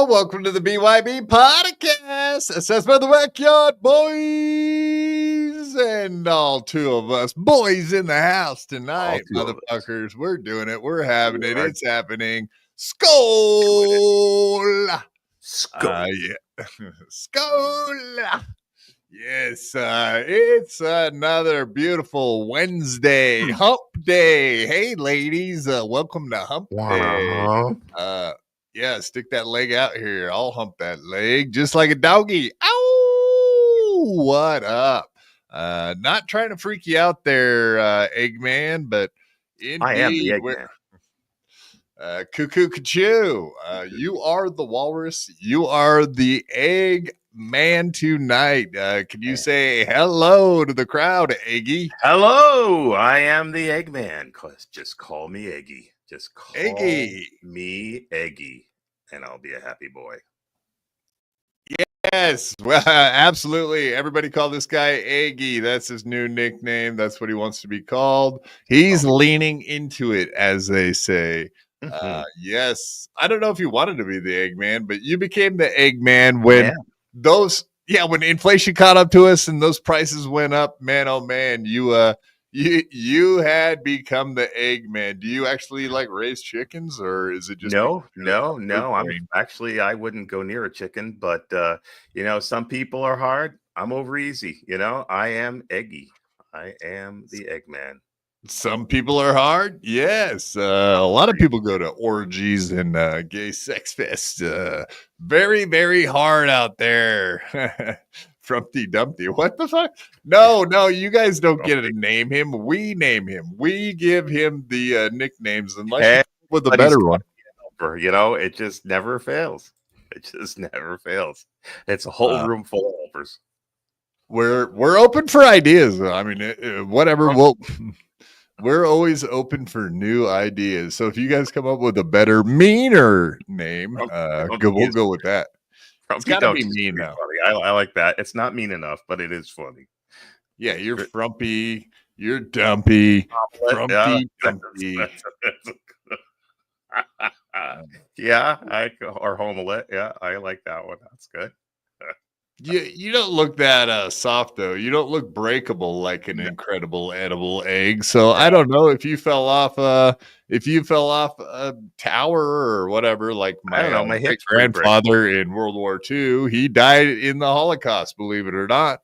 Hello, welcome to the BYB Podcast. Assessment of the Backyard Boys. And all two of us boys in the house tonight, motherfuckers. We're doing it. We're having it. It's happening. Skål! Yeah. Skål! Yes, it's another beautiful Wednesday, hump day. Hey, ladies, welcome to hump day. Yeah, stick that leg out here. I'll hump that leg just like a doggy. Ow! What up? Not trying to freak you out there, Eggman, but indeed, I am the Eggman. Cuckoo Cachoo, you are the walrus. You are the egg man tonight. Can you say hello to the crowd, Eggy? Hello, I am the Eggman. Just call me Eggy. Just call me Eggy, and I'll be a happy boy. Yes, well, absolutely. Everybody call this guy Eggy. That's his new nickname. That's what he wants to be called. He's leaning into it, as they say. Yes, I don't know if you wanted to be the Eggman, but you became the Eggman when when inflation caught up to us and those prices went up. Man, oh man, you had become the Eggman. Do you actually like raise chickens, or is it just no? I wouldn't go near a chicken, but some people are hard. I'm over easy. I am Eggy. I am the Eggman. Some people are hard. Yes. A lot of people go to orgies and gay sex fests. Very, very hard out there. Frumpty Dumpty. What the fuck? No, you guys don't get to name him. We name him. We give him the nicknames unless with a better one. It just never fails. It's a whole room full of helpers. We're open for ideas. I mean, whatever. We're always open for new ideas. So if you guys come up with a better, meaner name, we'll go with that. It's got to be mean now. I like that. It's not mean enough, but it is funny. Yeah, you're frumpy. You're dumpy. Frumpy, dumpy. Or homelet. Yeah, I like that one. That's good. You don't look that soft though. You don't look breakable like an incredible edible egg. So I don't know if you fell off a tower or whatever. Like my grandfather in World War II, he died in the Holocaust. Believe it or not,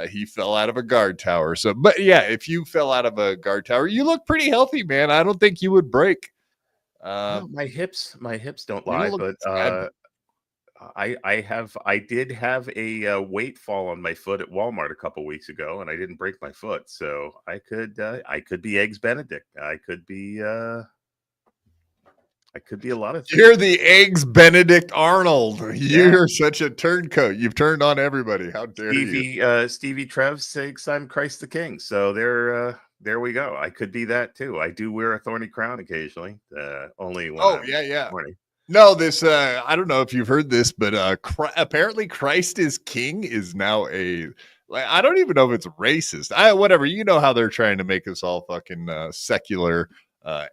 he fell out of a guard tower. So, but yeah, if you fell out of a guard tower, you look pretty healthy, man. I don't think you would break. My hips don't lie, but. I did have a weight fall on my foot at Walmart a couple weeks ago, and I didn't break my foot, so I could be Eggs Benedict. I could be a lot of things. You're the Eggs Benedict Arnold. You're such a turncoat. You've turned on everybody. How dare you? Stevie Trev thinks I'm Christ the King, so there we go. I could be that too. I do wear a thorny crown occasionally. Only when morning. No, this I don't know if you've heard this, but apparently Christ is King is now I don't even know if it's racist. Whatever, you know how they're trying to make us all fucking secular,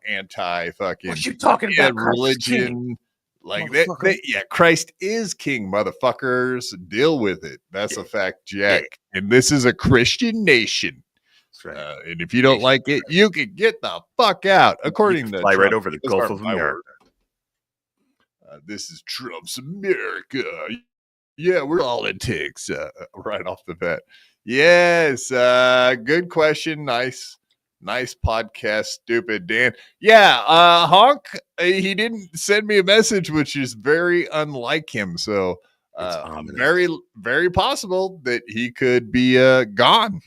anti fucking. What you talking about? Religion, like that. Christ is King, motherfuckers. Deal with it. That's a fact, Jack. And this is a Christian nation. That's right. And if you don't like it, you can get the fuck out. According to fly right over the Gulf of America. This is Trump's America. Yeah, we're politics right off the bat. Yes, good question. Nice podcast, stupid Dan. Yeah, Honk, he didn't send me a message, which is very unlike him. So very, very possible that he could be gone.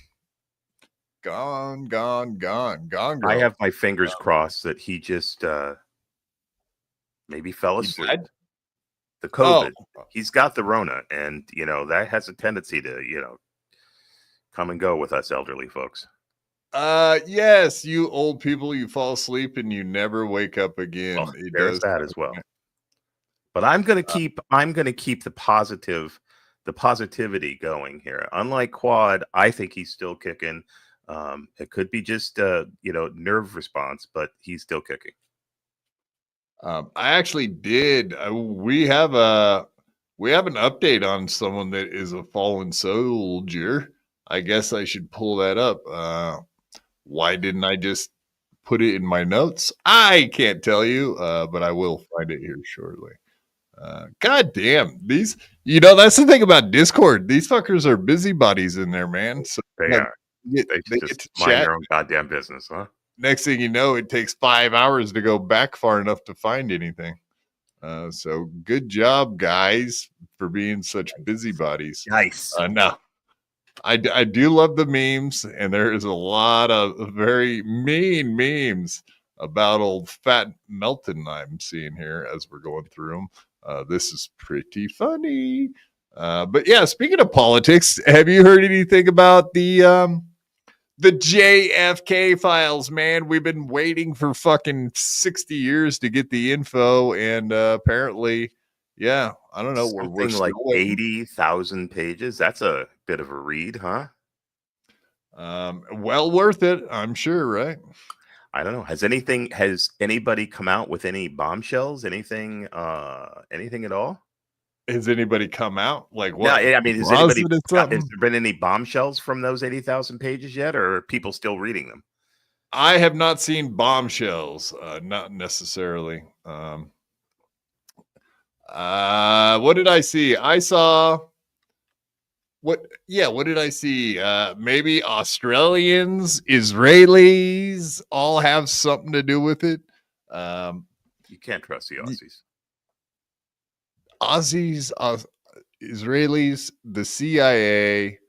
Gone. I have my fingers crossed that he just maybe fell asleep. The COVID. He's got the Rona, and that has a tendency to come and go with us elderly folks. Yes, you old people, you fall asleep and you never wake up again. Well, there's that as well. But I'm gonna keep the positivity going here. Unlike Quad, I think he's still kicking. It could be just nerve response, but he's still kicking. I actually did. We have an update on someone that is a fallen soldier. I guess I should pull that up. Why didn't I just put it in my notes? I can't tell you, but I will find it here shortly. God damn, these, that's the thing about Discord. These fuckers are busybodies in there, man. So they are. They get just to mind chat. their own goddamn business, huh? Next thing you know, it takes 5 hours to go back far enough to find anything. So good job, guys, for being such busybodies. Nice. No, I do love the memes, and there is a lot of very mean memes about old fat Melton I'm seeing here as we're going through them. This is pretty funny. But yeah, speaking of politics, have you heard anything about the JFK files, man? We've been waiting for fucking 60 years to get the info, and apparently, yeah, I don't know. We're like 80,000 pages. That's a bit of a read, huh? Well worth it, I'm sure, right? I don't know. Has anybody come out with any bombshells? Anything at all? Has anybody come out? Like what? Yeah, I mean, has there been any bombshells from those 80,000 pages yet, or are people still reading them? I have not seen bombshells, not necessarily. What did I see? I saw what did I see? Maybe Australians, Israelis all have something to do with it. You can't trust the Aussies, Israelis, the CIA.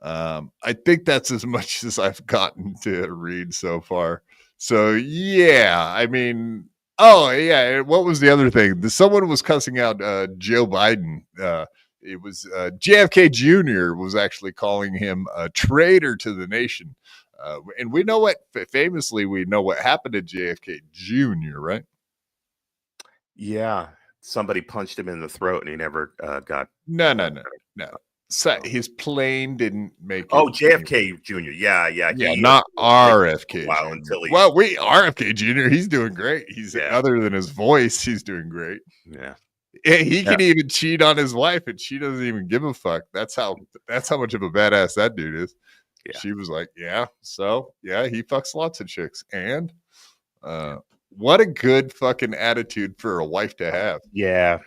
I think that's as much as I've gotten to read so far. So yeah, I mean, oh yeah, what was the other thing? Someone was cussing out Joe Biden. It was JFK Jr. was actually calling him a traitor to the nation. And we know what happened to JFK Jr., right? Yeah. Somebody punched him in the throat and he never got. No. So his plane didn't make it. Oh, JFK Jr. Yeah. Not RFK. Wow, RFK Jr. He's doing great. Other than his voice, he's doing great. Yeah. He can even cheat on his wife, and she doesn't even give a fuck. That's how much of a badass that dude is. Yeah. She was like, yeah. So yeah, he fucks lots of chicks, and what a good fucking attitude for a wife to have. Yeah.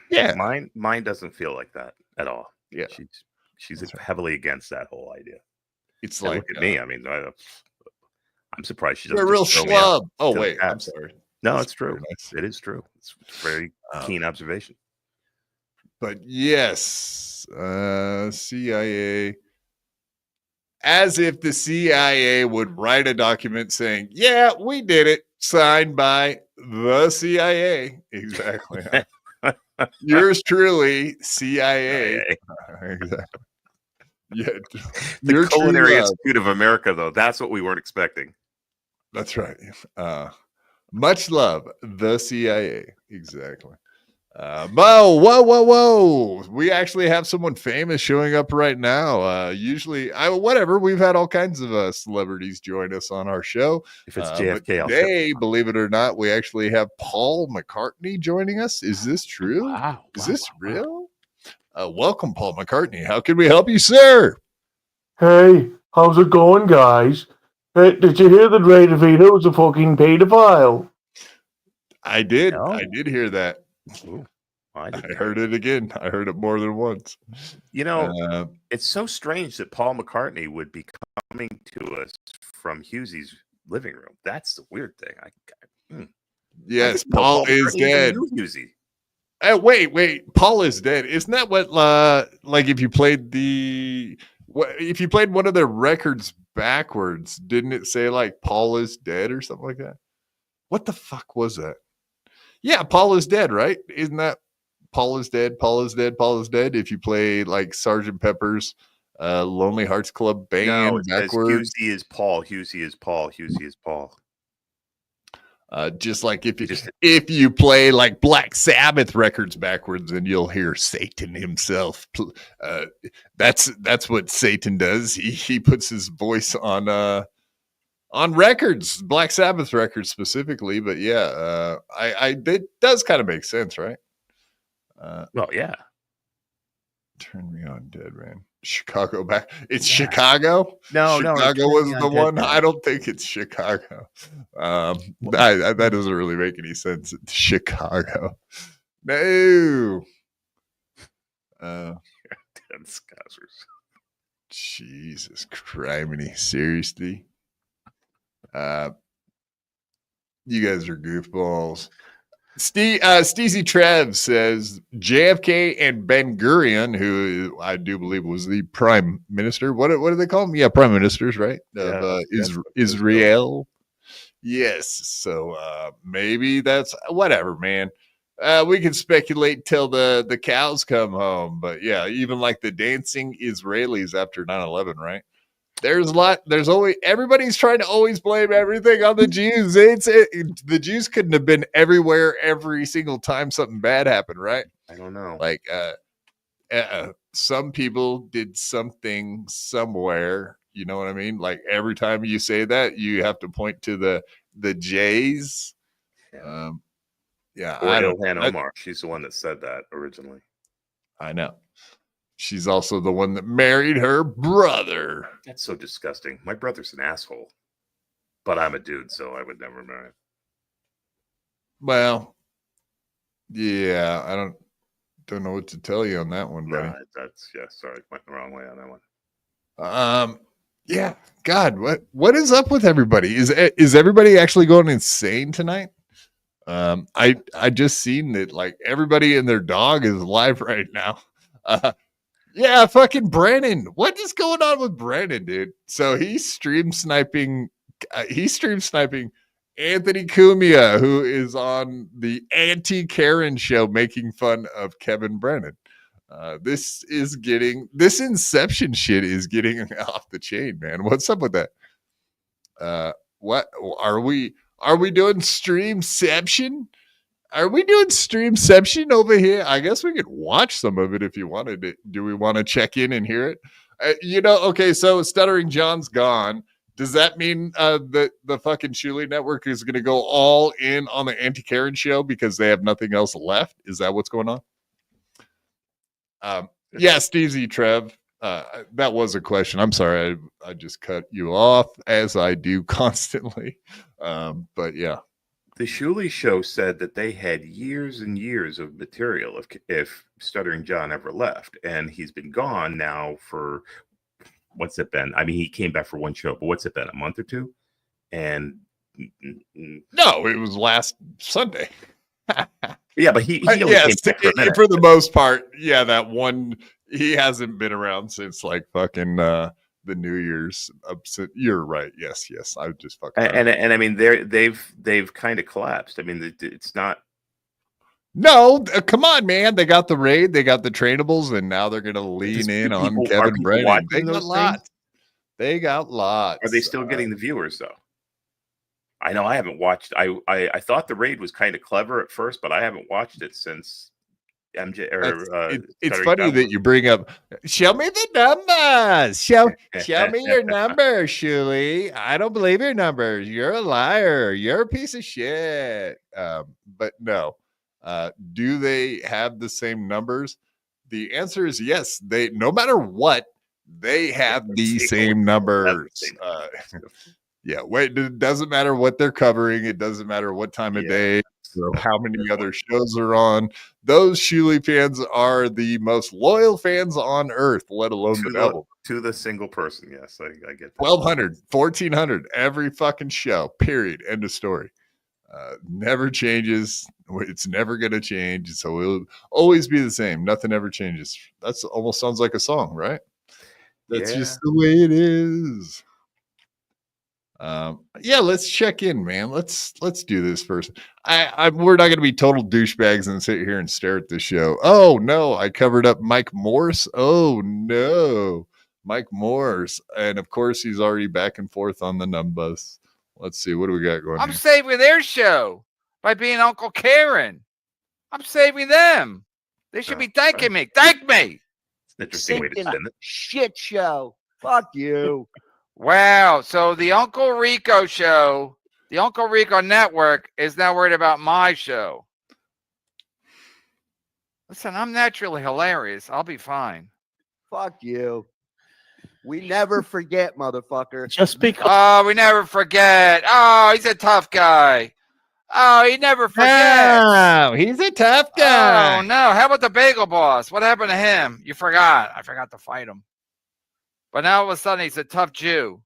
Mine doesn't feel like that at all. Yeah, she's heavily against that whole idea. It's like, look at me. I mean, I'm surprised she doesn't. You're a real schlub. Oh wait, I'm sorry. No, it's true. It is true. It's a very keen observation. But yes, CIA. As if the CIA would write a document saying, yeah, we did it, signed by the CIA. Exactly. Yours truly, CIA. Exactly. Yeah. The Culinary Institute of America, though. That's what we weren't expecting. That's right. Much love, the CIA. Exactly. Whoa. We actually have someone famous showing up right now. Usually, we've had all kinds of celebrities join us on our show. If it's JFK, today, believe it or not, we actually have Paul McCartney joining us. Is this true? Wow. Is this real? Welcome, Paul McCartney. How can we help you, sir? Hey, how's it going, guys? Hey, did you hear that Ray DeVito was a fucking pedophile? I did. No. I did hear that. Ooh, I heard it again. I heard it more than once. It's so strange that Paul McCartney would be coming to us from Hughesy's living room. That's the weird thing. Yes, Paul is dead. Hey, wait. Paul is dead. Isn't that what? Like if you played one of their records backwards, didn't it say like Paul is dead or something like that? What the fuck was that? Yeah, Paul is dead, right? Isn't that Paul is dead? Paul is dead. Paul is dead. If you play like Sgt. Pepper's Lonely Hearts Club Band backwards, Hughes is Paul. Hughes is Paul. Hughes is Paul. Just like if you play like Black Sabbath records backwards, then you'll hear Satan himself. That's what Satan does. He puts his voice on on records, Black Sabbath records specifically. But yeah, it does kind of make sense, right? Well, yeah. Turn Me On, Dead Man. Chicago back. It's Chicago. No, Chicago was the one. I don't think it's Chicago. That doesn't really make any sense. It's Chicago. No. Jesus criminy. Seriously. You guys are goofballs. Steezy Trev says JFK and Ben Gurion, who I do believe was the prime minister. What do they call him? Yeah, prime ministers, right? Of Israel. Yes. So maybe that's whatever, man. We can speculate till the cows come home. But yeah, even like the dancing Israelis after 9/11, right? There's always everybody's trying to always blame everything on the Jews. The Jews couldn't have been everywhere every single time something bad happened, right? I don't know. Like some people did something somewhere. You know what I mean? Like every time you say that, you have to point to the Jays. Yeah. Yeah. Or Ilhan Omar. She's the one that said that originally. I know. She's also the one that married her brother. That's so disgusting. My brother's an asshole, but I'm a dude, so I would never marry him. Well, yeah, I don't know what to tell you on that one, buddy. Sorry, went the wrong way on that one. Yeah, God, what is up with everybody? Is everybody actually going insane tonight? I just seen that like everybody and their dog is live right now. Yeah, fucking Brandon. What is going on with Brandon, dude? So he's stream sniping Anthony Cumia, who is on the Anti-Karen show making fun of Kevin Brennan. This Inception shit is getting off the chain, man. What's up with that? What are we doing streamception? Are we doing streamception over here? I guess we could watch some of it if you wanted it. Do we want to check in and hear it? Okay, so Stuttering John's gone. Does that mean that the fucking Shuli network is going to go all in on the Anti-Karen show because they have nothing else left? Is that what's going on? Yeah, Steezy Trev. That was a question. I'm sorry. I just cut you off as I do constantly. But yeah. The Shuli show said that they had years and years of material if Stuttering John ever left, and he's been gone now for what's it been? I mean, he came back for one show, but what's it been? A month or two? And no, it was last Sunday. Yeah, but he only came back for a minute. For the most part. Yeah, that one. He hasn't been around since like fucking the New Year's. You're right. Yes. I would just fucking and I mean they've kind of collapsed. I mean it's not. No, come on, man. They got the raid, they got the trainables, and now they're gonna lean in on Kevin Brennan. They got lots. They got lots. Are they still getting the viewers though? I know I haven't watched. I thought the raid was kind of clever at first, but I haven't watched it since. MJ or it's funny that you bring up. Show me the numbers. Show me your numbers, Shuli. I don't believe your numbers. You're a liar. You're a piece of shit. But no. Do they have the same numbers? The answer is yes. They no matter what, they have the same numbers. Yeah. Wait. It doesn't matter what they're covering. It doesn't matter what time of day. Or how many other shows are on. Those Shuli fans are the most loyal fans on earth, let alone the devil. To the single person, yes, I get that. 1,200, 1,400, every fucking show, period, end of story. Never changes. It's never going to change, so it'll always be the same. Nothing ever changes. That's almost sounds like a song, right? That's just the way it is. Yeah, let's check in, man. Let's do this first. We're not going to be total douchebags and sit here and stare at the show. Oh no, I covered up Mike Morse. Oh no, Mike Morse, and of course he's already back and forth on the numbers. Let's see, what do we got going? I'm saving their show by being Uncle Karen. I'm saving them. They should be thanking me. Thank me. It's an interesting way to spin it. Shit show. Fuck you. Wow. So the Uncle Rico show, the Uncle Rico Network, is now worried about my show. Listen, I'm naturally hilarious. I'll be fine. Fuck you. We never forget, motherfucker. Just because. Oh, we never forget. Oh, he's a tough guy. Oh, he never forgets. Oh, he's a tough guy. Oh, no. How about the Bagel Boss? What happened to him? You forgot. I forgot to fight him. But now all of a sudden he's a tough Jew.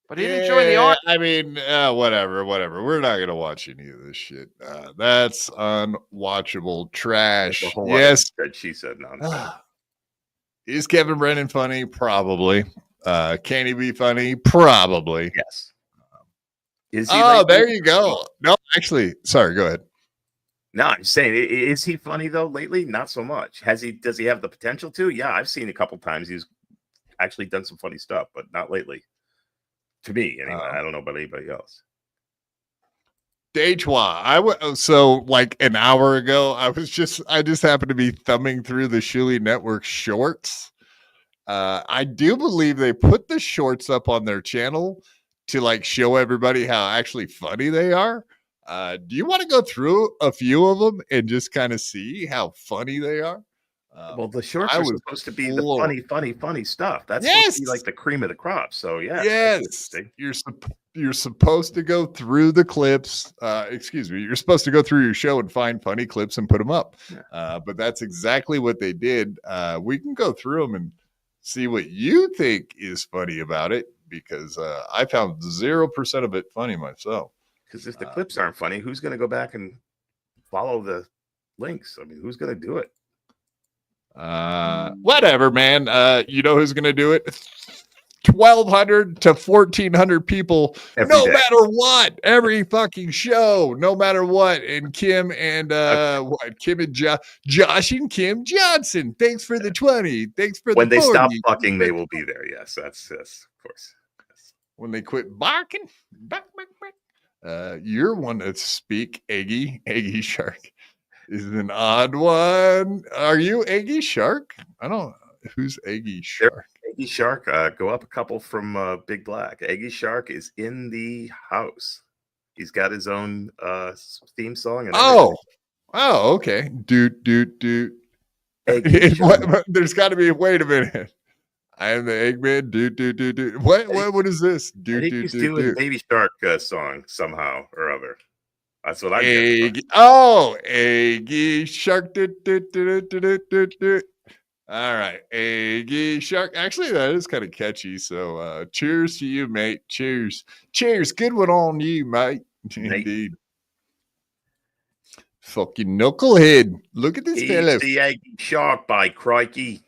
But he didn't join the army. I mean, whatever. We're not going to watch any of this shit. That's unwatchable trash. Yes. That she said nonsense. Is Kevin Brennan funny? Probably. Can he be funny? Probably. Yes. Is he there you go. No, actually, sorry, go ahead. No, I'm saying, is he funny though lately? Not so much. Does he have the potential to? Yeah, I've seen a couple times he's actually done some funny stuff, but not lately. To me, anyway. I don't know about anybody else. So like an hour ago, I just happened to be thumbing through the Shuli Network shorts. I do believe they put the shorts up on their channel to like show everybody how actually funny they are. Do you want to go through a few of them and just kind of see how funny they are? Well, the shorts are supposed to be the funny stuff. That's supposed to be like the cream of the crop. So yeah. Yes. You're supposed to go through the clips. You're supposed to go through your show and find funny clips and put them up. Yeah. But that's exactly what they did. We can go through them and see what you think is funny about it, because I found 0% of it funny myself. Because if the clips aren't funny, who's going to go back and follow the links? I mean, who's going to do it? Whatever, man. You know who's going to do it? 1,200 to 1,400 people, no matter what. Every fucking show, no matter what. And Kim and Josh and Kim Johnson. Thanks for the 20. Thanks for when the 40. When they stop fucking, they will be there. Yes, that's of course. Yes. When they quit barking, bark. You're one to speak, Eggy Shark. Is an odd one. Are you Eggy Shark? I don't know. Who's Eggy Shark? Eggy Shark, go up a couple from Big Black. Eggy Shark is in the house. He's got his own theme song. And okay. Doot. There's got to be. Wait a minute. I am the Eggman. Doot. What is this? Doot. He's doing a Baby Shark song somehow or other. That's what I'm getting. Eggy Shark. All right, Eggy Shark. Actually, that is kind of catchy. So, cheers to you, mate. Cheers. Good one on you, mate. Indeed. Fucking knucklehead. Look at this fellow. The Eggy Shark, by crikey.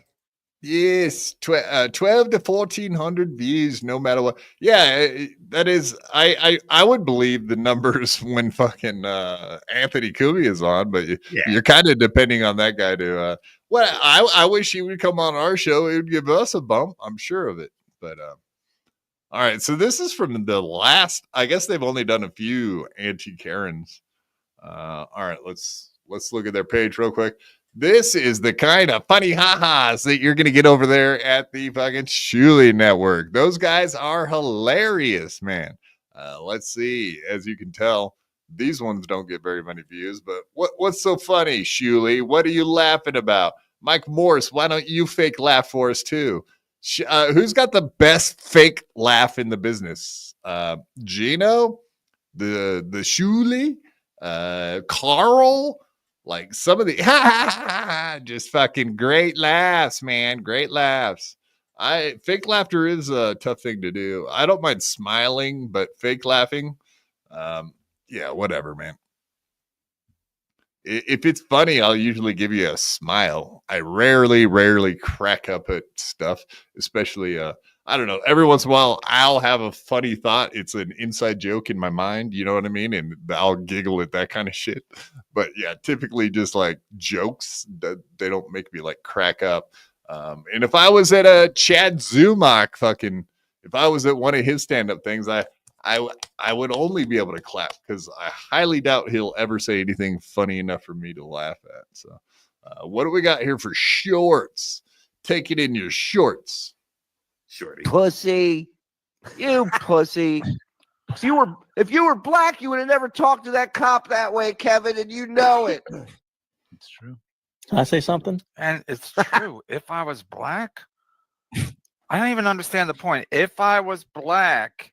Yes, 12 to 1,400 views, no matter what. Yeah, that is. I would believe the numbers when fucking Anthony Cooey is on, but you're kind of depending on that guy to. I wish he would come on our show. It would give us a bump. I'm sure of it. But all right. So this is from the last. I guess they've only done a few anti-Karens. All right. Let's look at their page real quick. This is the kind of funny ha-has that you're going to get over there at the fucking Shuli Network. Those guys are hilarious, man. Let's see. As you can tell, these ones don't get very many views, but what's so funny, Shuli? What are you laughing about? Mike Morse, why don't you fake laugh for us too? Who's got the best fake laugh in the business? Gino? The Shuli? Carl? Like some of the just fucking great laughs, man. Great laughs. Fake laughter is a tough thing to do. I don't mind smiling, but fake laughing, yeah, whatever, man. If it's funny, I'll usually give you a smile. I rarely crack up at stuff, especially I don't know. Every once in a while, I'll have a funny thought. It's an inside joke in my mind. You know what I mean? And I'll giggle at that kind of shit. But yeah, typically just like jokes that they don't make me like crack up. And if I was at a Chad Zumock if I was at one of his stand-up things, I would only be able to clap because I highly doubt he'll ever say anything funny enough for me to laugh at. So what do we got here for shorts? Take it in your shorts. Shorty. Pussy. You pussy. If you were black, you would have never talked to that cop that way, Kevin, and you know it. It's true. Can I say something? And it's true. If I was black, I don't even understand the point. If I was black,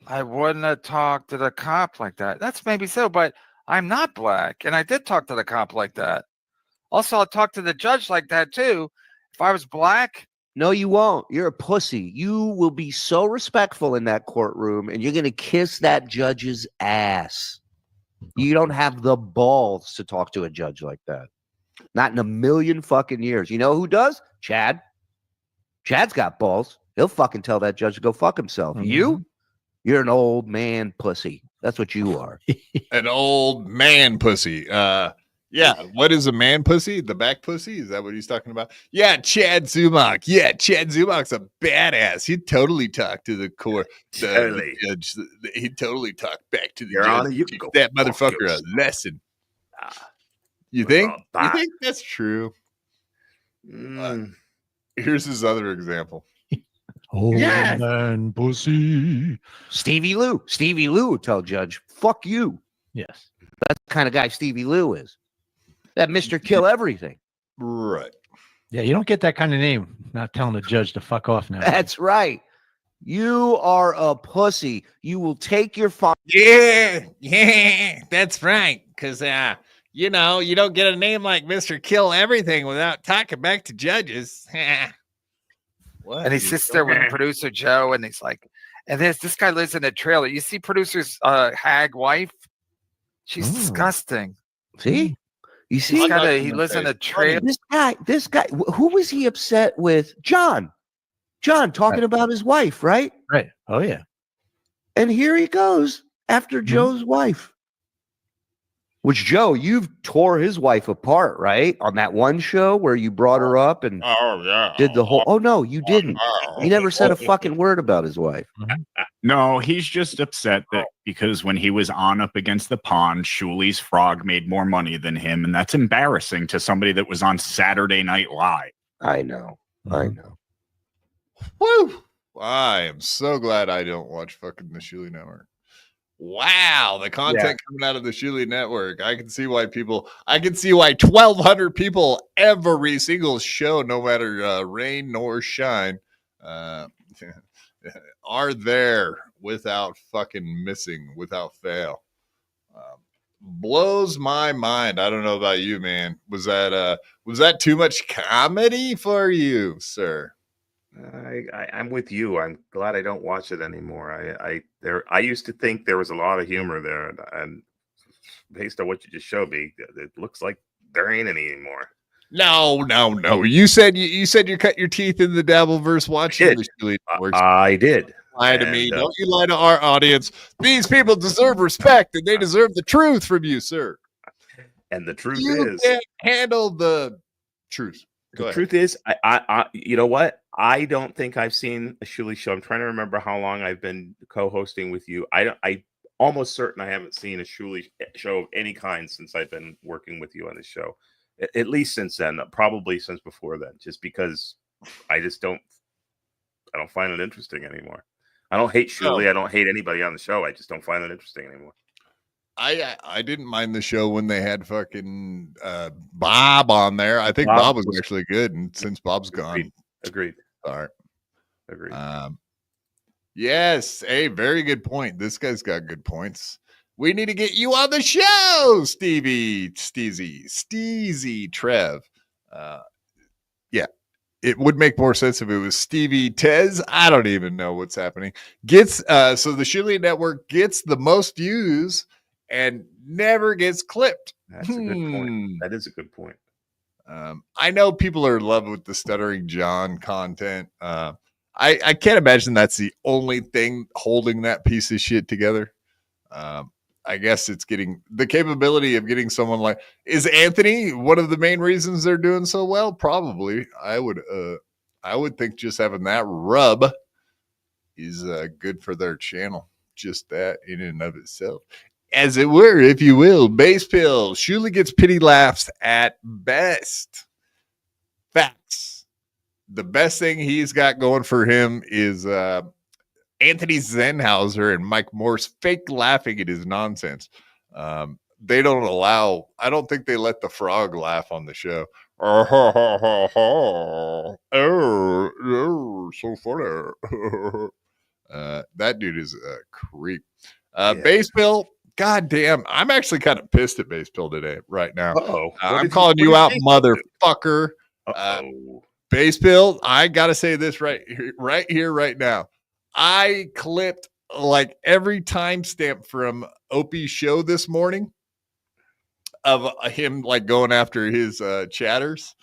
I wouldn't have talked to the cop like that. That's maybe so, but I'm not black, and I did talk to the cop like that. Also, I'll talk to the judge like that too. If I was black. No, you won't. You're a pussy. You will be so respectful in that courtroom, and you're going to kiss that judge's ass. You don't have the balls to talk to a judge like that. Not in a million fucking years. You know who does? Chad. Chad's got balls. He'll fucking tell that judge to go fuck himself. Mm-hmm. You're an old man pussy. That's what you are. An old man pussy. Yeah. What is a man pussy? The back pussy? Is that what he's talking about? Yeah, Chad Zumock. Yeah, Chad Zumock's a badass. He'd totally talk to the court. Totally. He'd totally talk back to the Your judge. Honor, you can go that fuck motherfucker a yourself. lesson. You With think? all You that. think that's true? Here's his other example. Old Yes. man pussy. Stevie Lou. Stevie Lou would tell judge, fuck you. Yes. That's the kind of guy Stevie Lou is. That Mr. Kill Everything. Right. Yeah, you don't get that kind of name. Not telling the judge to fuck off now. That's right. You are a pussy. You will take your Yeah, that's right. Because, you don't get a name like Mr. Kill Everything without talking back to judges. What? And he sits there with producer Joe, and he's like, and this guy lives in a trailer. You see producer's hag wife? She's disgusting. See? You see? He lives in a trailer. This guy, who was he upset with? John talking about his wife, right? Right. Oh, yeah. And here he goes after Joe's wife. Which, Joe, you've tore his wife apart, right? On that one show where you brought her up and did the whole... Oh, no, you didn't. He never said a fucking word about his wife. No, he's just upset that because when he was on up against the pond, Shuli's frog made more money than him, and that's embarrassing to somebody that was on Saturday Night Live. I know. Woo! I am so glad I don't watch fucking the Shuli Network. Wow, the content coming out of the Shuli Network. I can see why 1,200 people every single show, no matter rain nor shine, are there without fucking missing, without fail. Blows my mind. I don't know about you, man. Was that too much comedy for you, sir? I'm with you. I'm glad I don't watch it anymore. I used to think there was a lot of humor there, and based on what you just showed me, it looks like there ain't any anymore. No. You said you cut your teeth in the Dabbleverse watching the Shuli Network. I did. Lie to me. Don't you lie to our audience. These people deserve respect, and they deserve the truth from you, sir. And the truth you can't handle the truth. The truth is, I you know what? I don't think I've seen a Shuli show. I'm trying to remember how long I've been co-hosting with you. I almost certain I haven't seen a Shuli show of any kind since I've been working with you on this show. At least since then, probably since before then, just because I don't find it interesting anymore. I don't hate Shuli. No. I don't hate anybody on the show. I just don't find it interesting anymore. I didn't mind the show when they had fucking Bob on there. I think Bob was actually good, and since Bob's gone, agreed. All right, agreed. Yes, hey, very good point. This guy's got good points. We need to get you on the show, Steezy, Trev. Yeah, it would make more sense if it was Stevie Tez. I don't even know what's happening. So the Shuli Network gets the most views and never gets clipped. That's a good point. That is a good point. I know people are in love with the Stuttering John content. I can't imagine that's the only thing holding that piece of shit together. I guess it's getting the capability of getting someone like, is Anthony one of the main reasons they're doing so well? Probably. I would think just having that rub is good for their channel. Just that in and of itself. As it were, if you will, base pill. Shuli gets pity laughs at best. Facts. the best thing he's got going for him is Anthony Zenhauser and Mike Morse fake laughing at his nonsense. They don't allow, I don't think they let the frog laugh on the show. Oh, so funny. That dude is a creep. Base Bill, goddamn, I'm actually kind of pissed at Base Bill today, right now. I'm calling you out, motherfucker. Base Bill, I gotta say this right here, right now. I clipped like every timestamp from Opie's show this morning of him like going after his chatters,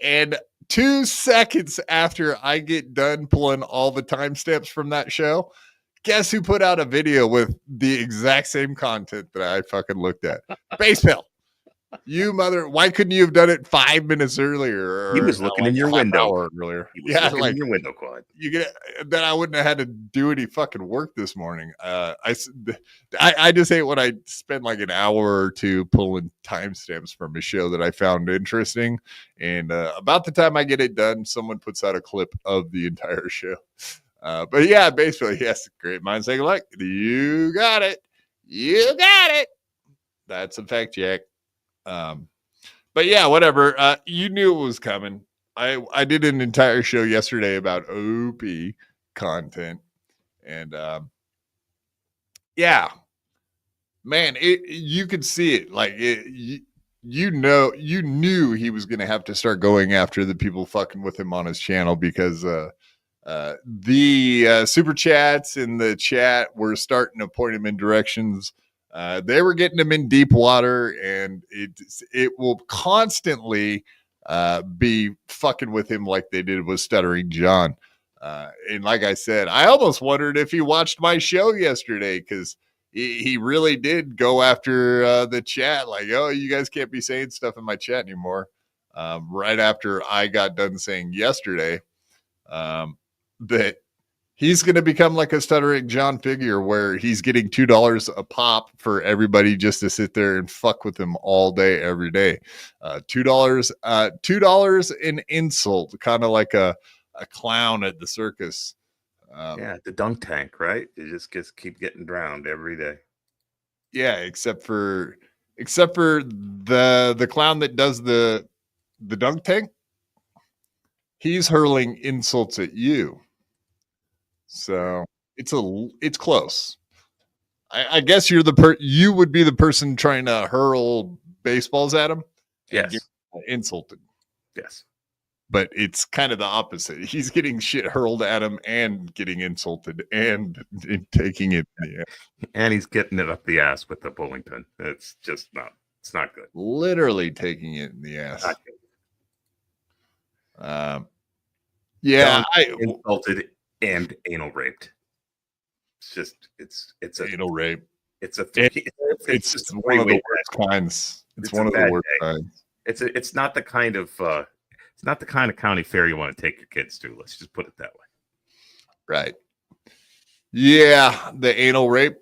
and 2 seconds after I get done pulling all the timestamps from that show, guess who put out a video with the exact same content that I fucking looked at? Base Bill. You mother, why couldn't you have done it 5 minutes earlier? He was looking in your window earlier. He was looking in your window, Claude. You get that I wouldn't have had to do any fucking work this morning. I just hate when I spend like an hour or two pulling timestamps from a show that I found interesting. And about the time I get it done, someone puts out a clip of the entire show. But yeah, basically, yes, great minds think alike. You got it. You got it. That's a fact check. But yeah, whatever. You knew it was coming. I did an entire show yesterday about OP content, and yeah, man, you could see it. Like you knew he was going to have to start going after the people fucking with him on his channel, because the super chats in the chat were starting to point him in directions. They were getting him in deep water, and it will constantly be fucking with him like they did with Stuttering John. And like I said, I almost wondered if he watched my show yesterday, because he really did go after the chat. Like, oh, you guys can't be saying stuff in my chat anymore. Right after I got done saying yesterday that he's going to become like a Stuttering John figure, where he's getting $2 a pop for everybody just to sit there and fuck with him all day, every day. $2 an insult, kind of like a clown at the circus. Yeah, the dunk tank, right? You just keep getting drowned every day. Yeah, except for the clown that does the dunk tank. He's hurling insults at you. So it's close. I guess you're you would be the person trying to hurl baseballs at him. Yes. Insulted. Yes. But it's kind of the opposite. He's getting shit hurled at him and getting insulted and taking it. And he's getting it up the ass with the bowling pin. It's not good. Literally taking it in the ass. Yeah, I insulted and anal raped. It's anal rape. It's one of the worst kinds. It's one of the worst kinds. It's not the kind of county fair you want to take your kids to. Let's just put it that way. Right. Yeah, the anal rape.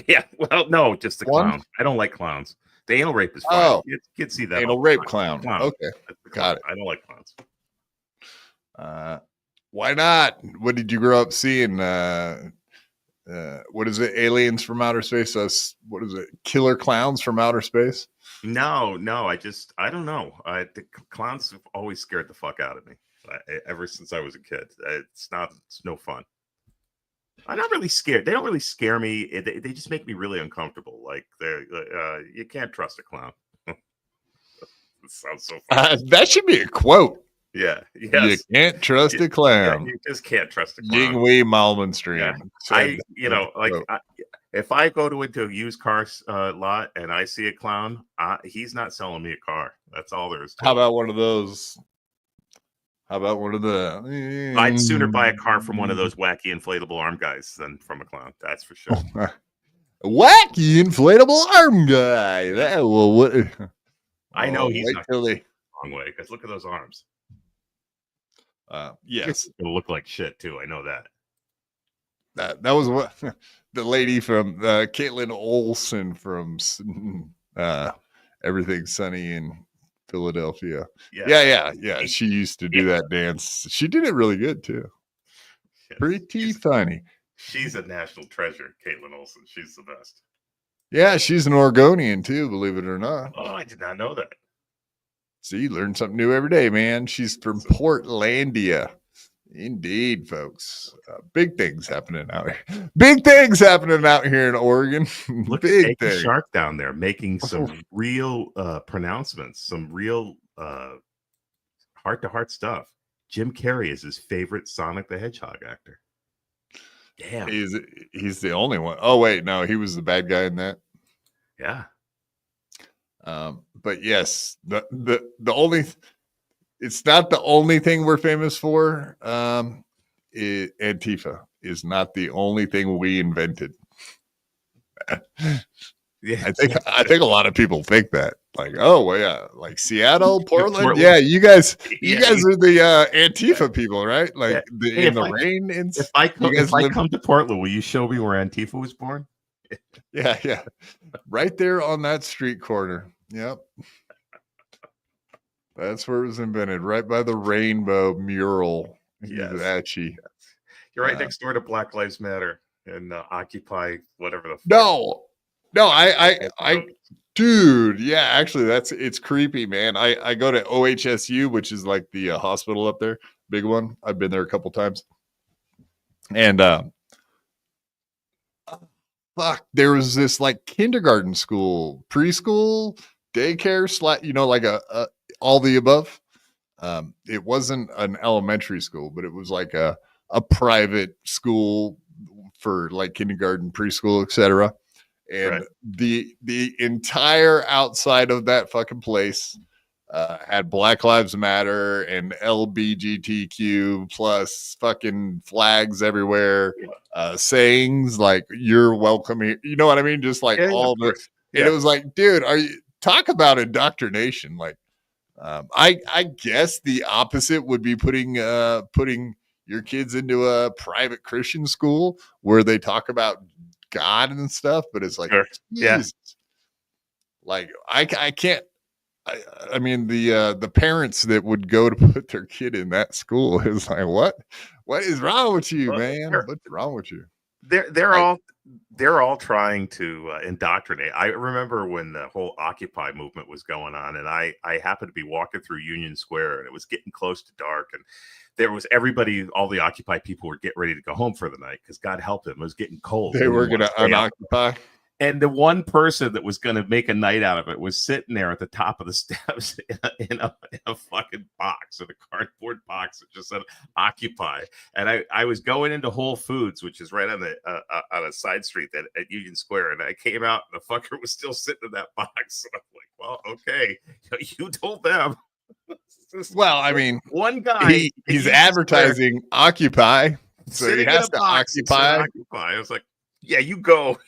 Yeah. Well, no, just the clown. I don't like clowns. The anal rape is fine. Oh, you can see that. Anal rape clown. Okay, got it. I don't like clowns. Why not? What did you grow up seeing? What is it? Aliens from outer space? What is it? Killer clowns from outer space? No. I don't know. The clowns have always scared the fuck out of me. Ever since I was a kid. It's no fun. I'm not really scared. They don't really scare me. They just make me really uncomfortable. Like you can't trust a clown. It sounds so funny. That should be a quote. Yeah. Yes. You can't trust a clown. You just can't trust a clown. Yingwei Malmenstream. Yeah. If I go into a used car lot and I see a clown, he's not selling me a car. That's all there is to it. How about one of those? How about one of the? I'd sooner buy a car from one of those wacky inflatable arm guys than from a clown. That's for sure. Wacky inflatable arm guy. What? I know he's not going the wrong way, because look at those arms. Yes, it'll look like shit too. I know that. That was what the lady from Caitlin Olsen from Everything Sunny in Philadelphia. Yeah. She used to do that dance. She did it really good too. Yes. Pretty funny. She's a national treasure, Caitlin Olsen. She's the best. Yeah, she's an Oregonian too, believe it or not. Oh, I did not know that. See, learn something new every day, man. She's from Portlandia. Indeed, folks. Big things happening out here. Big things happening out here in Oregon. Look Big at the Shark down there making some real pronouncements, some real heart-to-heart stuff. Jim Carrey is his favorite Sonic the Hedgehog actor. Damn. He's the only one. Oh, wait, no, he was the bad guy in that. Yeah. But yes, the only it's not the only thing we're famous for. Antifa is not the only thing we invented. Yeah, I think a lot of people think that. Like, oh well, yeah, like Seattle, Portland. Yeah, you guys are the Antifa people, right? Like in the rain. If I come to Portland, will you show me where Antifa was born? Yeah, right there on that street corner. Yep. That's where it was invented, right by the rainbow mural. Yes. You're right next door to Black Lives Matter and Occupy whatever the fuck. No, I dude, yeah, actually it's creepy, man. I go to OHSU, which is like the hospital up there, big one. I've been there a couple times. And there was this like kindergarten school, preschool, daycare, like a all the above. It wasn't an elementary school, but it was like a private school for like kindergarten, preschool, etc. And the entire outside of that fucking place had Black Lives Matter and LBGTQ plus fucking flags everywhere, sayings like "You're welcome here." You know what I mean? Just like all the. And it was like, dude, talk about indoctrination? Like, I guess the opposite would be putting your kids into a private Christian school where they talk about God and stuff, but it's like, Jesus. Like I can't. I mean, the parents that would go to put their kid in that school is like, what is wrong with you, man? What's wrong with you? They're all trying to indoctrinate. I remember when the whole Occupy movement was going on, and I happened to be walking through Union Square, and it was getting close to dark, and there was all the Occupy people were getting ready to go home for the night because God help them, it was getting cold. They were going to unoccupy. And the one person that was going to make a night out of it was sitting there at the top of the steps in a fucking box, in a cardboard box that just said "Occupy." And I was going into Whole Foods, which is right on a side street at Union Square, and I came out and the fucker was still sitting in that box. And I'm like, well, okay, you told them. Well, I mean, one guy he's advertising Occupy, so he has to occupy. I was like, yeah, you go.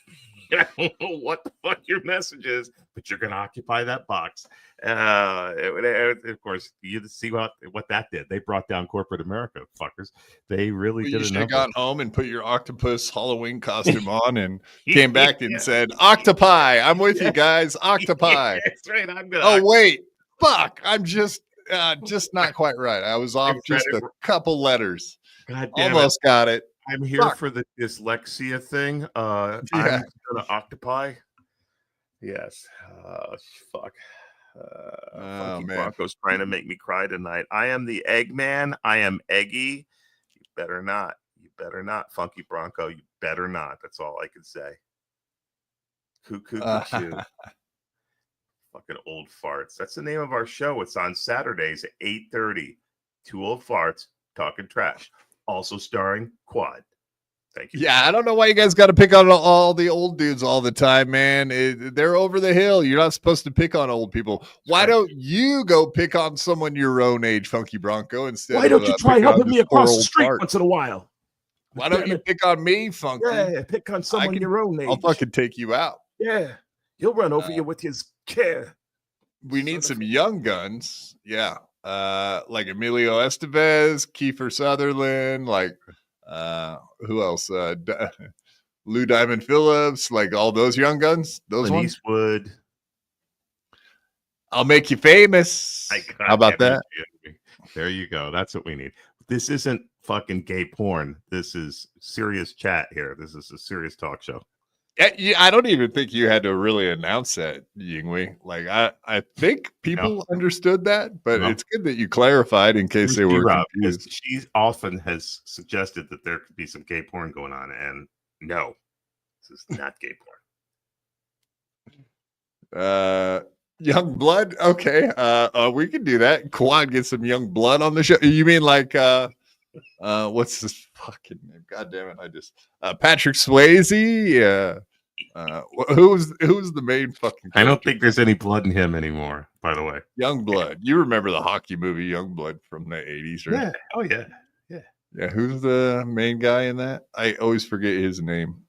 I don't know what the fuck your message is, but you're going to occupy that box. Of course, you see what that did. They brought down corporate America, fuckers. They really did. You should have gone home and put your octopus Halloween costume on and came back and said, "Octopi, I'm with you guys. Octopi." That's right. Oh wait, fuck! I'm just not quite right. I was off just a couple letters. God damn Almost got it. I'm here for the dyslexia thing. I'm gonna Occupy. Yes. Fuck. Funky Bronco's trying to make me cry tonight. I am the Eggman. I am Eggy. You better not. You better not, Funky Bronco. You better not. That's all I can say. Cuckoo. Fucking old farts. That's the name of our show. It's on Saturdays at 8:30. Two old farts talking trash. Also starring Quad. Thank you. Yeah, I don't know why you guys got to pick on all the old dudes all the time, man. They're over the hill. You're not supposed to pick on old people. Why don't you go pick on someone your own age, Funky Bronco, instead? Why don't you try helping me across the street once in a while? Why don't you pick on me, Funky? Yeah, pick on someone your own age. I'll fucking take you out. Yeah, he'll run over you with his care. We need some young guns. Yeah. Like Emilio Estevez, Kiefer Sutherland, like who else? Lou Diamond Phillips, like all those young guns. Those ones. Eastwood. I'll make you famous. How about that? There you go. That's what we need. This isn't fucking gay porn. This is serious chat here. This is a serious talk show. I don't even think you had to really announce that, Yingwei. Like I think people understood that, but it's good that you clarified in case they were confused. She often has suggested that there could be some gay porn going on, and no, this is not gay porn. Young blood, okay. We can do that. Quad get some young blood on the show. You mean like what's this fucking name? God damn it! I just Patrick Swayze. Who's the main fucking character? I don't think there's any blood in him anymore, by the way. Young blood. You remember the hockey movie Young Blood from the 80s, right? Yeah. Oh yeah. Yeah. Who's the main guy in that? I always forget his name.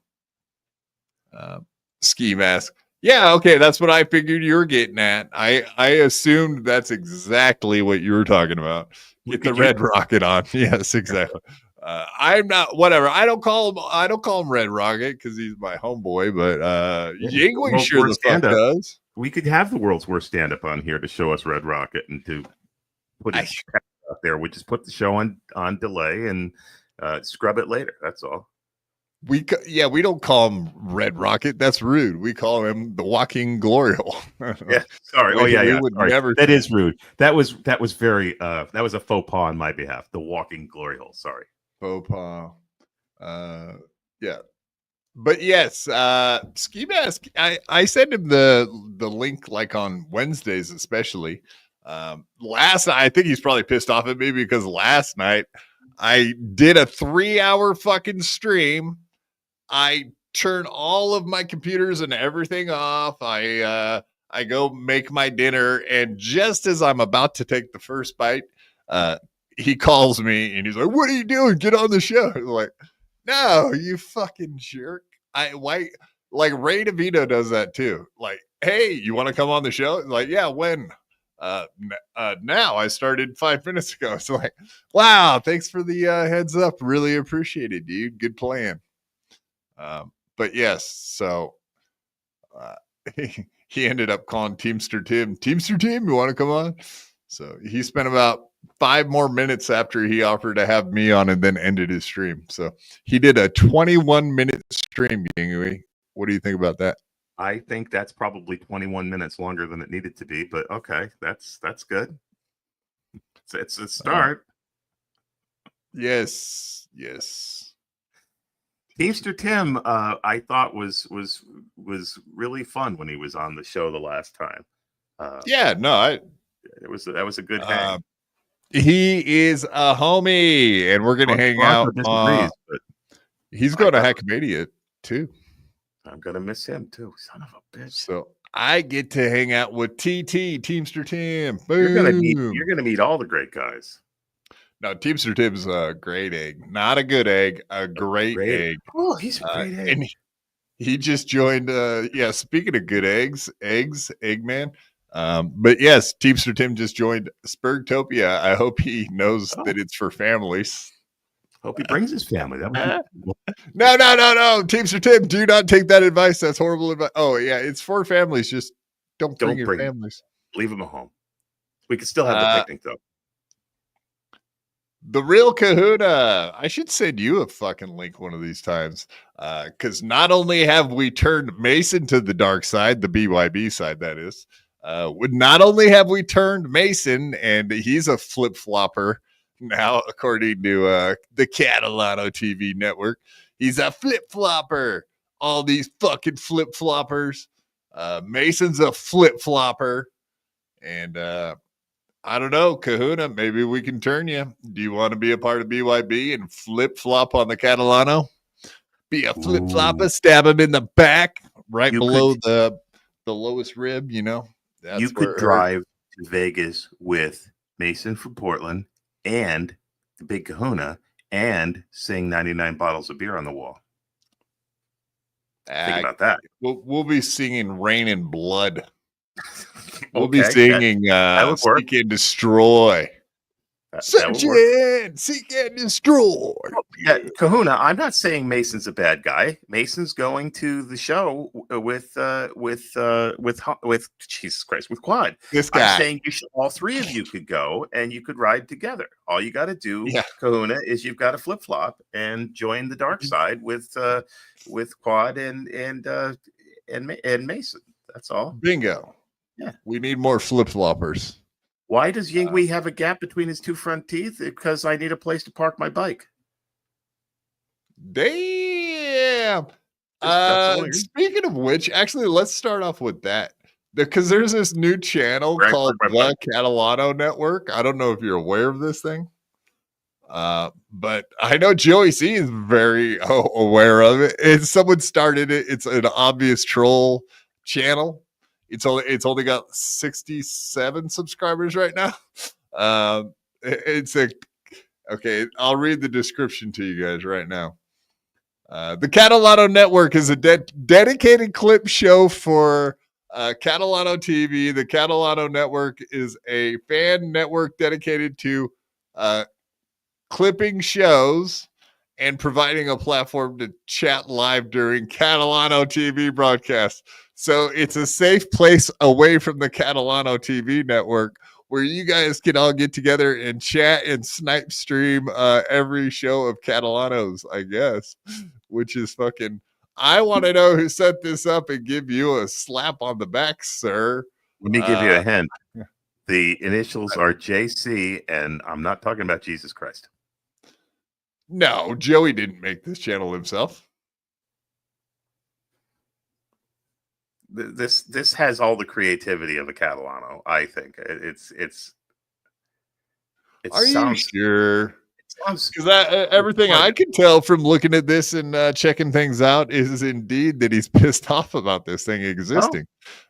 Ski Mask. Yeah, okay, that's what I figured you were getting at. I assumed that's exactly what you were talking about. Get the Red Rocket on. Yes, exactly. I'm not whatever. I don't call him Red Rocket because he's my homeboy, but Yingwei sure the fuck does. We could have the world's worst stand-up on here to show us Red Rocket and to put it out there. We just put the show on delay and scrub it later. That's all. We don't call him Red Rocket. That's rude. We call him the Walking Glory Hole. Yeah, sorry. Oh yeah. Sorry. That is rude. That was very that was a faux pas on my behalf. The Walking Glory Hole. Sorry. Faux pas. Yeah. But yes, Ski Mask. I sent him the link like on Wednesdays, especially. Last night, I think he's probably pissed off at me because last night I did a 3-hour fucking stream. I turn all of my computers and everything off. I go make my dinner, and just as I'm about to take the first bite, he calls me and he's like, "What are you doing? Get on the show." I'm like, "No, you fucking jerk." Like Ray DeVito does that too. Like, "Hey, you want to come on the show?" Like, "Yeah, when?" Now. I started 5 minutes ago. It's like, wow, thanks for the heads up. Really appreciate it, dude. Good plan. But yes, so he ended up calling Teamster Tim. Teamster Tim, you want to come on? So he spent about 5 more minutes after he offered to have me on and then ended his stream. So he did a 21-minute stream, Yingwei. What do you think about that? I think that's probably 21 minutes longer than it needed to be, but okay, that's good. It's a start. Yes. Teamster Tim, I thought was really fun when he was on the show the last time. That was a good hang. He is a homie, and we're gonna hang out. He's going to Hackmania too. I'm gonna miss him too, son of a bitch. So I get to hang out with Teamster Tim. Boom. You're gonna meet all the great guys. No, Teamster Tim's a great egg, not a good egg, a great egg. Oh, he's a great egg. And he just joined. Speaking of good eggs, Eggman. But yes, Teamster Tim just joined Spurgtopia. I hope he knows that it's for families. Hope he brings his family. No. Teamster Tim, do not take that advice. That's horrible advice. Oh, yeah, it's for families. Just don't bring your families. Leave them at home. We can still have the picnic, though. The real Kahuna. I should send you a fucking link one of these times. Because not only have we turned Mason to the dark side, the BYB side, that is. Not only have we turned Mason, and he's a flip-flopper now, according to the Catalano TV network. He's a flip-flopper. All these fucking flip-floppers. Mason's a flip-flopper. And I don't know, Kahuna, maybe we can turn you. Do you want to be a part of BYB and flip-flop on the Catalano? Be a flip-flopper, stab him in the back, below the lowest rib, you know? You could drive to Vegas with Mason from Portland and the Big Kahuna and sing 99 bottles of beer on the wall. Think about that. We'll be singing Rain and Blood. We'll be singing Seek and Destroy. Search and seek and destroy. Yeah, Kahuna, I'm not saying Mason's a bad guy. Mason's going to the show with Jesus Christ, with Quad. This guy. I'm saying all three of you could go and you could ride together. All you got to do, Kahuna, is you've got to flip flop and join the dark side with Quad and Mason. That's all. Bingo. Yeah, we need more flip floppers. Why does Yinghui have a gap between his two front teeth? Because I need a place to park my bike. Damn. Speaking of which, actually, let's start off with that. Because there's this new channel called the Catalano Network. I don't know if you're aware of this thing. But I know Joey C is very aware of it. Someone started it. It's an obvious troll channel. It's only got 67 subscribers right now. Okay, I'll read the description to you guys right now. The Catalano Network is a dedicated clip show for Catalano TV. The Catalano Network is a fan network dedicated to clipping shows and providing a platform to chat live during Catalano TV broadcasts. So it's a safe place away from the Catalano TV network where you guys can all get together and chat and snipe stream every show of Catalanos, I guess, which is fucking... I want to know who set this up and give you a slap on the back, sir. Let me give you a hint. The initials are JC, and I'm not talking about Jesus Christ. No, Joey didn't make this channel himself. This has all the creativity of a Catalano. I think Are you sure? Because everything I can tell from looking at this and checking things out is indeed that he's pissed off about this thing existing.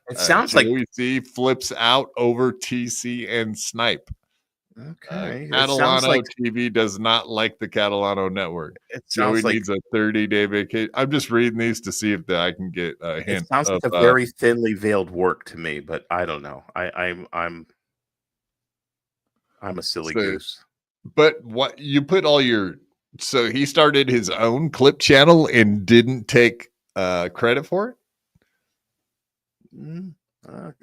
It sounds like JC flips out over TC and snipe. Okay. Catalano TV does not like the Catalano Network. Joey needs a 30-day vacation. I'm just reading these to see if I can get a hint. It sounds like a very thinly veiled work to me, but I don't know. I'm a silly goose. But what you put all your... So he started his own clip channel and didn't take credit for it?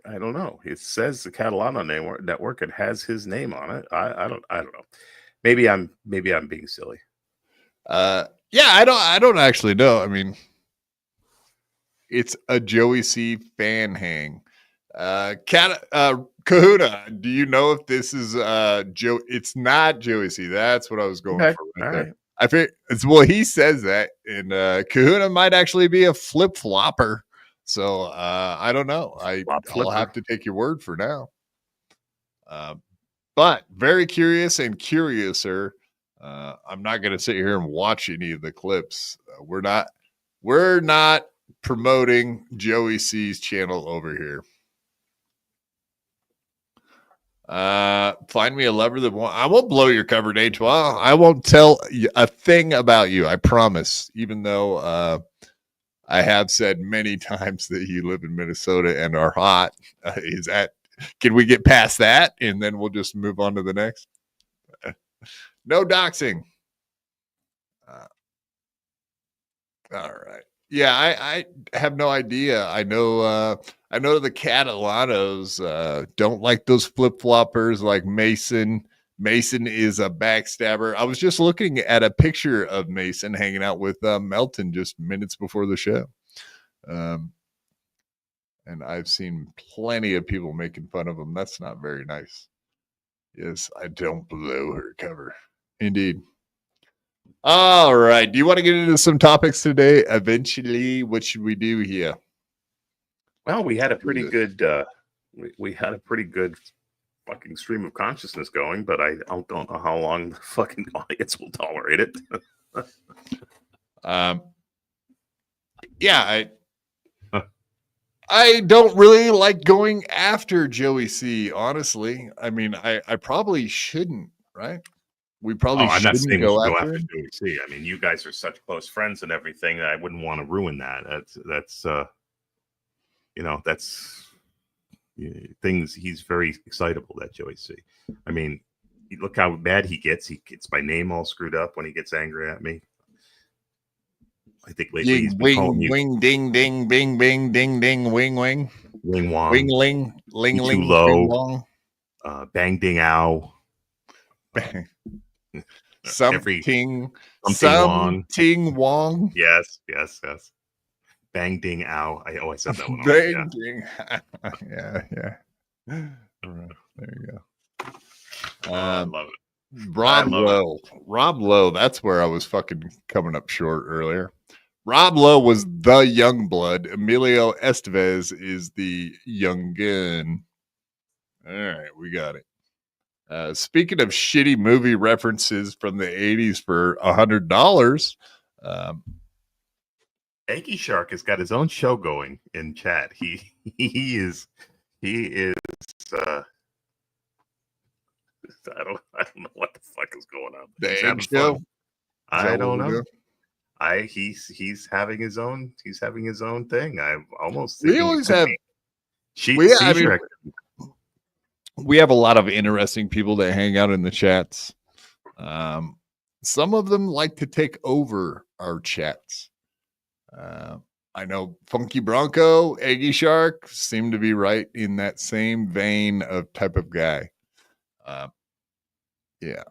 I don't know. It says the Catalano Network. It has his name on it. I don't know. Maybe I'm being silly. Yeah, I don't actually know. I mean, it's a Joey C fan hang. Kahuna, do you know if this is Joe? It's not Joey C. That's what I was going for. Right. I think he says that, and Kahuna might actually be a flip flopper. So I don't know. I'll have to take your word for now. But very curious and curiouser. I'm not going to sit here and watch any of the clips. We're not promoting Joey C's channel over here. Find me a lover that won't. I won't blow your cover, H1. I won't tell a thing about you. I promise. Even though I have said many times that you live in Minnesota and are hot. Can we get past that? And then we'll just move on to the next. No doxing. All right. Yeah, I have no idea. I know the Catalanos don't like those flip-floppers like Mason. Mason is a backstabber. I was just looking at a picture of Mason hanging out with Melton just minutes before the show. And I've seen plenty of people making fun of him. That's not very nice. Yes, I don't blow her cover. Indeed. All right. Do you want to get into some topics today? Eventually, what should we do here? Well, we had a pretty good we had a pretty good fucking stream of consciousness going, but I don't know how long the fucking audience will tolerate it. Yeah, I don't really like going after Joey C, honestly. I mean, I probably shouldn't, right? We probably shouldn't go after Joey C. I mean, you guys are such close friends and everything that I wouldn't want to ruin that. That's things. He's very excitable, that Joey C. I mean, Look how mad he gets. He gets my name all screwed up when he gets angry at me. I think lately he's been calling you wing, ding, ding, bing, bing, ding, ding, wing, wing. Wing Wong. Wing, ling, ling, Too ling, low. bing, wong. Bang, ding, ow. Something wong. Yes. Bang, ding, ow. I said that one. Bang, ding. Yeah. There you go. I love it. Rob Lowe. That's where I was fucking coming up short earlier. Rob Lowe was the young blood. Emilio Estevez is the young gun. All right, we got it. Speaking of shitty movie references from the 80s for $100, Eggy Shark has got his own show going in chat. He is I don't know what the fuck is going on. The Egg Show. I don't know. He's having his own thing. I'm almost we always have we have a lot of interesting people that hang out in the chats. Some of them like to take over our chats. I know Funky Bronco, Eggy Shark seem to be right in that same vein of type of guy. Yeah.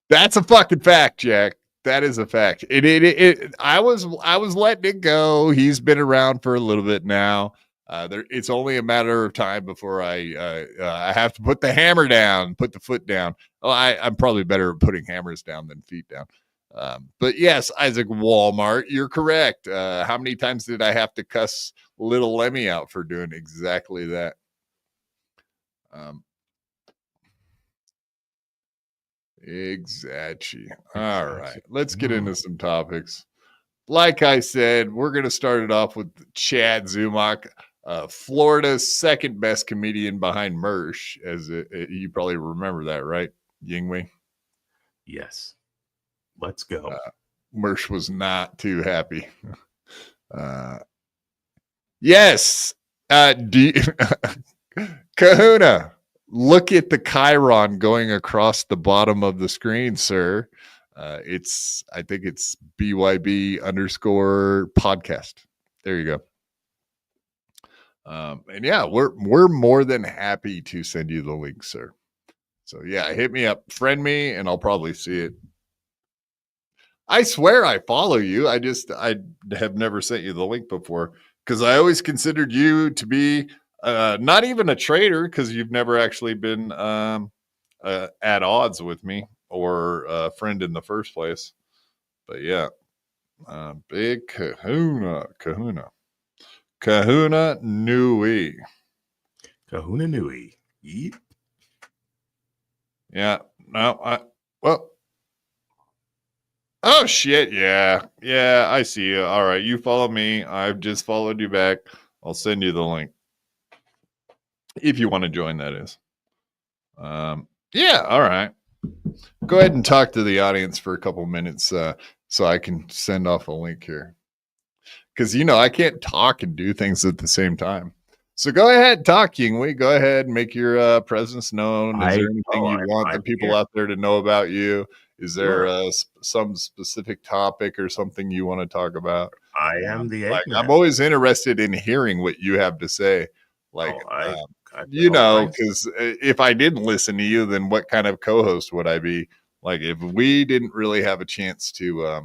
That's a fucking fact, Jack. That is a fact. I was letting it go. He's been around for a little bit now. It's only a matter of time before I have to put the hammer down, put the foot down. Oh, I'm probably better at putting hammers down than feet down. But yes, Isaac Walmart, you're correct. How many times did I have to cuss little Lemmy out for doing exactly that? Exactly. All right, let's get into some topics. Like I said, we're going to start it off with Chad Zumock, Florida's second best comedian behind Mersh. You probably remember that, right, Yingwei? Yes. Let's go. Mersh was not too happy. Yes. Kahuna, look at the Chiron going across the bottom of the screen, sir. I think it's BYB _podcast. There you go. And yeah, we're more than happy to send you the link, sir. So yeah, hit me up, friend me, and I'll probably see it. I swear I follow you. I have never sent you the link before because I always considered you to be not even a traitor because you've never actually been at odds with me or a friend in the first place. But yeah, big Kahuna Nui. Yeet. Yeah. No, oh shit, yeah, I see you. All right, you follow me. I've just followed you back. I'll send you the link if you want to join. That is, yeah. All right, go ahead and talk to the audience for a couple minutes, so I can send off a link here. Because I can't talk and do things at the same time. So go ahead, talk, Yingwei. Go ahead, and make your presence known. Is there anything you want the people out there to know about you? Is there some specific topic or something you want to talk about? I am the I'm always interested in hearing what you have to say. Because if I didn't listen to you, then what kind of co-host would I be? Like if we didn't really have a chance to,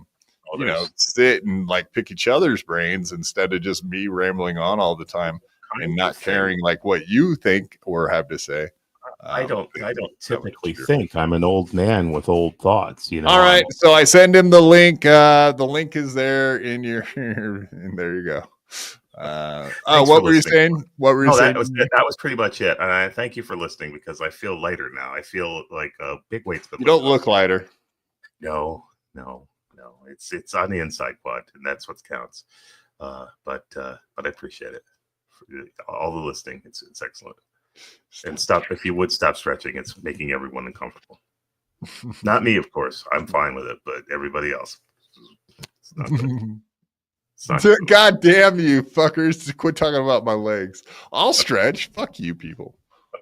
sit and pick each other's brains instead of just me rambling on all the time and not caring what you think or have to say. I don't typically think I'm an old man with old thoughts, All right, so I send him the link. The link is there in your, and there you go. What were you saying? What were you saying? That was pretty much it. And I thank you for listening because I feel lighter now. I feel like a big weight's been. You don't look lighter. No. It's on the inside, bud, and that's what counts. But I appreciate it. All the listening, it's excellent. And if you would stop stretching, it's making everyone uncomfortable. Not me, of course. I'm fine with it, but everybody else. It's not good. God damn you fuckers. Quit talking about my legs. I'll stretch. Fuck you people.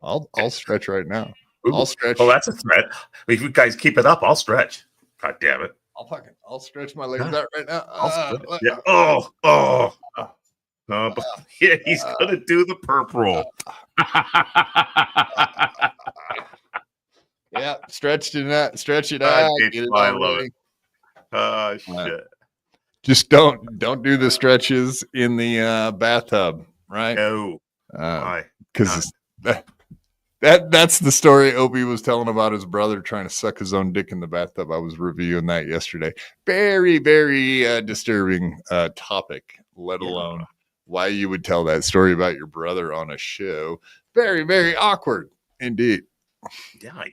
I'll stretch right now. Ooh. I'll stretch. Oh, that's a threat. If you guys keep it up, I'll stretch. God damn it. I'll stretch my legs out right now. Yeah. But yeah, he's gonna do the perp roll. Yeah, stretch it out. I love it. Oh shit. Just don't do the stretches in the bathtub, right? No. Why? Because that's the story Opie was telling about his brother trying to suck his own dick in the bathtub. I was reviewing that yesterday. Very, very disturbing topic, let alone why you would tell that story about your brother on a show. Very, very awkward indeed. Yeah,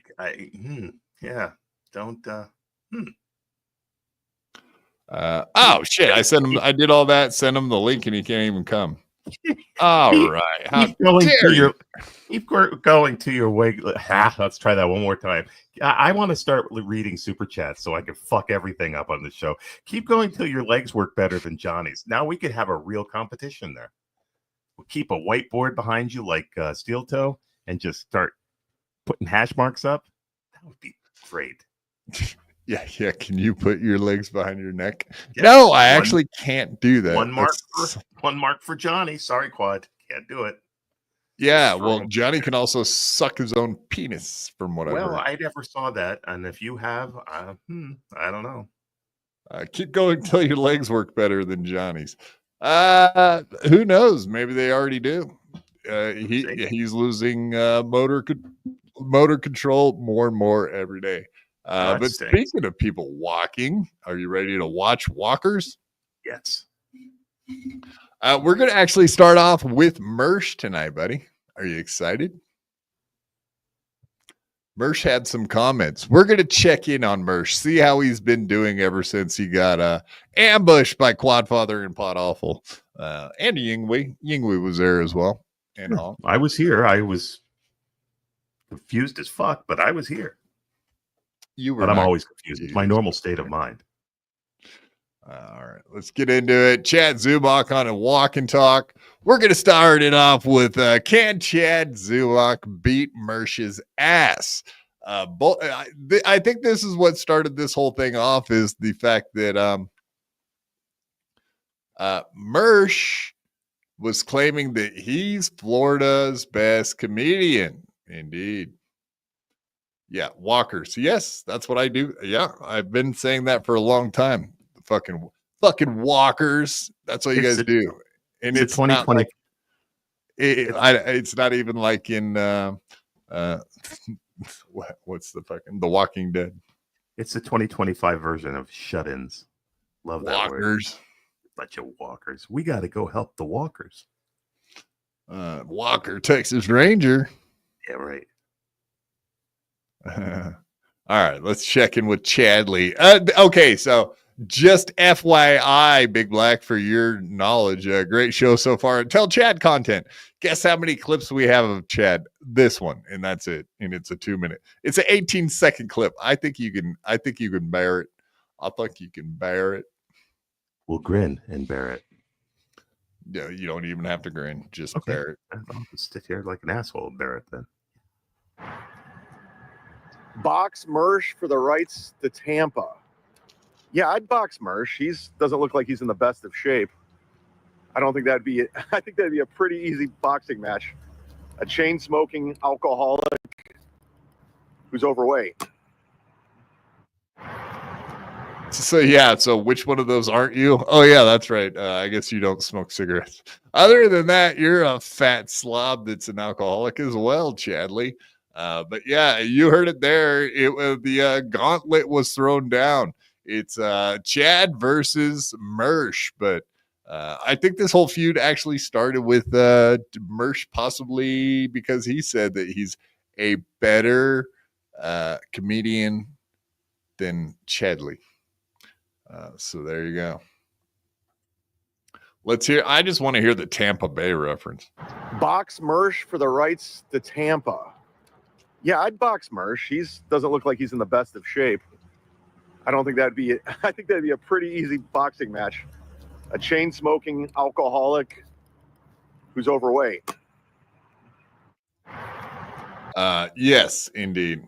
yeah. Don't. Oh shit! I sent him. I did all that. Sent him the link, and he can't even come. All right. Keep going to your way. Let's try that one more time. I want to start reading super chats so I can fuck everything up on the show. Keep going till your legs work better than Johnny's. Now we could have a real competition there. We'll keep a whiteboard behind you like Steel Toe and just start putting hash marks up. That would be great. Yeah. Can you put your legs behind your neck? Yeah. No, I actually can't do that. One mark for Johnny. Sorry, Quad. Can't do it. Yeah, well, Johnny can also suck his own penis, from what I heard. Well, I never saw that, and if you have, I don't know. Keep going until your legs work better than Johnny's. Who knows? Maybe they already do. He's losing motor control more and more every day. But speaking of people walking, are you ready to watch walkers? Yes. We're going to actually start off with Mersh tonight, buddy. Are you excited? Mersh had some comments. We're going to check in on Mersh, see how he's been doing ever since he got ambushed by Quadfather and Pot Awful. And Yingwei. Yingwei was there as well. And all. I was here. I was confused as fuck, but I was here. But I'm always confused. It's my normal state of mind. All right, let's get into it. Chad Zumock on a walk and talk. We're going to start it off with can Chad Zumock beat Mersh's ass? I think this is what started this whole thing off, is the fact that Mersh was claiming that he's Florida's best comedian. Indeed. Yeah, walkers. Yes, that's what I do. Yeah, I've been saying that for a long time. Fucking walkers. That's what you guys do. And it's not like it's not even like in what's the Walking Dead. It's the 2025 version of shut-ins. Love that walkers. Word. Bunch of walkers. We got to go help the walkers. Walker, Texas Ranger. Yeah, right. All right, let's check in with Chadley. Okay, so just FYI, Big Black, for your knowledge, great show so far. Tell Chad content. Guess how many clips we have of Chad? This one, and that's it. And it's a 2-minute. It's an 18-second clip. I think you can bear it. I think you can bear it. We'll grin and bear it. No, you don't even have to grin. Just bear it. I'll just sit here like an asshole and bear it then. Box Mersh for the rights to Tampa. Yeah, I'd box Mersh. He doesn't look like he's in the best of shape. I think that'd be a pretty easy boxing match. A chain-smoking alcoholic who's overweight. So which one of those aren't you? Oh yeah, that's right. I guess you don't smoke cigarettes. Other than that, you're a fat slob that's an alcoholic as well, Chadley. But yeah, you heard it there. The gauntlet was thrown down. It's Chad versus Mersh, but I think this whole feud actually started with Mersh, possibly because he said that he's a better comedian than Chadley. So there you go. I just want to hear the Tampa Bay reference. Box Mersh for the rights to Tampa. Yeah, I'd box Mersh. He doesn't look like he's in the best of shape. I think that'd be a pretty easy boxing match. A chain-smoking alcoholic who's overweight. Yes, indeed.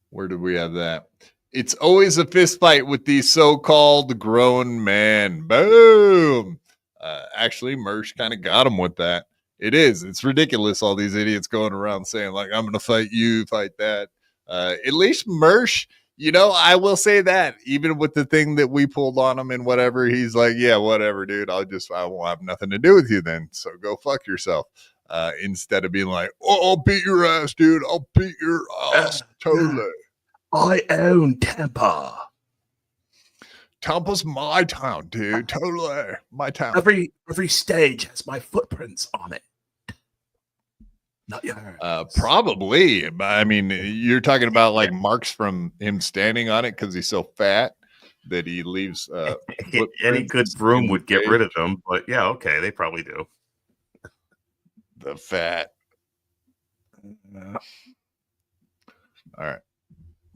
Where did we have that? It's always a fist fight with these so-called grown men. Boom. Actually, Mersh kind of got him with that. It is. It's ridiculous. All these idiots going around saying like, "I'm going to fight you, fight that." At least Mersh, I will say that even with the thing that we pulled on him and whatever, he's like, "Yeah, whatever, dude. I won't have nothing to do with you then. So go fuck yourself." Instead of being like, "Oh, I'll beat your ass, dude. I'll beat your ass." Totally. I own Tampa. Tampa's my town, dude. Totally. My town. Every stage has my footprints on it. Not yours. Probably. I mean, you're talking about like marks from him standing on it because he's so fat that he leaves. Any good broom would get rid of them, but yeah, okay, they probably do. The fat. All right.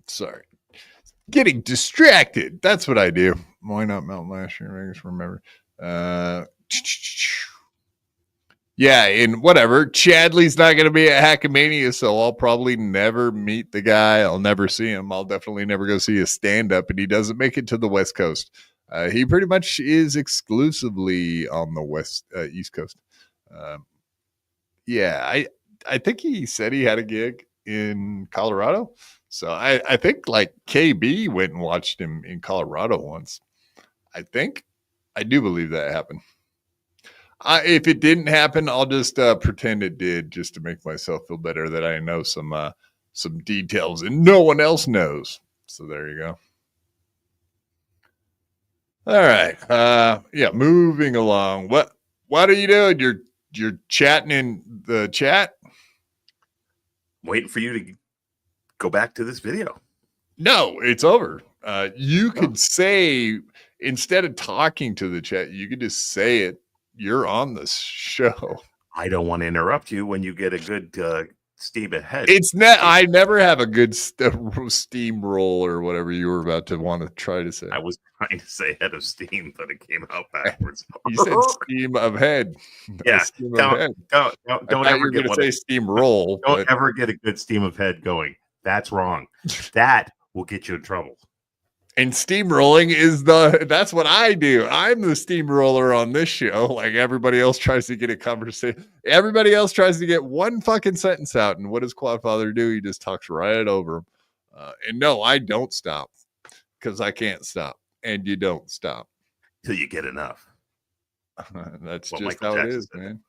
Sorry. Getting distracted. That's what I do. Why not melt last year? I guess remember. Yeah, and whatever. Chadley's not going to be at Hackamania, so I'll probably never meet the guy. I'll never see him. I'll definitely never go see a stand-up, and he doesn't make it to the West Coast. He pretty much is exclusively on the East Coast. Yeah, I think he said he had a gig in Colorado. So I think like KB went and watched him in Colorado once. I do believe that happened. If it didn't happen, I'll just pretend it did just to make myself feel better that I know some details and no one else knows. So there you go. All right. Yeah, moving along. What are you doing? You're chatting in the chat? I'm waiting for you to go back to this video. No, it's over. You could say, instead of talking to the chat, you could just say it. You're on the show. I don't want to interrupt you when you get a good steam ahead. I never have a good steamroll or whatever you were about to want to try to say. I was trying to say head of steam, but it came out backwards. You said steam of head. Yeah, don't ever get say steamroll. Don't ever get a good steam of head going. That's wrong. That will get you in trouble. And steamrolling that's what I do. I'm the steamroller on this show. Like everybody else tries to get a conversation. Everybody else tries to get one fucking sentence out. And what does Quadfather do? He just talks right over him. And no, I don't stop because I can't stop. And you don't stop. Till you get enough. That's just Michael how Jackson it is, man.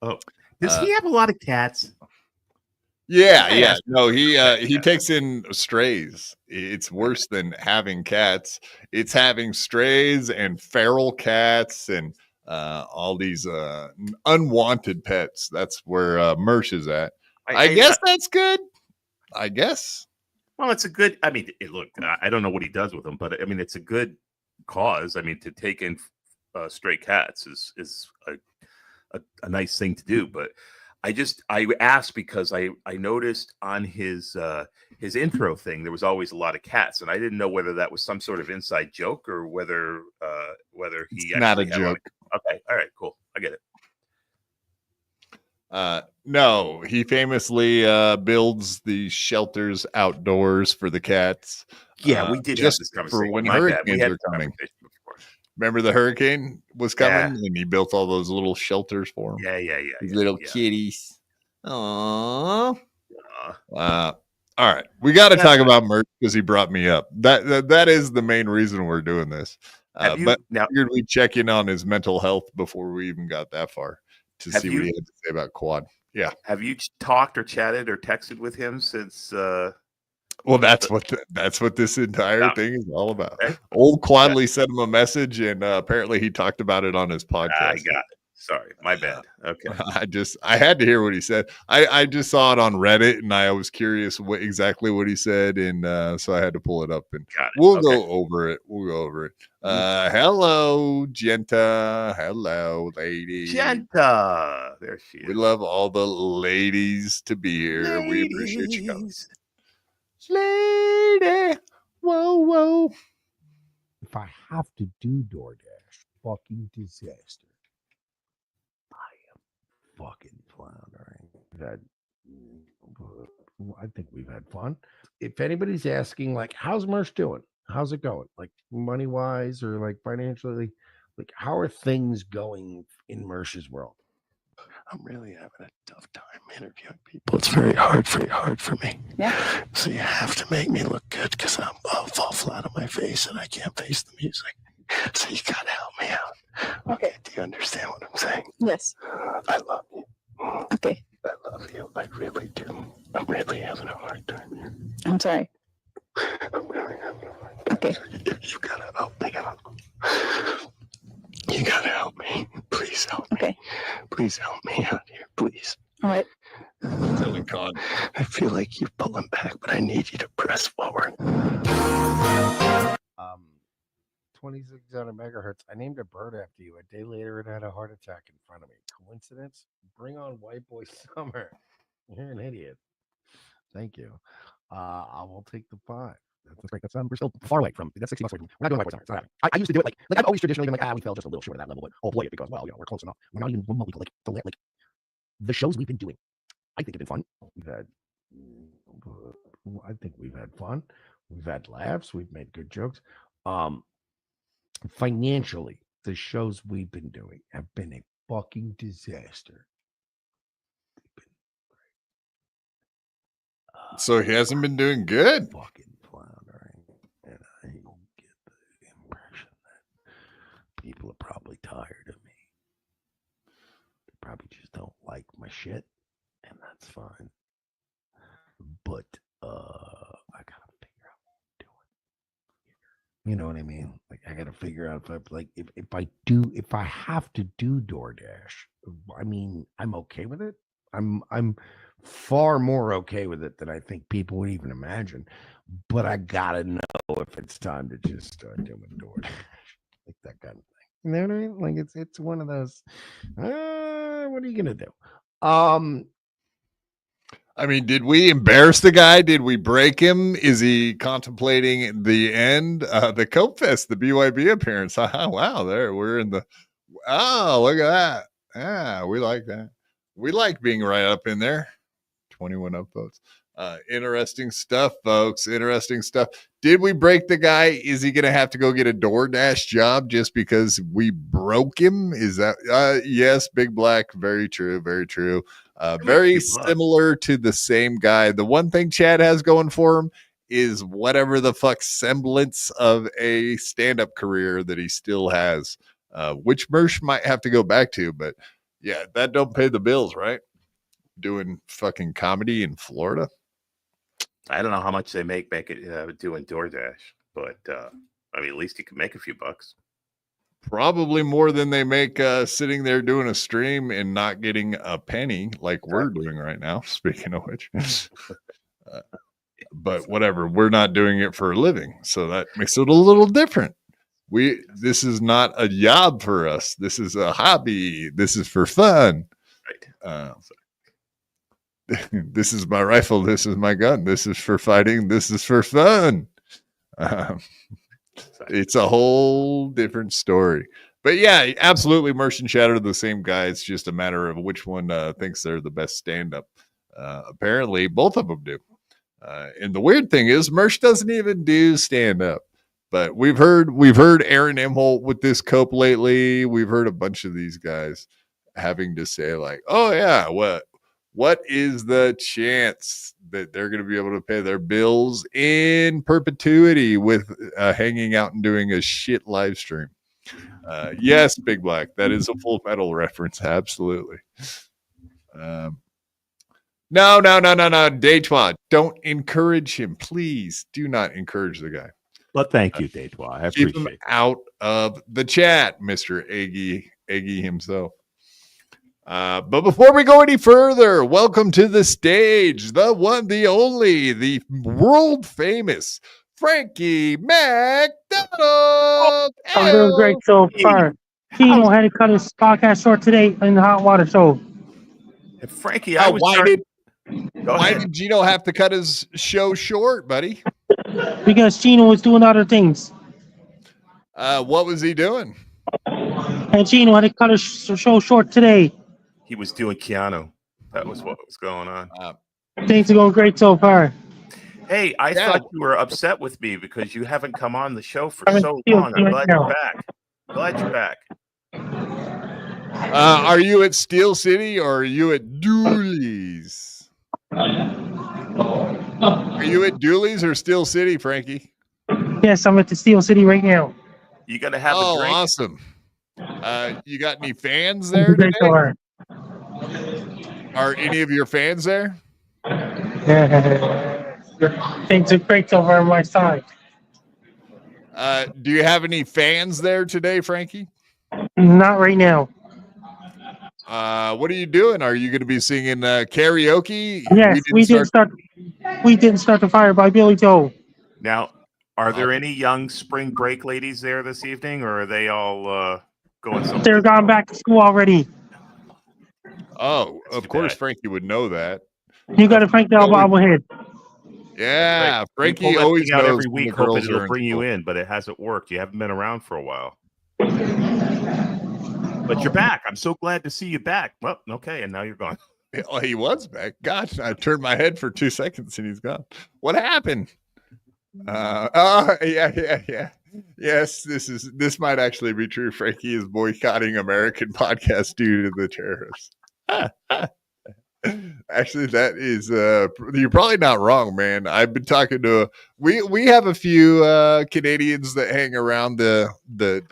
Oh, does he have a lot of cats? Yeah. No, he takes in strays. It's worse than having cats. It's having strays and feral cats and all these unwanted pets. That's where Mersh is at. I guess that's good. I guess. Well, it's a good. I mean, look, I don't know what he does with them, but I mean, it's a good cause. I mean, to take in stray cats is a nice thing to do, but. I asked because I noticed on his intro thing there was always a lot of cats, and I didn't know whether that was some sort of inside joke or whether he it's not a joke. Okay, all right, cool, I get it. No, he famously builds the shelters outdoors for the cats. Yeah, we did just have this conversation for when hurricanes are coming. Remember the hurricane was coming and he built all those little shelters for them? Yeah. Little kitties. Aww. All right. We got to talk about Mersh because he brought me up. That is the main reason we're doing this. But now we check in on his mental health before we even got that far to see what he had to say about Quad. Yeah. Have you talked or chatted or texted with him since well, that's what this entire thing is all about. Okay. Old Quadley sent him a message, and apparently he talked about it on his podcast. I got it. Sorry, my bad. Okay. I had to hear what he said. I just saw it on Reddit, and I was curious exactly what he said, and so I had to pull it up, and we'll go over it. Hello, Genta. Hello, lady. Genta. There she is. We love all the ladies to be here. Ladies. We appreciate you coming. Lady, whoa. If I have to do DoorDash, fucking disaster. I am fucking floundering. I think we've had fun. If anybody's asking, like, how's Mersh doing? How's it going? Like, money wise or like financially? Like, how are things going in Mersh's world? I'm really having a tough time interviewing people. It's very hard for me. Yeah. So you have to make me look good because I'll fall flat on my face and I can't face the music. So you gotta help me out. Okay. Do you understand what I'm saying? Yes. I love you. Okay. I love you. I really do. I'm really having a hard time here. I'm sorry. I'm really having a hard time. Okay. You gotta help me out. You gotta help me. Please help me. Okay. Please help me out here. Please. All right. I feel like you're pulling back, but I need you to press forward. 2600 megahertz. I named a bird after you. A day later, it had a heart attack in front of me. Coincidence? Bring on White Boy Summer. You're an idiot. Thank you. I will take the 5. That's great. That's we're still far away from. That's $60 away from. We're not doing White Boy Summer. It's not happening. I used to do it like I've always traditionally been like, we fell just a little short of that level, but I'll play it because we're close enough. We're not even remotely like the shows we've been doing. I think have been fun. I think we've had fun. We've had laughs. We've made good jokes. Financially, the shows we've been doing have been a fucking disaster. So he hasn't been doing good. Fucking floundering, and I get the impression that people are probably tired of me. They probably just don't like my shit, and that's fine. But I gotta figure out what I'm doing. You know what I mean? Like I gotta figure out if I have to do DoorDash. I mean, I'm okay with it. I'm far more okay with it than I think people would even imagine. But I gotta know if it's time to just start doing DoorDash, like that kind of thing. You know what I mean? Like it's one of those. What are you gonna do? I mean, did we embarrass the guy? Did we break him? Is he contemplating the end? The Cope Fest, the BYB appearance. Wow, there we're in the. Oh, look at that. Yeah, we like that. We like being right up in there. 21 upvotes. Interesting stuff, folks. Interesting stuff. Did we break the guy? Is he going to have to go get a DoorDash job just because we broke him? Is that yes, Big Black. Very true. Very true. Very similar to the same guy. The one thing Chad has going for him is whatever the fuck semblance of a stand-up career that he still has, which Mersh might have to go back to. But yeah, that don't pay the bills, right? Doing fucking comedy in Florida. I don't know how much they make it doing DoorDash, but I mean, at least you can make a few bucks. Probably more than they make sitting there doing a stream and not getting a penny like we're doing right now. Speaking of which, but whatever, we're not doing it for a living, so that makes it a little different. This is not a job for us. This is a hobby. This is for fun. Right. This is my rifle. This is my gun. This is for fighting. This is for fun. It's a whole different story. But yeah, absolutely. Mersh and Chad are the same guy. It's just a matter of which one thinks they're the best stand-up. Apparently, both of them do. And the weird thing is, Mersh doesn't even do stand-up. But we've heard Aaron Emholt with this Cope lately. We've heard a bunch of these guys having to say like, "Oh yeah, what is the chance that they're going to be able to pay their bills in perpetuity with hanging out and doing a shit live stream?" Yes, Big Black, that is a Full Metal reference. Absolutely. No. Deitwa, don't encourage him. Please do not encourage the guy. But thank you, Deitwa. I appreciate him out of the chat, Mr. Aggie himself. But before we go any further, welcome to the stage, the one, the only, the world famous Frankie McDonald. I'm doing great so far. Tino had to cut his podcast short today in the hot water. So, Frankie, why did Gino have to cut his show short, buddy? Because Gino was doing other things. What was he doing? And Gino had to cut his show short today. He was doing Keanu. That was what was going on. Things are going great so far. Hey, I thought you were upset with me because you haven't come on the show for so long. I'm glad you're back. Glad you're back. Are you at Steel City or are you at Dooley's? Are you at Dooley's or Steel City, Frankie? Yes, I'm at the Steel City right now. You gonna have a drink? Awesome. You got any fans there today? Are any of your fans there? Things are great over on my side. Do you have any fans there today, Frankie? Not right now. What are you doing? Are you going to be singing karaoke? Yes, we didn't start the fire by Billy Joel. Now, are there any young spring break ladies there this evening, or are they all going somewhere? They're gone back to school already. Oh, of course, Frankie would know that. You got to Frank the bobblehead. Yeah, right. Frankie always out knows every week, hoping it'll bring you in, but it hasn't worked. You haven't been around for a while. But you're back. I'm so glad to see you back. Well, okay, and now you're gone. Oh, he was back. Gosh, I turned my head for 2 seconds and he's gone. What happened? Yeah. Yes, this might actually be true. Frankie is boycotting American podcasts due to the terrorists. Actually, that is you're probably not wrong, man. I've been talking to we have a few Canadians that hang around the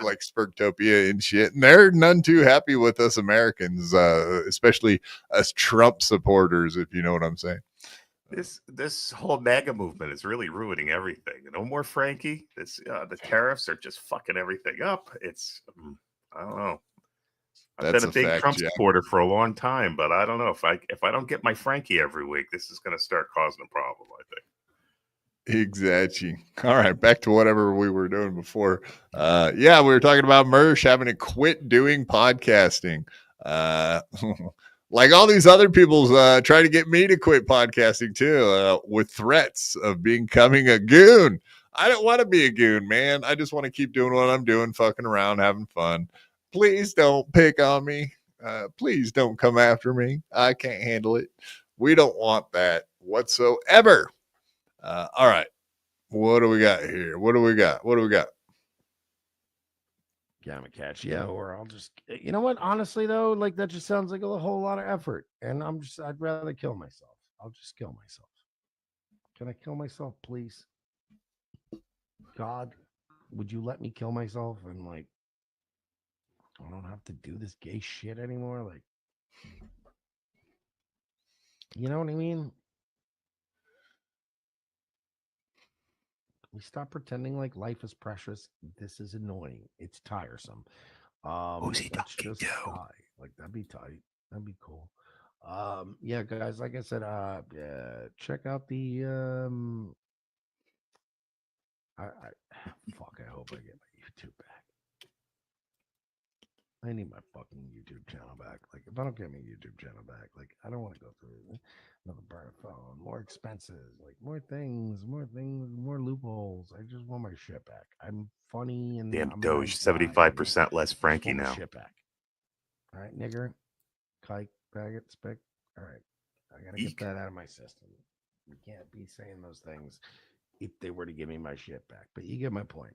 like Spurgtopia and shit, and they're none too happy with us Americans, especially us Trump supporters, if you know what I'm saying. This whole MAGA movement is really ruining everything. No more Frankie. The tariffs are just fucking everything up. It's I don't know. I've been a big Trump supporter for a long time, but I don't know if I don't get my Frankie every week, this is going to start causing a problem, I think. Exactly. All right, back to whatever we were doing before. We were talking about Mersh having to quit doing podcasting. Like all these other people try to get me to quit podcasting too, with threats of becoming a goon. I don't want to be a goon, man. I just want to keep doing what I'm doing, fucking around, having fun. Please don't pick on me. Please don't come after me. I can't handle it. We don't want that whatsoever. All right. What do we got here? What do we got? Gamma catch. Yeah, or I'll just, you know what? Honestly, though, like that just sounds like a whole lot of effort. And I'd rather kill myself. I'll just kill myself. Can I kill myself, please? God, would you let me kill myself? And like, I don't have to do this gay shit anymore. Like, you know what I mean? We stop pretending like life is precious. This is annoying. It's tiresome. Who's he talking to? Like, that'd be tight. That'd be cool. Yeah, guys, like I said, check out the I hope I get my YouTube back. I need my fucking YouTube channel back. Like, if I don't get my YouTube channel back, like, I don't want to go through another burner phone, more expenses, like more things, more loopholes. I just want my shit back. I'm funny and damn Doge, 75% less Frankie now. Shit back. All right, nigger, kike, faggot, spick. All right, I gotta get that out of my system. You can't be saying those things if they were to give me my shit back. But you get my point.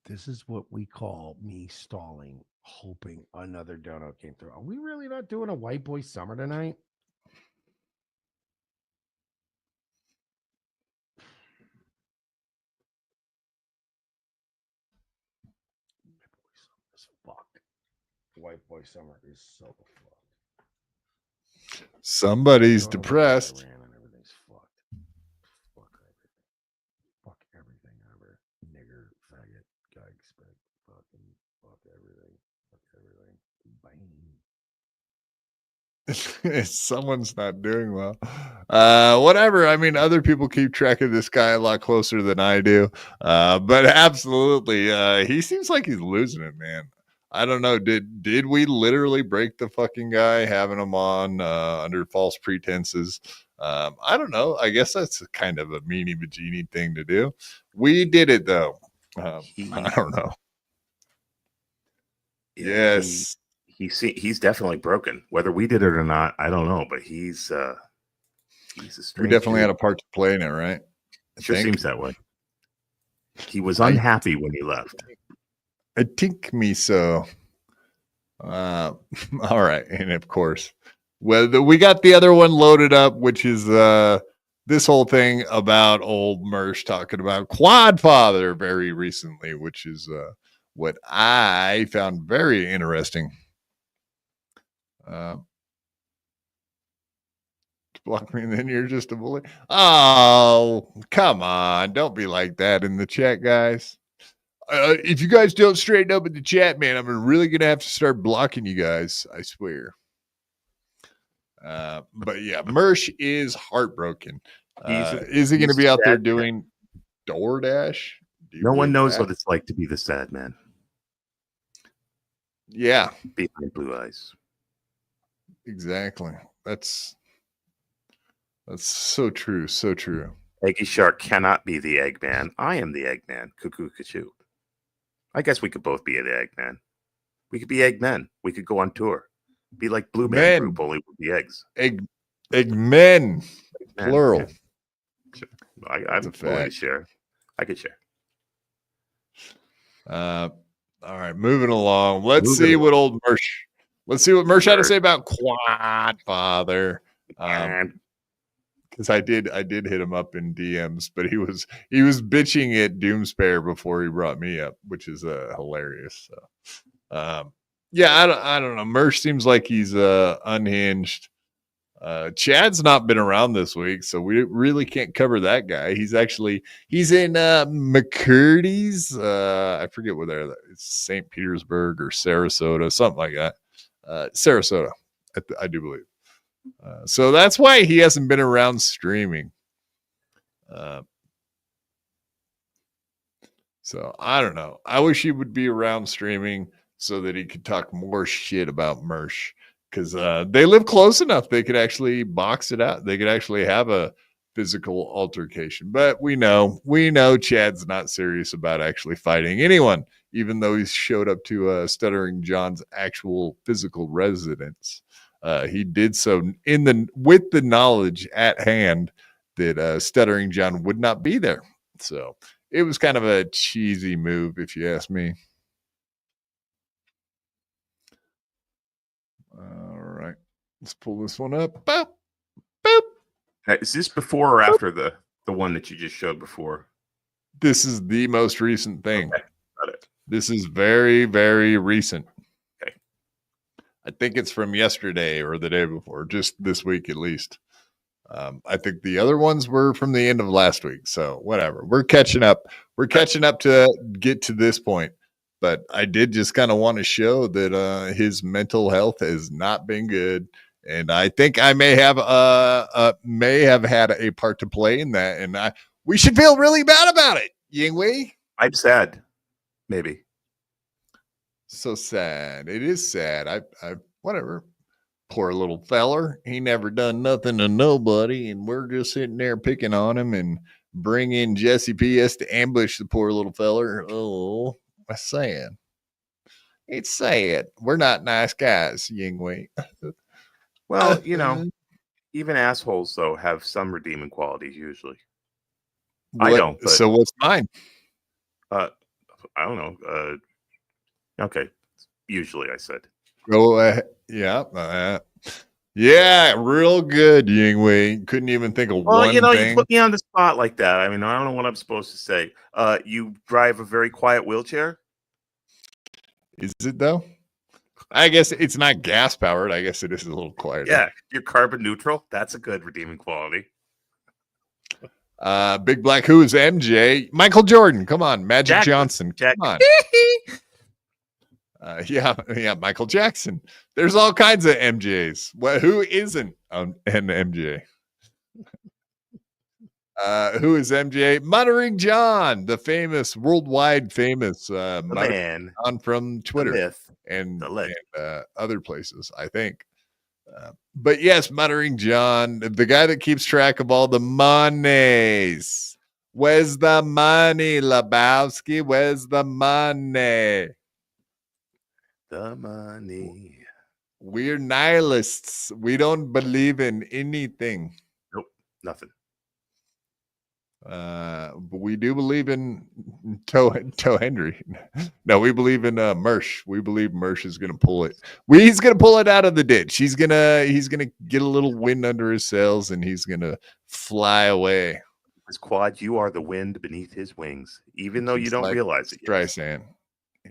This is what we call me stalling, hoping another dono came through. Are we really not doing a white boy summer tonight? White boy summer is so fucked. Somebody's depressed. Everything's fucked. Fuck everything ever. Nigger, faggot, gag, spit, fuck everything. Bang. Someone's not doing well. Whatever. I mean, other people keep track of this guy a lot closer than I do. But absolutely, he seems like he's losing it, man. I don't know. Did we literally break the fucking guy, having him on under false pretenses? I don't know. I guess that's kind of a meanie bajini thing to do. We did it though. I don't know. Yeah, yes. he's definitely broken. Whether we did it or not, I don't know. But he's a strange. We definitely had a part to play in it, right? Sure seems that way. He was unhappy when he left. I think me so. All right, and of course, we got the other one loaded up, which is this whole thing about old Mersh talking about Quadfather very recently, which is what I found very interesting. Block me and then you're just a bully. Oh, come on. Don't be like that in the chat, guys. If you guys don't straighten up in the chat, man, I'm really going to have to start blocking you guys. I swear. But yeah, Mersh is heartbroken. Is he going to be out there doing DoorDash? No one knows what it's like to be the sad man. Yeah. Behind blue eyes. Exactly. That's so true. So true. Eggy Shark cannot be the Eggman. I am the Eggman. Cuckoo, cuckoo. I guess we could both be the Eggman. We could be Eggmen. We could go on tour. Be like Blue Man Group, only with the eggs. Eggmen. Plural. Yeah. Sure. I'm willing to share. I could share. All right, moving along. Let's see what Mersh had to say about Quadfather. Because I did hit him up in DMs, but he was bitching at Doomspare before he brought me up, which is hilarious. So, yeah, I don't know. Mersh seems like he's unhinged. Chad's not been around this week, so we really can't cover that guy. He's in McCurdy's. I forget where it's St. Petersburg or Sarasota, something like that. Sarasota, I do believe. So that's why he hasn't been around streaming. So I don't know. I wish he would be around streaming so that he could talk more shit about Mersh, because they live close enough. They could actually box it out. They could actually have a physical altercation. But we know Chad's not serious about actually fighting anyone, even though he showed up to Stuttering John's actual physical residence. He did so with the knowledge at hand that Stuttering John would not be there. So it was kind of a cheesy move, if you ask me. All right, let's pull this one up. Boop, boop. Is this before or after the one that you just showed before? This is the most recent thing. Okay, got it. This is very, very recent. Okay. I think it's from yesterday or the day before, just this week at least. I think the other ones were from the end of last week. So whatever. We're catching up. We're catching up to get to this point. But I did just kind of want to show that his mental health has not been good. And I think I may have had a part to play in that. And we should feel really bad about it, Yingwei. I'm sad. Maybe. So sad. It is sad. I whatever. Poor little feller. He never done nothing to nobody, and we're just sitting there picking on him and bring in Jesse PS to ambush the poor little feller. Oh, that's sad. It's sad. We're not nice guys, Yingwei. Well, even assholes though have some redeeming qualities usually. I don't. But, so what's mine? I don't know. Okay. Usually, I said. Go ahead. Yeah. Yeah, real good, Yingwei. Couldn't even think of one thing. You put me on the spot like that. I mean, I don't know what I'm supposed to say. You drive a very quiet wheelchair? Is it though? I guess it's not gas powered. I guess it is a little quieter. Yeah, you're carbon neutral. That's a good redeeming quality. Big Black Who is MJ? Michael Jordan. Come on, Magic Johnson. Come on. Yeah, Michael Jackson. There's all kinds of MJs. Well, who isn't an MJ? Who is MJ? Muttering John, the famous, worldwide famous man John from Twitter and other places, I think. But yes, Muttering John, the guy that keeps track of all the monies. Where's the money, Lebowski? Where's the money? The money. We're nihilists. We don't believe in anything. Nope, nothing. But we do believe in Toe Henry. No, we believe in Mersh. We believe Mersh is gonna pull it. He's gonna pull it out of the ditch. He's gonna get a little wind under his sails, and he's gonna fly away. His Quad, you are the wind beneath his wings, even though you don't realize it. Streisand,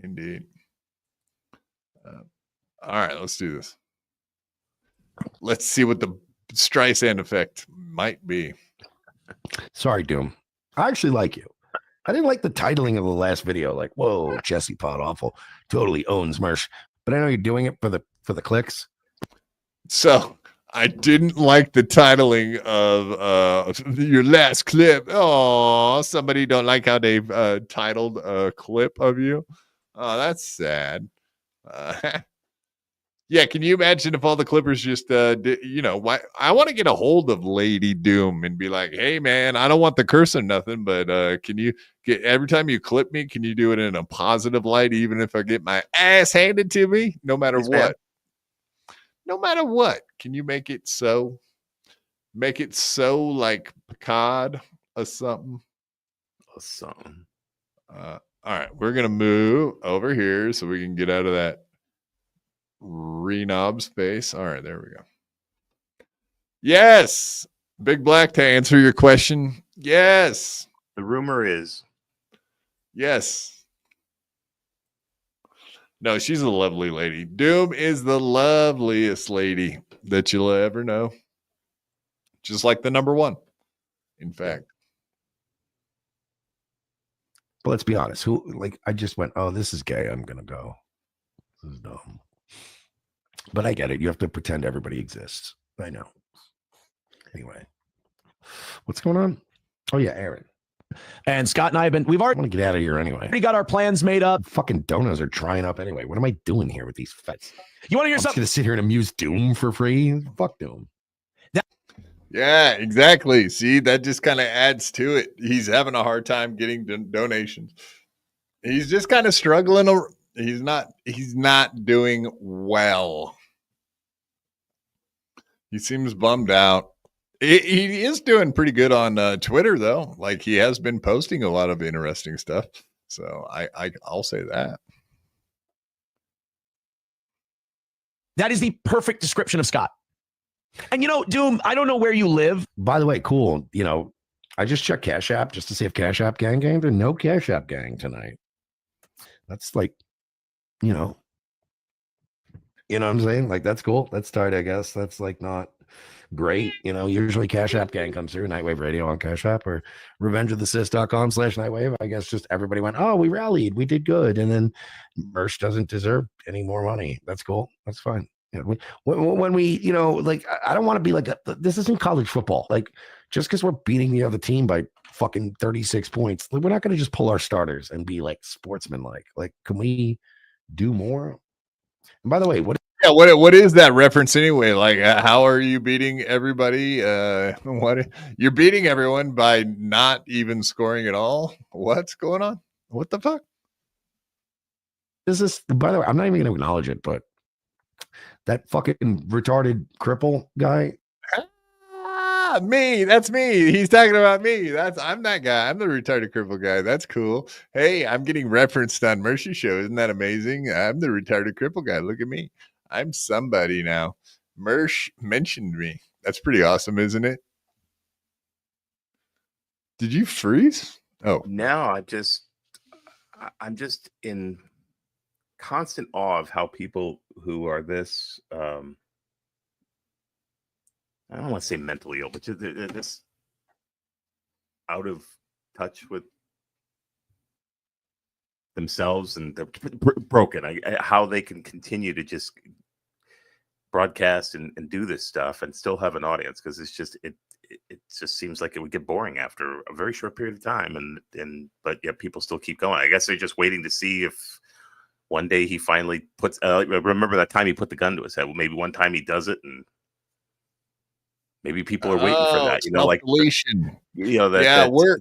indeed. All right, let's do this. Let's see what the Streisand effect might be. Sorry, Doom. I actually like you. I didn't like the titling of the last video. Like, whoa, Jesse Pod Awful totally owns Mersh. But I know you're doing it for the clicks. So I didn't like the titling of your last clip. Oh, somebody don't like how they've titled a clip of you. Oh, that's sad. Yeah, can you imagine if all the Clippers just, why? I want to get a hold of Lady Doom and be like, hey, man, I don't want the curse or nothing, but can you get every time you clip me, can you do it in a positive light, even if I get my ass handed to me, no matter what? Man. No matter what, can you make it so like Picard or something? All right, we're gonna move over here so we can get out of that Renob space. All right, there we go. Yes, Big Black, to answer your question. Yes. The rumor is. Yes. No, she's a lovely lady. Doom is the loveliest lady that you'll ever know. Just like the number one, in fact. But let's be honest. I just went, oh, this is gay. I'm going to go. This is dumb. But I get it. You have to pretend everybody exists. I know. Anyway. What's going on? Oh, yeah, Aaron. And Scott and I we've already want to get out of here anyway. We got our plans made up. Fucking donuts are trying up anyway. What am I doing here with these feds? You want to hear something? I'm going to sit here and amuse Doom for free? Fuck Doom. Yeah, exactly. See, that just kind of adds to it. He's having a hard time getting donations. He's just kind of struggling. He's not doing well. He seems bummed out. He is doing pretty good on Twitter, though. Like, he has been posting a lot of interesting stuff. So I'll say that. That is the perfect description of Scott. And, Doom, I don't know where you live. By the way, cool. I just checked Cash App just to see if Cash App gang gamed. There's no Cash App gang tonight. That's like, you know what I'm saying? Like, that's cool. Let's start, I guess. That's like not great. Usually Cash App gang comes through, Nightwave Radio on Cash App or revengeofthesys.com/Nightwave. I guess just everybody went, oh, we rallied. We did good. And then Mersh doesn't deserve any more money. That's cool. That's fine. When we, I don't want to be like, this isn't college football. Like, just because we're beating the other team by fucking 36 points, we're not going to just pull our starters and be like sportsman-like. Like, can we do more? And by the way, what is that reference anyway? Like, how are you beating everybody? What you're beating everyone by not even scoring at all? What's going on? What the fuck? Is this, by the way, I'm not even going to acknowledge it, but that fucking retarded cripple guy. Me. That's me. He's talking about me. I'm that guy. I'm the retarded cripple guy. That's cool. Hey, I'm getting referenced on Mercy Show. Isn't that amazing? I'm the retarded cripple guy. Look at me. I'm somebody now. Mersh mentioned me. That's pretty awesome, isn't it? Did you freeze? Oh, no. I'm just in constant awe of how people who are this I don't want to say mentally ill, but just this out of touch with themselves and they're broken. How they can continue to just broadcast and do this stuff and still have an audience, because it's just it just seems like it would get boring after a very short period of time, but yeah, people still keep going. I guess they're just waiting to see if one day he finally puts. Remember that time he put the gun to his head? Well, maybe one time he does it, and maybe people are waiting for that. Like deletion. That. Yeah, we're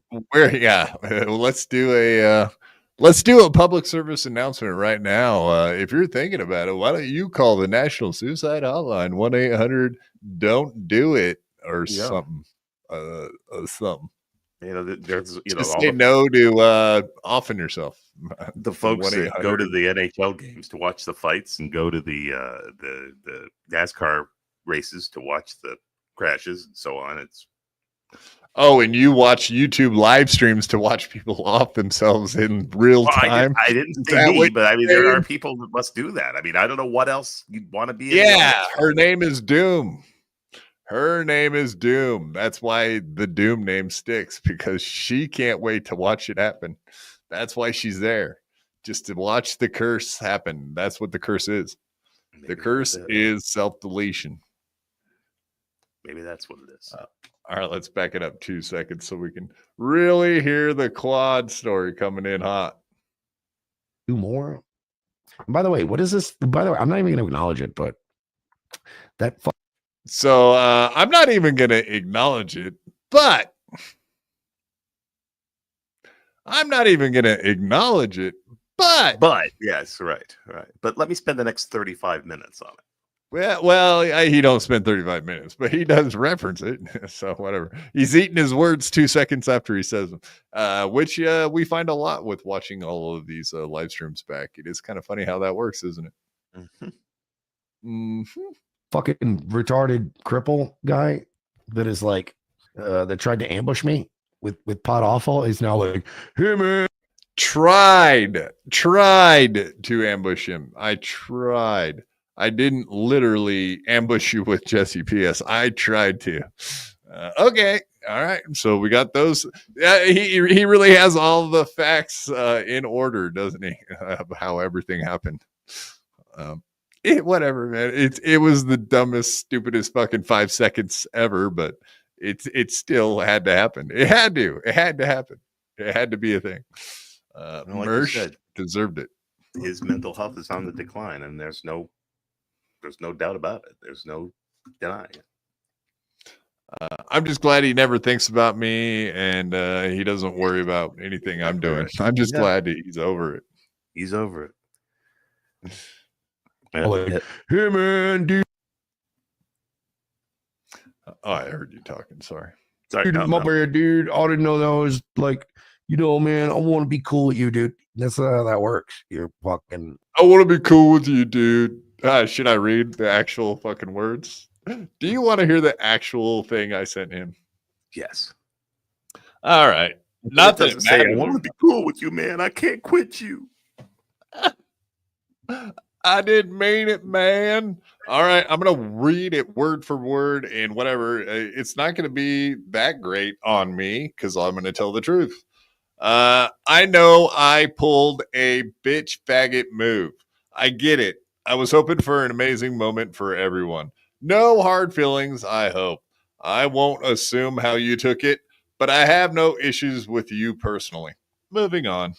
yeah. Let's do a Let's do a public service announcement right now. If you're thinking about it, why don't you call the National Suicide Hotline, 1-800-DON'T-DO-IT or something. Something. There's just say no to offing yourself. The folks that go to the NHL games to watch the fights and go to the NASCAR races to watch the crashes and so on. And you watch YouTube live streams to watch people off themselves in real time. I didn't say me, but I mean, there are people that must do that. I mean, I don't know what else you'd want to be. Yeah, her name is Doom. Her name is Doom. That's why the Doom name sticks, because she can't wait to watch it happen. That's why she's there, just to watch the curse happen. That's what the curse is. The curse is self-deletion. Maybe that's what it is. All right, let's back it up 2 seconds so we can really hear the quad story coming in hot. 2 more. By the way, what is this? By the way, I'm not even going to acknowledge it, but that. So I'm not even going to acknowledge it, but yes, right. But let me spend the next 35 minutes on it. Well, he don't spend 35 minutes, but he does reference it. So whatever. He's eating his words 2 seconds after he says them, which we find a lot with watching all of these live streams back. It is kind of funny how that works, isn't it? Fucking retarded cripple guy that is like that tried to ambush me with pot awful is now like, hey man, tried to ambush him. I tried. I didn't literally ambush you with Jesse P.S. I tried to. Okay. All right. So we got those. He really has all the facts in order, doesn't he? How everything happened. Whatever, man. It was the dumbest, stupidest fucking 5 seconds ever, but it still had to happen. It had to happen. It had to be a thing. Like Mersh deserved it. His mental health is on the decline, and there's no doubt about it. There's no denying it. I'm just glad he never thinks about me, and he doesn't worry about anything I'm doing. I'm just glad he's over it. He's over it. Like, hey man, dude. Oh, I heard you talking. Sorry. Dude, dude. I didn't know that was like, man, I want to be cool with you, dude. That's how that works. You're fucking. I want to be cool with you, dude. Should I read the actual fucking words? Do you want to hear the actual thing I sent him? Yes. All right. Not that it say I want to be cool with you, man. I can't quit you. I didn't mean it, man. All right, I'm going to read it word for word and whatever. It's not going to be that great on me because I'm going to tell the truth. I know I pulled a bitch faggot move. I get it. I was hoping for an amazing moment for everyone. No hard feelings, I hope. I won't assume how you took it, but I have no issues with you personally. Moving on.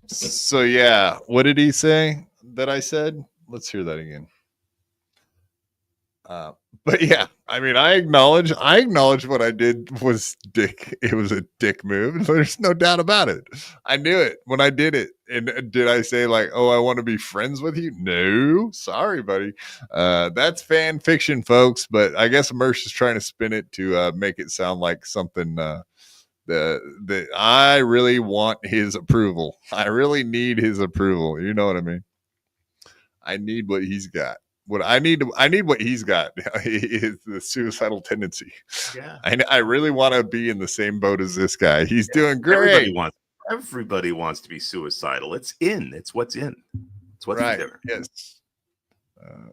So yeah, what did he say that I said? Let's hear that again. But yeah, I mean, I acknowledge what I did was dick. It was a dick move. There's no doubt about it. I knew it when I did it. And did I say like, oh, I want to be friends with you? No, sorry, buddy. That's fan fiction, folks. But I guess Mersh is trying to spin it to make it sound like something that I really want his approval. I really need his approval. You know what I mean? I need what he's got. What I need what he's got is the suicidal tendency. Yeah. I really want to be in the same boat as this guy. He's doing great. Everybody wants to be suicidal. It's in. It's what's in. It's what's right. there. Yes.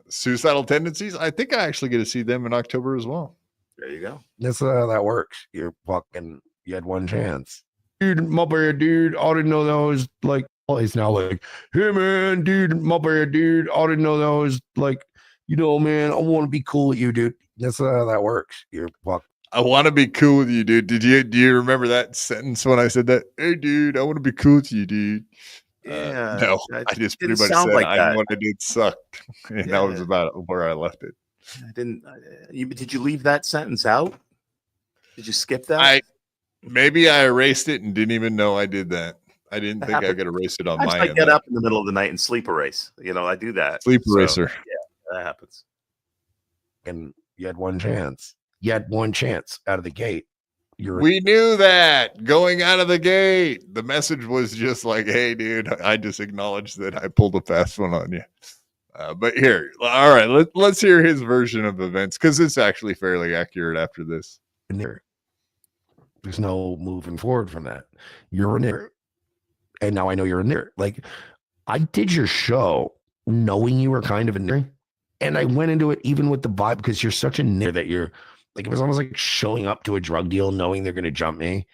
Suicidal tendencies. I think I actually get to see them in October as well. There you go. That's how that works. You had one chance. Dude, my bad, dude. I didn't know that was like. He's now like, hey man, dude, my bad, dude. I didn't know that was like, man, I want to be cool with you, dude. That's how that works. I want to be cool with you, dude. Do you remember that sentence when I said that? Hey, dude, I want to be cool with you, dude. Yeah. No, I just pretty much said like I what I did sucked, and that was about where I left it. I didn't. Did you leave that sentence out? Did you skip that? Maybe I erased it and didn't even know I did that. I didn't think I could erase it on my end. I get up in the middle of the night and sleep erase. I do that. Sleep eraser. Yeah, that happens. And you had one chance. You had one chance out of the gate. We knew that going out of the gate. The message was just like, hey, dude, I just acknowledged that I pulled a fast one on you. But here, all right, let's hear his version of events because it's actually fairly accurate after this. There's no moving forward from that. You're in there. And now I know you're in there. Like, I did your show knowing you were kind of in there. And I went into it even with the vibe because you're such a nigger that you're like, it was almost like showing up to a drug deal knowing they're going to jump me.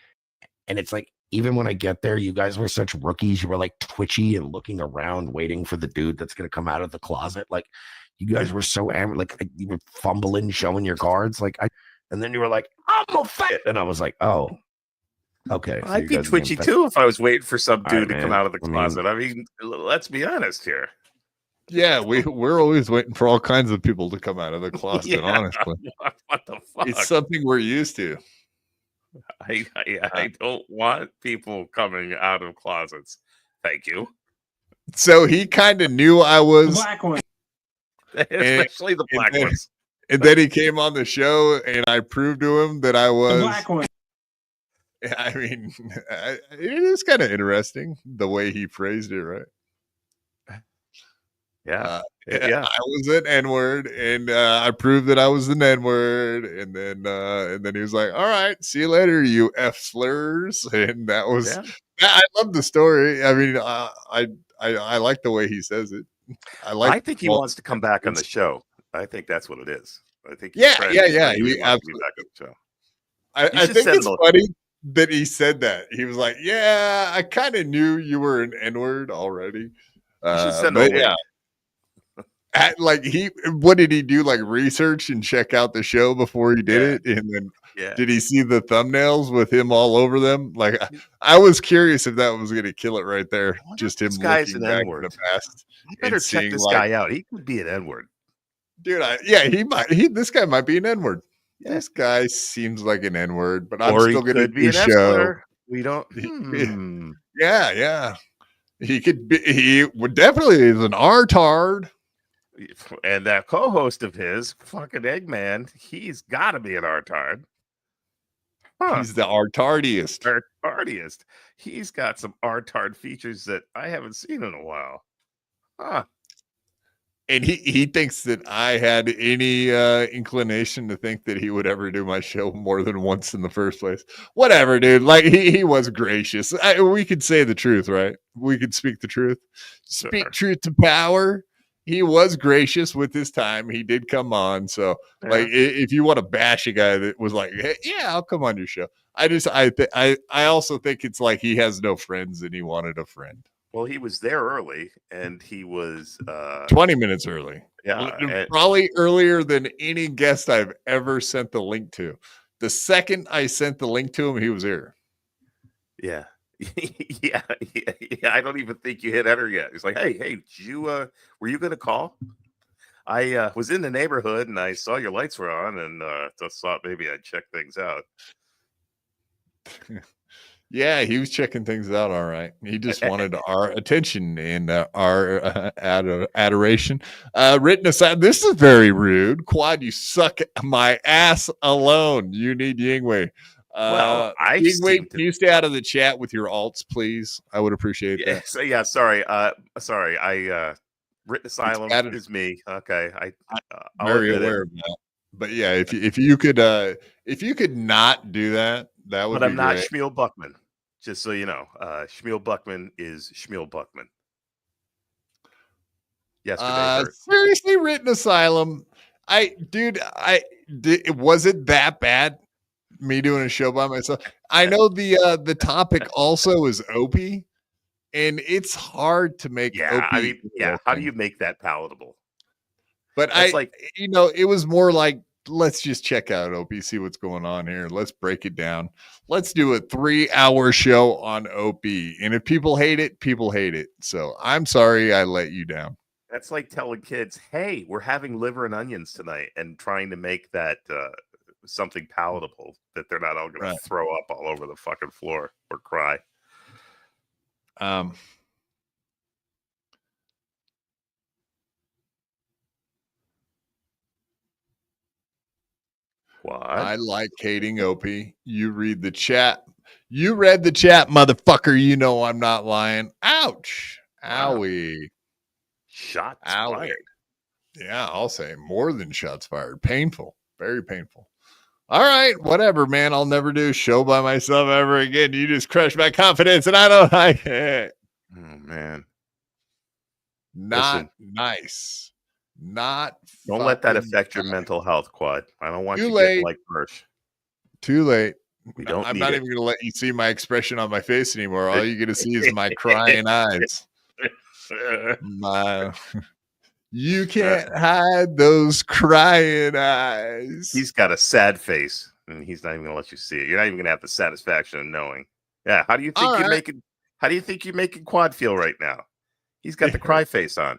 And it's like, even when I get there, you guys were such rookies. You were like twitchy and looking around, waiting for the dude that's going to come out of the closet. Like, you guys were so like you were fumbling, showing your cards. And then you were like, I'm a fit. And I was like, oh, okay. So I'd be twitchy too if I was waiting for some dude to come out of the closet. I mean, let's be honest here. Yeah, we're always waiting for all kinds of people to come out of the closet, honestly. What the fuck? It's something we're used to. I don't want people coming out of closets. Thank you. So he kind of knew I was. The black one. Especially the black ones. And then he came on the show and I proved to him that I was. The black one. I mean, it is kind of interesting the way he phrased it, right? Yeah. I was an N-word, and I proved that I was an N-word, and then he was like, "All right, see you later, you F slurs," and that was. Yeah. I love the story. I mean, I like the way he says it. I think he wants to come back on the show. I think that's what it is. I think. Yeah. He wants to be back on the show. I think it's funny that he said that. He was like, "Yeah, I kind of knew you were an N-word already." But yeah. What did he do? Like research and check out the show before he did it, and then did he see the thumbnails with him all over them? Like I was curious if that was going to kill it right there. Just him looking back in the past. I better check this guy out. He could be an N-word, dude. He might. This guy might be an N-word. Yeah. This guy seems like an N-word, but I'm still going to do the show. We don't. Yeah. He could be. He would definitely is an R-tard. And that co-host of his, fucking Eggman, he's got to be an R-tard. He's the R-tardiest. R-tardiest. He's got some R-tard features that I haven't seen in a while. And he thinks that I had any inclination to think that he would ever do my show more than once in the first place. Whatever, dude. Like he was gracious. We could say the truth, right? We could speak the truth. Speak truth to power. He was gracious with his time. He did come on. So, like, if you want to bash a guy that was like, hey, yeah, I'll come on your show. I also think it's like he has no friends and he wanted a friend. Well, he was there early, and he was 20 minutes early. Yeah, probably earlier than any guest I've ever sent the link to. The second I sent the link to him, he was here. Yeah. yeah. I don't even think you hit enter yet. He's like, hey, did you were you gonna call? I was in the neighborhood and I saw your lights were on and just thought maybe I'd check things out. Yeah, he was checking things out. All right. He just wanted our attention and our adoration. Written aside, this is very rude. Quad, you suck my ass alone. You need Yingwei. Well, Yingwei, can you stay out of the chat with your alts, please? I would appreciate that. So, yeah, sorry. I written asylum is me. Okay, I'm very aware of that. But yeah, if you could not do that, that would. But I'm not Shmuel Buckman. Just so you know, Shmuel Buckman is Shmuel Buckman. Yesterday, seriously, written asylum. Was it that bad? Me doing a show by myself. I know the topic also is Opie, and it's hard to make. Yeah, Opie how do you make that palatable? But it was more like, let's just check out Opie, see what's going on here. Let's break it down. Let's do a 3-hour show on Opie, and if people hate it, people hate it. So I'm sorry I let you down. That's like telling kids, "Hey, we're having liver and onions tonight," and trying to make that something palatable that they're not all going to throw up all over the fucking floor or cry. What? I like hating Opie. You read the chat. You read the chat, motherfucker. You know I'm not lying. Ouch. Owie. Shots fired. Yeah, I'll say more than shots fired. Painful. Very painful. All right, whatever, man. I'll never do a show by myself ever again. You just crushed my confidence, and I don't like it. Oh, man. Not nice. Don't let that affect your mental health, Quad. I don't want you getting like Mersh. Too late. I'm not even going to let you see my expression on my face anymore. All you're going to see is my crying eyes. You can't hide those crying eyes. He's got a sad face, and he's not even going to let you see it. You're not even going to have the satisfaction of knowing. Yeah. How do you think you're making Quad feel right now? He's got the cry face on.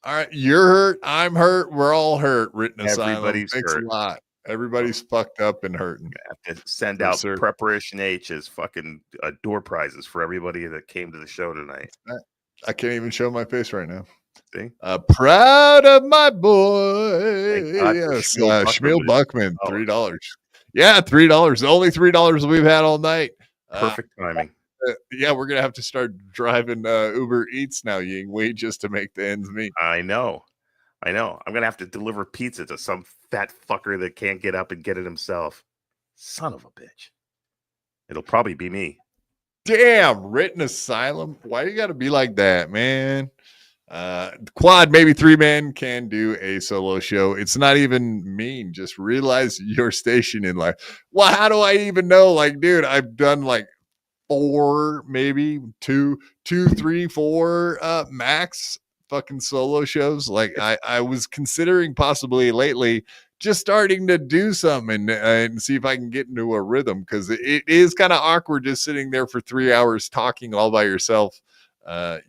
All right, you're hurt. I'm hurt. We're all hurt. Written asylum. Everybody's Thanks hurt. a lot. Everybody's fucked up and hurting. Have to send out Preparation H as fucking door prizes for everybody that came to the show tonight. I can't even show my face right now. See? Proud of my boy. Yes, Shmuel Buckman, Oh. $3. Yeah, $3. Only $3 we've had all night. Perfect timing. Yeah, we're gonna have to start driving Uber Eats now, Ying Wei, just to make the ends meet. I know. I'm gonna have to deliver pizza to some fat fucker that can't get up and get it himself. Son of a bitch. It'll probably be me. Damn, written asylum. Why you gotta be like that, man? Quad, maybe 3 men can do a solo show. It's not even mean. Just realize your station in life. Well, how do I even know? Like, dude, I've done like 4, maybe 2, 3, 4 max fucking solo shows. Like I was considering possibly lately just starting to do something and see if I can get into a rhythm, because it is kind of awkward just sitting there for 3 hours talking all by yourself.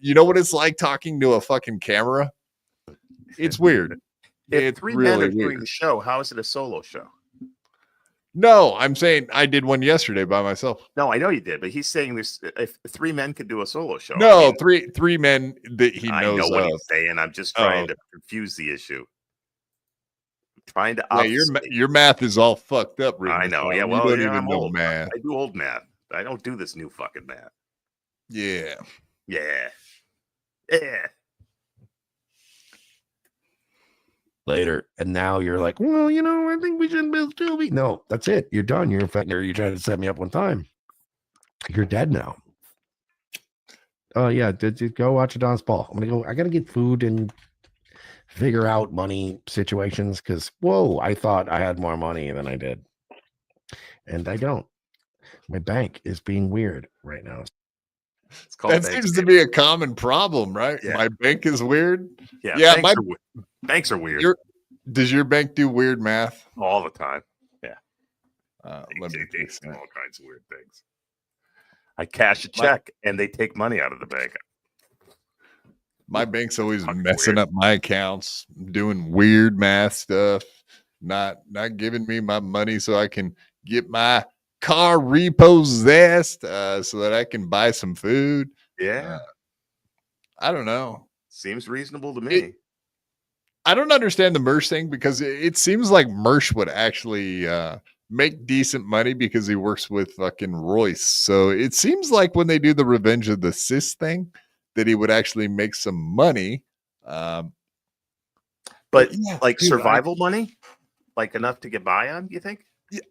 You know what it's like talking to a fucking camera? It's weird. If 3 men are doing the show, how is it a solo show? No, I'm saying I did one yesterday by myself. No, I know you did, but he's saying this: if 3 men could do a solo show. No, three men that he knows. I know what of. he's saying. I'm just trying to confuse the issue. Trying to. Yeah, your math is all fucked up. I know. Yeah, you well, don't even I'm know old. math. I do old math. I don't do this new fucking math. Yeah. Yeah. Later, and now you're like, well, I think we shouldn't still be. No, that's it. You're done. You're infected. You tried to set me up one time. You're dead now. Oh yeah, did go watch a dance ball. I'm gonna go. I gotta get food and figure out money situations, because I thought I had more money than I did, and I don't. My bank is being weird right now. That seems to be a common problem, right? Yeah. My bank is weird. Yeah, banks are weird. Does your bank do weird math? All the time. Yeah. Let me they do all kinds of weird things. I cash a check and they take money out of the bank. My bank's always messing up my accounts, doing weird math stuff, not giving me my money so I can get my car repossessed so that I can buy some food. Yeah. I don't know. Seems reasonable to me. I don't understand the Mersh thing, because it seems like Mersh would actually make decent money because he works with fucking Royce. So it seems like when they do the Revenge of the Sis thing, that he would actually make some money. But yeah, like dude, survival money? Like enough to get by on, you think?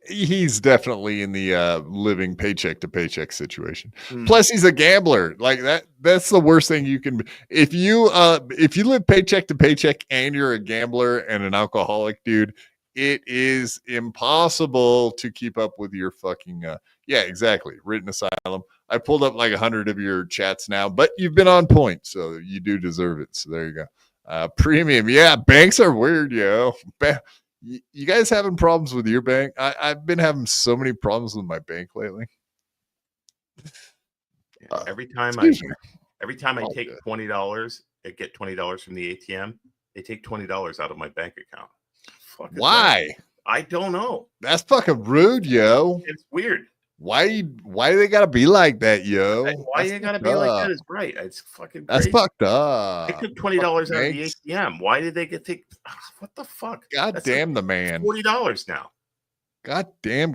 He's definitely in the living paycheck to paycheck situation. Plus, he's a gambler. Like that's the worst thing you can. If you live paycheck to paycheck and you're a gambler and an alcoholic, dude, it is impossible to keep up with your fucking. Yeah, exactly. Written asylum. I pulled up like 100 of your chats now, but you've been on point, so you do deserve it. So there you go. Premium. Yeah, banks are weird, yo. You guys having problems with your bank? I've been having so many problems with my bank lately. Every time I take $20 and get $20 from the ATM, they take $20 out of my bank account. Why? I don't know. That's fucking rude, yo. It's weird. Why they gotta be like that, yo? Why you gotta be like that is right. It's fucking That's crazy. fucked up. They took $20 out of the ATM. Why did they take what the fuck? God damn the man. $40 now. God damn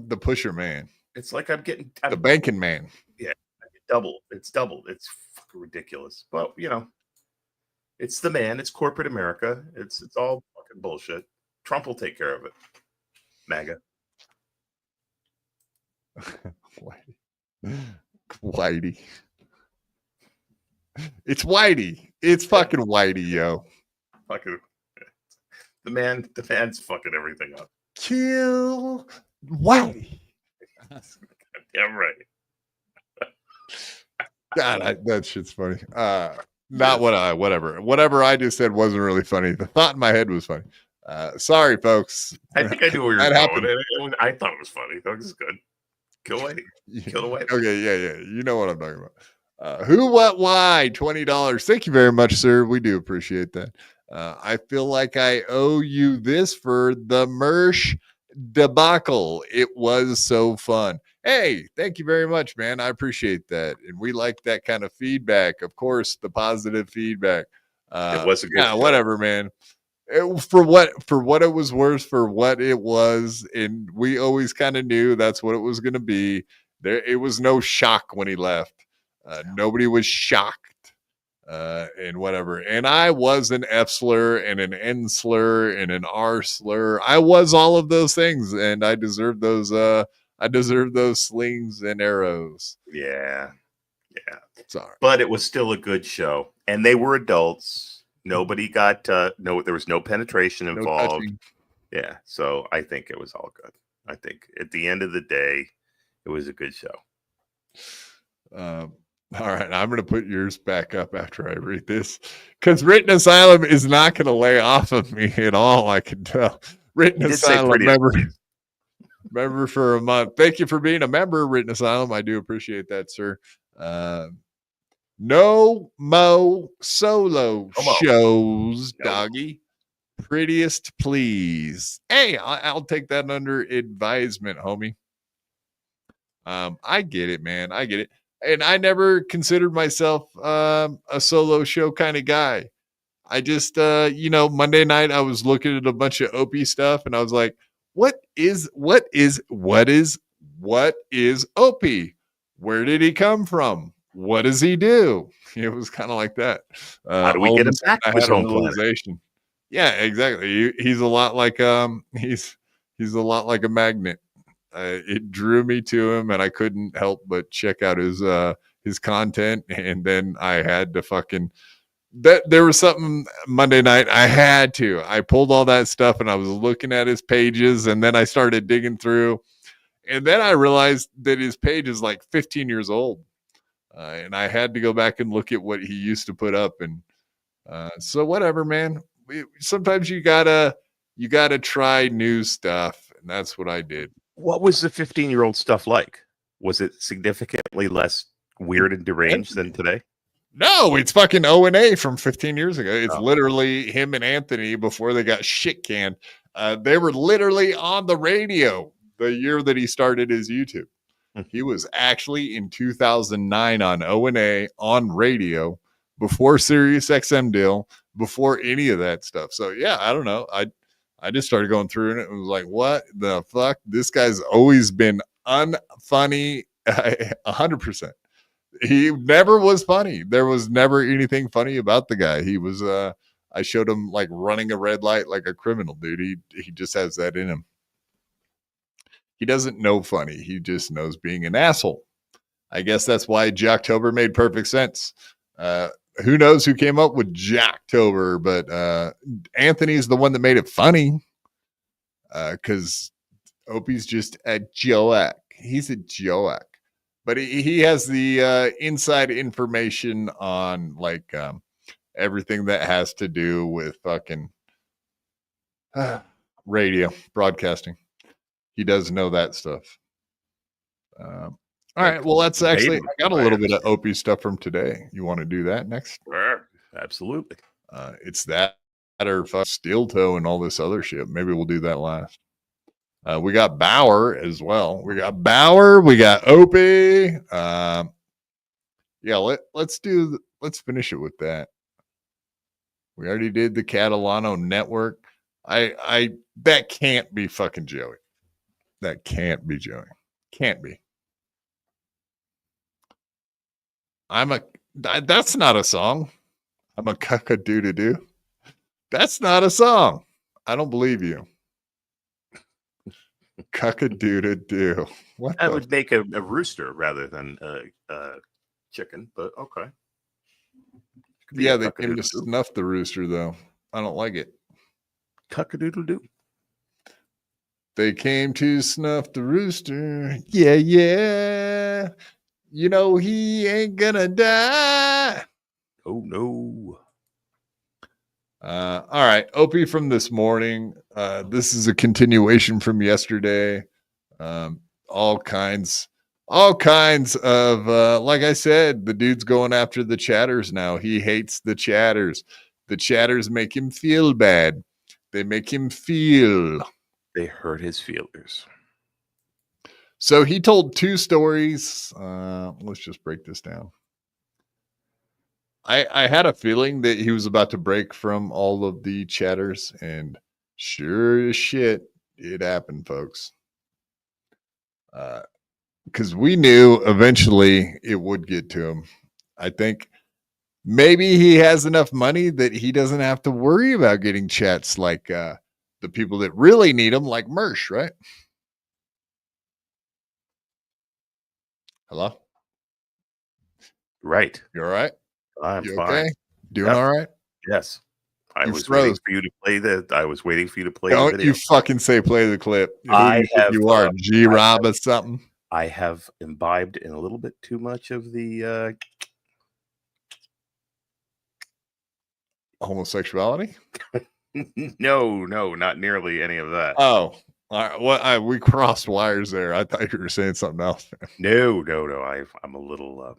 the pusher man. It's like I'm the banking man. Yeah, double. It's doubled. It's fucking ridiculous. But it's the man. It's corporate America. It's all fucking bullshit. Trump will take care of it. MAGA. Whitey. It's Whitey. It's fucking Whitey, yo. Fucking the man's fucking everything up. Kill Whitey. Damn right. God, that shit's funny. Not whatever I just said wasn't really funny. The thought in my head was funny. Sorry, folks. I think I knew where you're going. I thought it was funny. That was good. Kill Whitey. Kill the Whitey. Okay, yeah. You know what I'm talking about. Who, what, why? $20. Thank you very much, sir. We do appreciate that. I feel like I owe you this for the Mersh debacle. It was so fun. Hey, thank you very much, man. I appreciate that. And we like that kind of feedback. Of course, the positive feedback. It was a good show. Whatever, man. For what it was worth, for what it was, and we always kind of knew that's what it was going to be. It was no shock when he left. Nobody was shocked, and whatever. And I was an F slur and an N slur and an R slur. I was all of those things, and I deserve those. I deserve those slings and arrows. Yeah. Sorry, but it was still a good show, and they were adults. Nobody got there was no penetration involved. Yeah, so I think it was all good. I think at the end of the day, it was a good show. All right, I'm going to put yours back up after I read this, because Written Asylum is not going to lay off of me at all. I can tell. Written Asylum member for a month. Thank you for being a member, Written Asylum. I do appreciate that, sir. No mo solo shows, doggy. Prettiest, please. Hey, I'll take that under advisement, homie. I get it, man. I get it. And I never considered myself a solo show kind of guy. I just, Monday night I was looking at a bunch of Opie stuff, and I was like, what is Opie? Where did he come from? What does he do? It was kind of like that. How do we get him back to his home realization? Yeah, exactly. He's a lot like he's a lot like a magnet. It drew me to him, and I couldn't help but check out his content. And then I had to fucking there was something Monday night I pulled all that stuff, and I was looking at his pages, and then I started digging through, and then I realized that his page is like 15 years old. And I had to go back and look at what he used to put up. And so whatever, man. Sometimes you gotta try new stuff. And that's what I did. What was the 15-year-old stuff like? Was it significantly less weird and deranged than today? No, it's fucking O&A from 15 years ago. It's literally him and Anthony before they got shit canned. They were literally on the radio the year that he started his YouTube. He was actually in 2009 on O&A on radio, before Sirius XM deal, before any of that stuff. So yeah, I don't know. I just started going through and it was like, what the fuck? This guy's always been unfunny 100%. He never was funny. There was never anything funny about the guy. He was I showed him like running a red light like a criminal, dude. He just has that in him. He doesn't know funny. He just knows being an asshole. I guess that's why Jocktober made perfect sense. Who knows who came up with Jocktober, but Anthony's the one that made it funny. Because Opie's just a joke. He's a joke. But he has the inside information on like everything that has to do with fucking radio, broadcasting. He does know that stuff. All right. Well, that's actually, I got a little bit of Opie stuff from today. You want to do that next? Absolutely. It's that Chatter, Steel Toe, and all this other shit. Maybe we'll do that last. We got Bauer as well. We got Bauer. We got Opie. Yeah, let's finish it with that. We already did the Catalano Network. I that can't be fucking Joey. That can't be Joey. Can't be. That's not a song. I'm a cuck-a-doo-doo-doo. That's not a song. I don't believe you. Cuck-a-doo-doo-doo. What? That would make a rooster rather than a chicken, but okay. Yeah, they came to snuff the rooster, though. I don't like it. Cuck-a-doodle-doo. They came to snuff the rooster. Yeah, yeah. You know he ain't gonna die. Oh, no. All right. Opie from this morning. This is a continuation from yesterday. All kinds of, like I said, the dude's going after the chatters now. He hates the chatters. The chatters make him feel bad. They make him feel. They hurt his feelers. So he told 2 stories. Let's just break this down. I had a feeling that he was about to break from all of the chatters, and sure as shit, it happened, folks. Because we knew eventually it would get to him. I think maybe he has enough money that he doesn't have to worry about getting chats like the people that really need them, like Mersh, right? Hello? Right. You all right? I'm you fine. Okay? Doing all right? Yes. I was froze. waiting for you to play the Don't video. you fucking say play the clip. Who I you think have, you are G-Rob or something? I have imbibed in a little bit too much of the homosexuality? No, not nearly any of that. Oh, all right. Well, we crossed wires there. I thought you were saying something else. No. I'm a little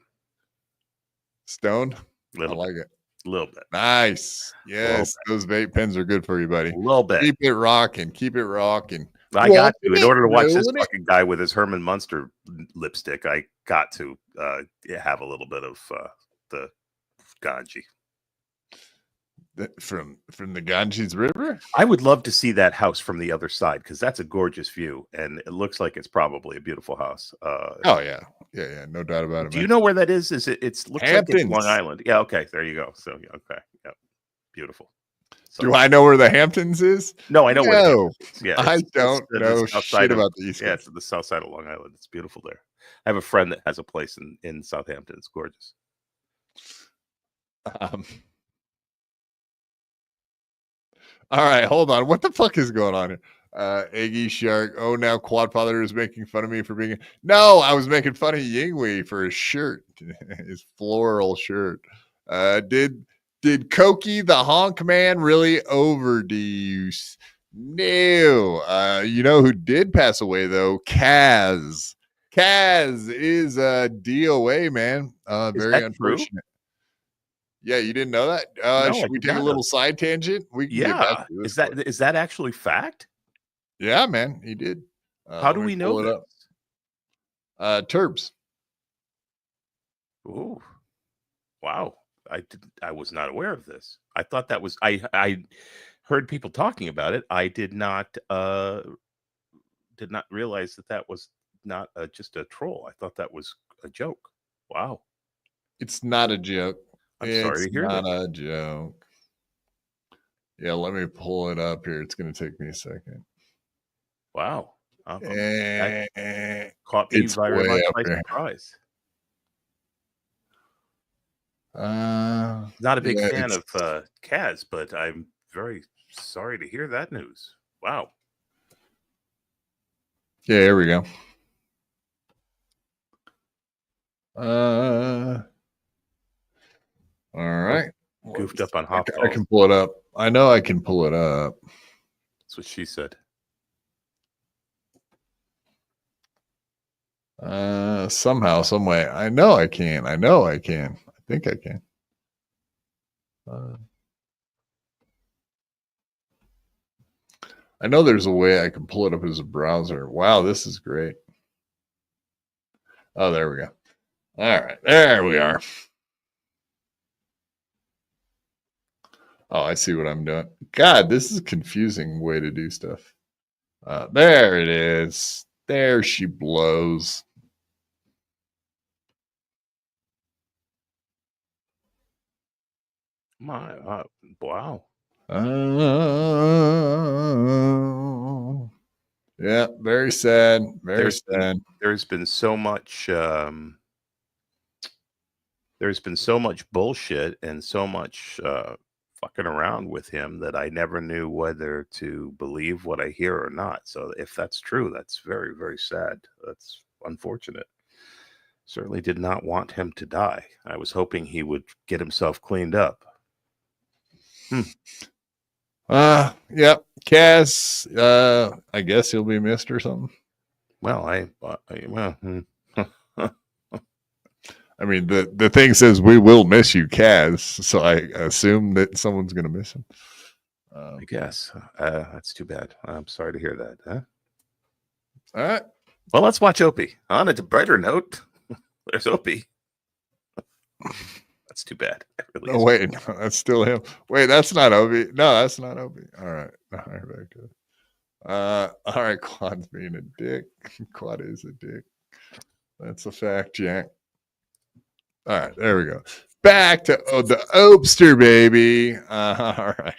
stoned. I little like it. A little bit. Nice. Yes, those vape pens are good for you, buddy. A little bit. Keep it rocking. Keep it rocking. I got to. In order to watch this fucking guy with his Herman Munster lipstick, I got to have a little bit of the Ganji. From the Ganges River? I would love to see that house from the other side because that's a gorgeous view and it looks like it's probably a beautiful house. Oh yeah, no doubt about it. Do you know where that is? Is it? It looks Hamptons. like it's Long Island. Yeah. Okay. There you go. So okay. Yeah. Beautiful. So, do I know where the Hamptons is? No, I know where. No, yeah, I don't know shit about the East Coast. Yeah, it's the south side of Long Island. It's beautiful there. I have a friend that has a place in Southampton. It's gorgeous. All right, hold on. What the fuck is going on here? Eggy Shark. Oh, now Quadfather is making fun of me for being. No, I was making fun of Yingwei for his shirt, his floral shirt. Did Koki the honk man really overdose? No. You know who did pass away though? Kaz. Kaz is DOA, man. Very unfortunate. True? Yeah, you didn't know that? No, should we take a little side tangent? We can get back to this. Is that actually fact? Yeah, man, he did. How do we know that? Turbs. Ooh, wow! I was not aware of this. I thought that was I heard people talking about it. I did not realize that was not just a troll. I thought that was a joke. Wow, it's not a joke. I'm sorry to hear that. It's not a joke. Yeah, let me pull it up here. It's going to take me a second. Wow. Caught me very much by surprise. Not a big fan of Kaz, but I'm very sorry to hear that news. Wow. Yeah, here we go. All right. Goofed up on hot. I can pull it up. I know I can pull it up. That's what she said. Somehow, some way. I know I can. I think I can. I know there's a way I can pull it up as a browser. Wow, this is great. Oh, there we go. All right, there we are. Oh, I see what I'm doing. God, this is a confusing way to do stuff. There it is. There she blows. My wow. Yeah, very sad. Very sad. There's been so much bullshit and so much fucking around with him that I never knew whether to believe what I hear or not. So if that's true, that's very, very sad. That's unfortunate. Certainly did not want him to die. I was hoping he would get himself cleaned up. Yep. Cass, I guess he'll be missed or something. Well, I mean, the thing says we will miss you, Cass. So I assume that someone's going to miss him. I guess. That's too bad. I'm sorry to hear that. Huh? All right. Well, let's watch Opie. On a brighter note, there's Opie. That's too bad. Really no, wait, no, that's still him. Wait, that's not Opie. No, that's not Opie. All right. All right, back to it. All right, Quad's being a dick. Quad is a dick. That's a fact, Jack. All right, there we go. Back to the Opster, baby. All right.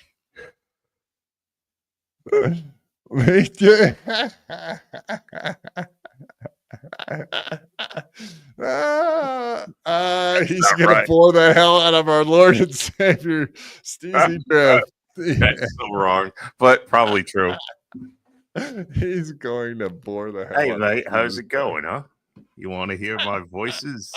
He's gonna bore the hell out of our Lord and Savior, Steezy Drift. That's so wrong, but probably true. He's going to bore the hell out of mate, how's it going, huh? You want to hear my voices?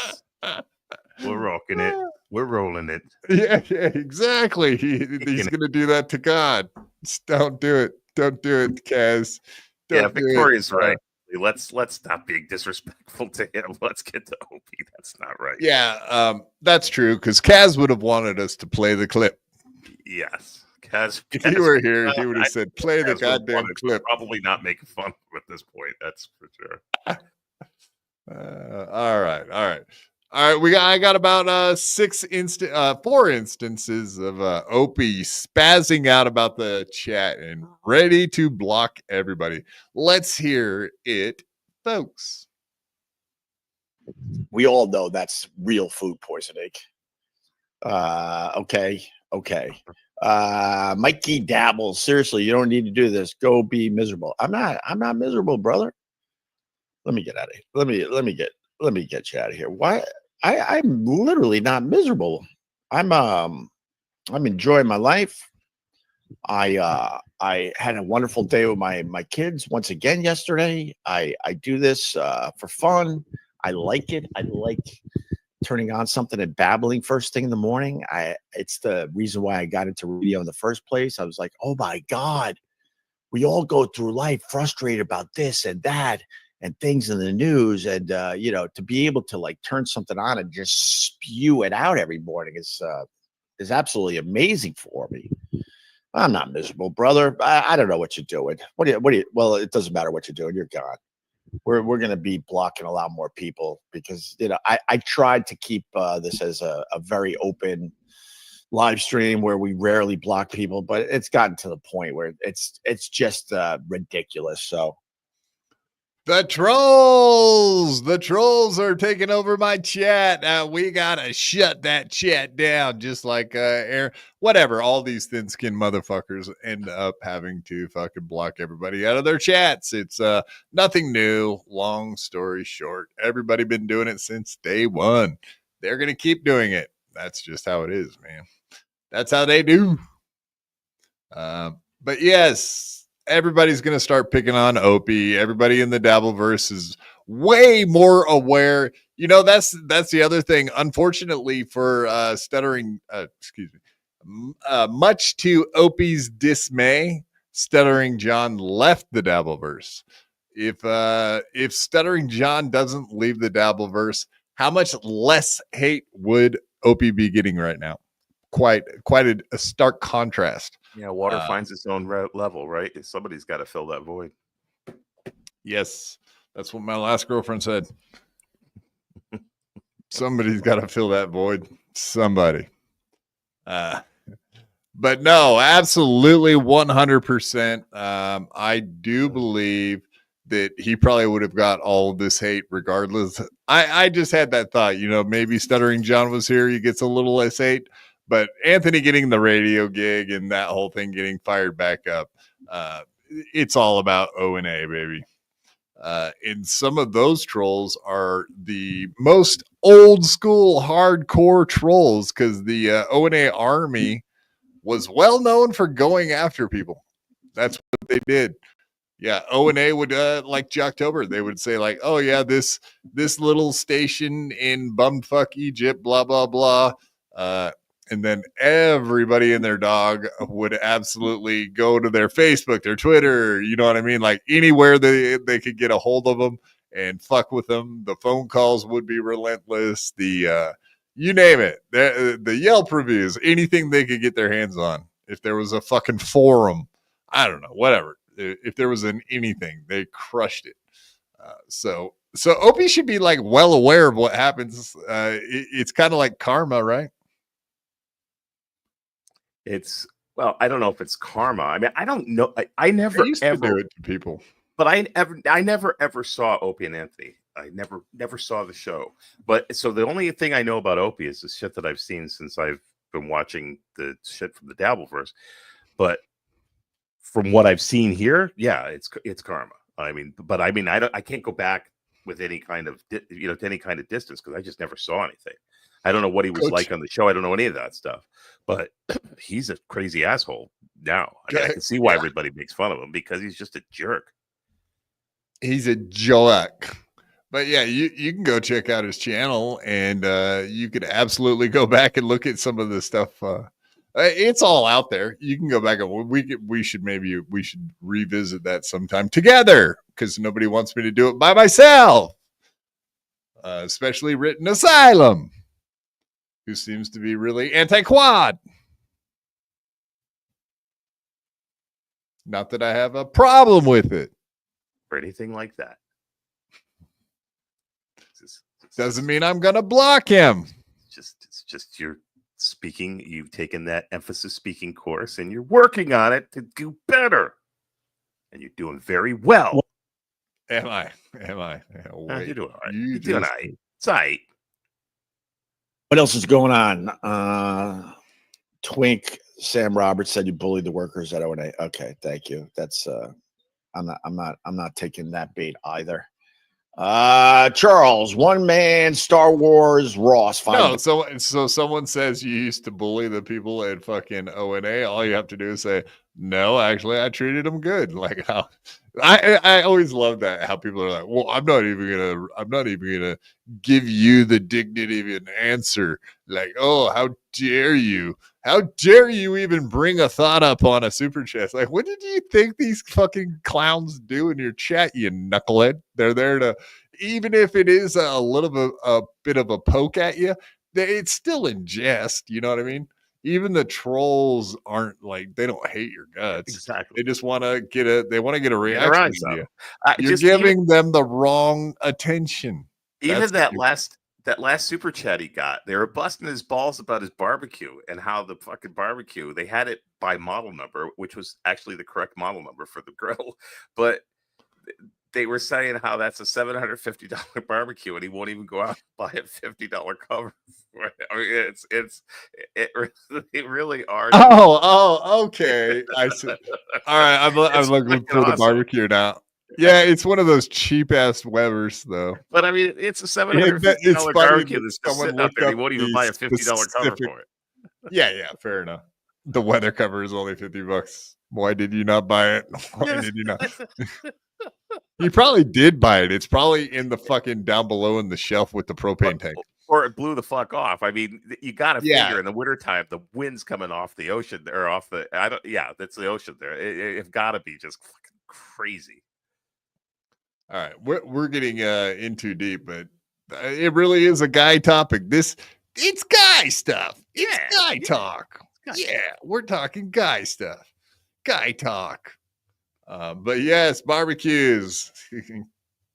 We're rocking it. We're rolling it. Yeah, exactly. He's gonna do that to God. Just don't do it. Don't do it, Kaz. Victoria's right. Let's stop being disrespectful to him. Let's get to Opie. That's not right. Yeah, that's true, because Kaz would have wanted us to play the clip. Yes. Kaz, if he were here, he would have said, play the goddamn clip. Probably not making fun of him at this point. That's for sure. All right. I got about 4 instances of Opie spazzing out about the chat and ready to block everybody. Let's hear it, folks. We all know that's real food poisoning. Okay. Mikey dabbles. Seriously, you don't need to do this. Go be miserable. I'm not miserable, brother. Let me get out of here. Let me get you out of here. Why? I'm literally not miserable. I'm enjoying my life. I had a wonderful day with my kids once again yesterday. I do this for fun. I like it. I like turning on something and babbling first thing in the morning. It's the reason why I got into radio in the first place. I was like, oh my God, we all go through life frustrated about this and that and things in the news. And, to be able to like turn something on and just spew it out every morning is absolutely amazing for me. I'm not miserable, brother. I don't know what you're doing. Well, it doesn't matter what you're doing. You're gone. We're going to be blocking a lot more people because, I tried to keep this as a very open live stream where we rarely block people, but it's gotten to the point where it's just ridiculous. So the trolls are taking over my chat. We gotta shut that chat down, just like Aaron. Whatever, all these thin-skinned motherfuckers end up having to fucking block everybody out of their chats. It's nothing new. Long story short, everybody been doing it since day one. They're gonna keep doing it. That's just how it is, man. That's how they do. But yes, everybody's going to start picking on Opie. Everybody in the Dabbleverse is way more aware. That's the other thing. Unfortunately for stuttering, much to Opie's dismay, Stuttering John left the Dabbleverse. If Stuttering John doesn't leave the Dabbleverse, how much less hate would Opie be getting right now? Quite a stark contrast. Yeah, water finds its own level, right? Somebody's got to fill that void. Yes, that's what my last girlfriend said. Somebody's got to fill that void. Somebody. But no, absolutely 100%. I do believe that he probably would have got all of this hate regardless. I just had that thought, maybe Stuttering John was here, he gets a little less hate. But Anthony getting the radio gig and that whole thing getting fired back up, it's all about O&A, baby. And some of those trolls are the most old school hardcore trolls because the O&A army was well known for going after people. That's what they did. Yeah, O&A would like Jocktober. They would say like, "Oh yeah, this little station in bumfuck Egypt, blah blah blah," and then everybody and their dog would absolutely go to their Facebook, their Twitter. You know what I mean? Like anywhere they could get a hold of them and fuck with them. The phone calls would be relentless. The you name it, the Yelp reviews, anything they could get their hands on. If there was a fucking forum, I don't know, whatever. If there was anything, they crushed it. So Opie should be like well aware of what happens. It's kind of like karma, right? Well, I don't know if it's karma. I mean, I don't know. I never used ever to do it to people, but I never ever saw Opie and Anthony. I never saw the show. But so the only thing I know about Opie is the shit that I've seen since I've been watching the shit from the Dabbleverse. But from what I've seen here, yeah, it's karma. I can't go back with any kind of to any kind of distance because I just never saw anything. I don't know what he was like on the show. I don't know any of that stuff. But he's a crazy asshole now. I mean, I can see why everybody makes fun of him because he's just a jerk. He's a joke. But yeah, you can go check out his channel and you could absolutely go back and look at some of the stuff. It's all out there. You can go back and we should revisit that sometime together because nobody wants me to do it by myself. Especially Written Asylum, who seems to be really anti-quad. Not that I have a problem with it. Or anything like that. Doesn't mean I'm going to block him. It's just you're speaking. You've taken that emphasis speaking course and you're working on it to do better. And you're doing very well. Am I? You're doing all right. You're doing all right. It's all right. What else is going on? Twink Sam Roberts said you bullied the workers at O&A. Okay, thank you. That's I'm not taking that bait either. Charles, one man, Star Wars, Ross. No, so someone says you used to bully the people at fucking O&A. All you have to do is say, no, actually, I treated them good. Like how I always love that. How people are like, well, I'm not even gonna give you the dignity of an answer. Like, oh, how dare you? How dare you even bring a thought up on a super chat? Like, what did you think these fucking clowns do in your chat, you knucklehead? They're there to, even if it is a bit of a poke at you, it's still in jest. You know what I mean? Even the trolls aren't like, they don't hate your guts. Exactly. They just want to get a reaction from you. You're giving them the wrong attention. Even that last super chat he got, they were busting his balls about his barbecue and how the fucking barbecue, they had it by model number, which was actually the correct model number for the grill. But they were saying how that's a $750 barbecue and he won't even go out and buy a $50 cover. I mean, it really are. Oh, okay. I see. All right, I'm looking for the barbecue now. Yeah, it's one of those cheap ass Webers, though. But I mean, it's a $750 barbecue that's just sitting out there. He won't even buy a $50 cover for it. Yeah, fair enough. The weather cover is only $50. Why did you not buy it? Why did you not? You probably did buy it. It's probably in the fucking down below in the shelf with the propane tank. Or it blew the fuck off. I mean, you got to figure in the wintertime, the wind's coming off the ocean or off the. That's the ocean there. It's got to be just fucking crazy. All right, we're getting in too deep, but it really is a guy topic. It's guy stuff. It's guy talk. Yeah, we're talking guy stuff, guy talk. But yes, barbecues.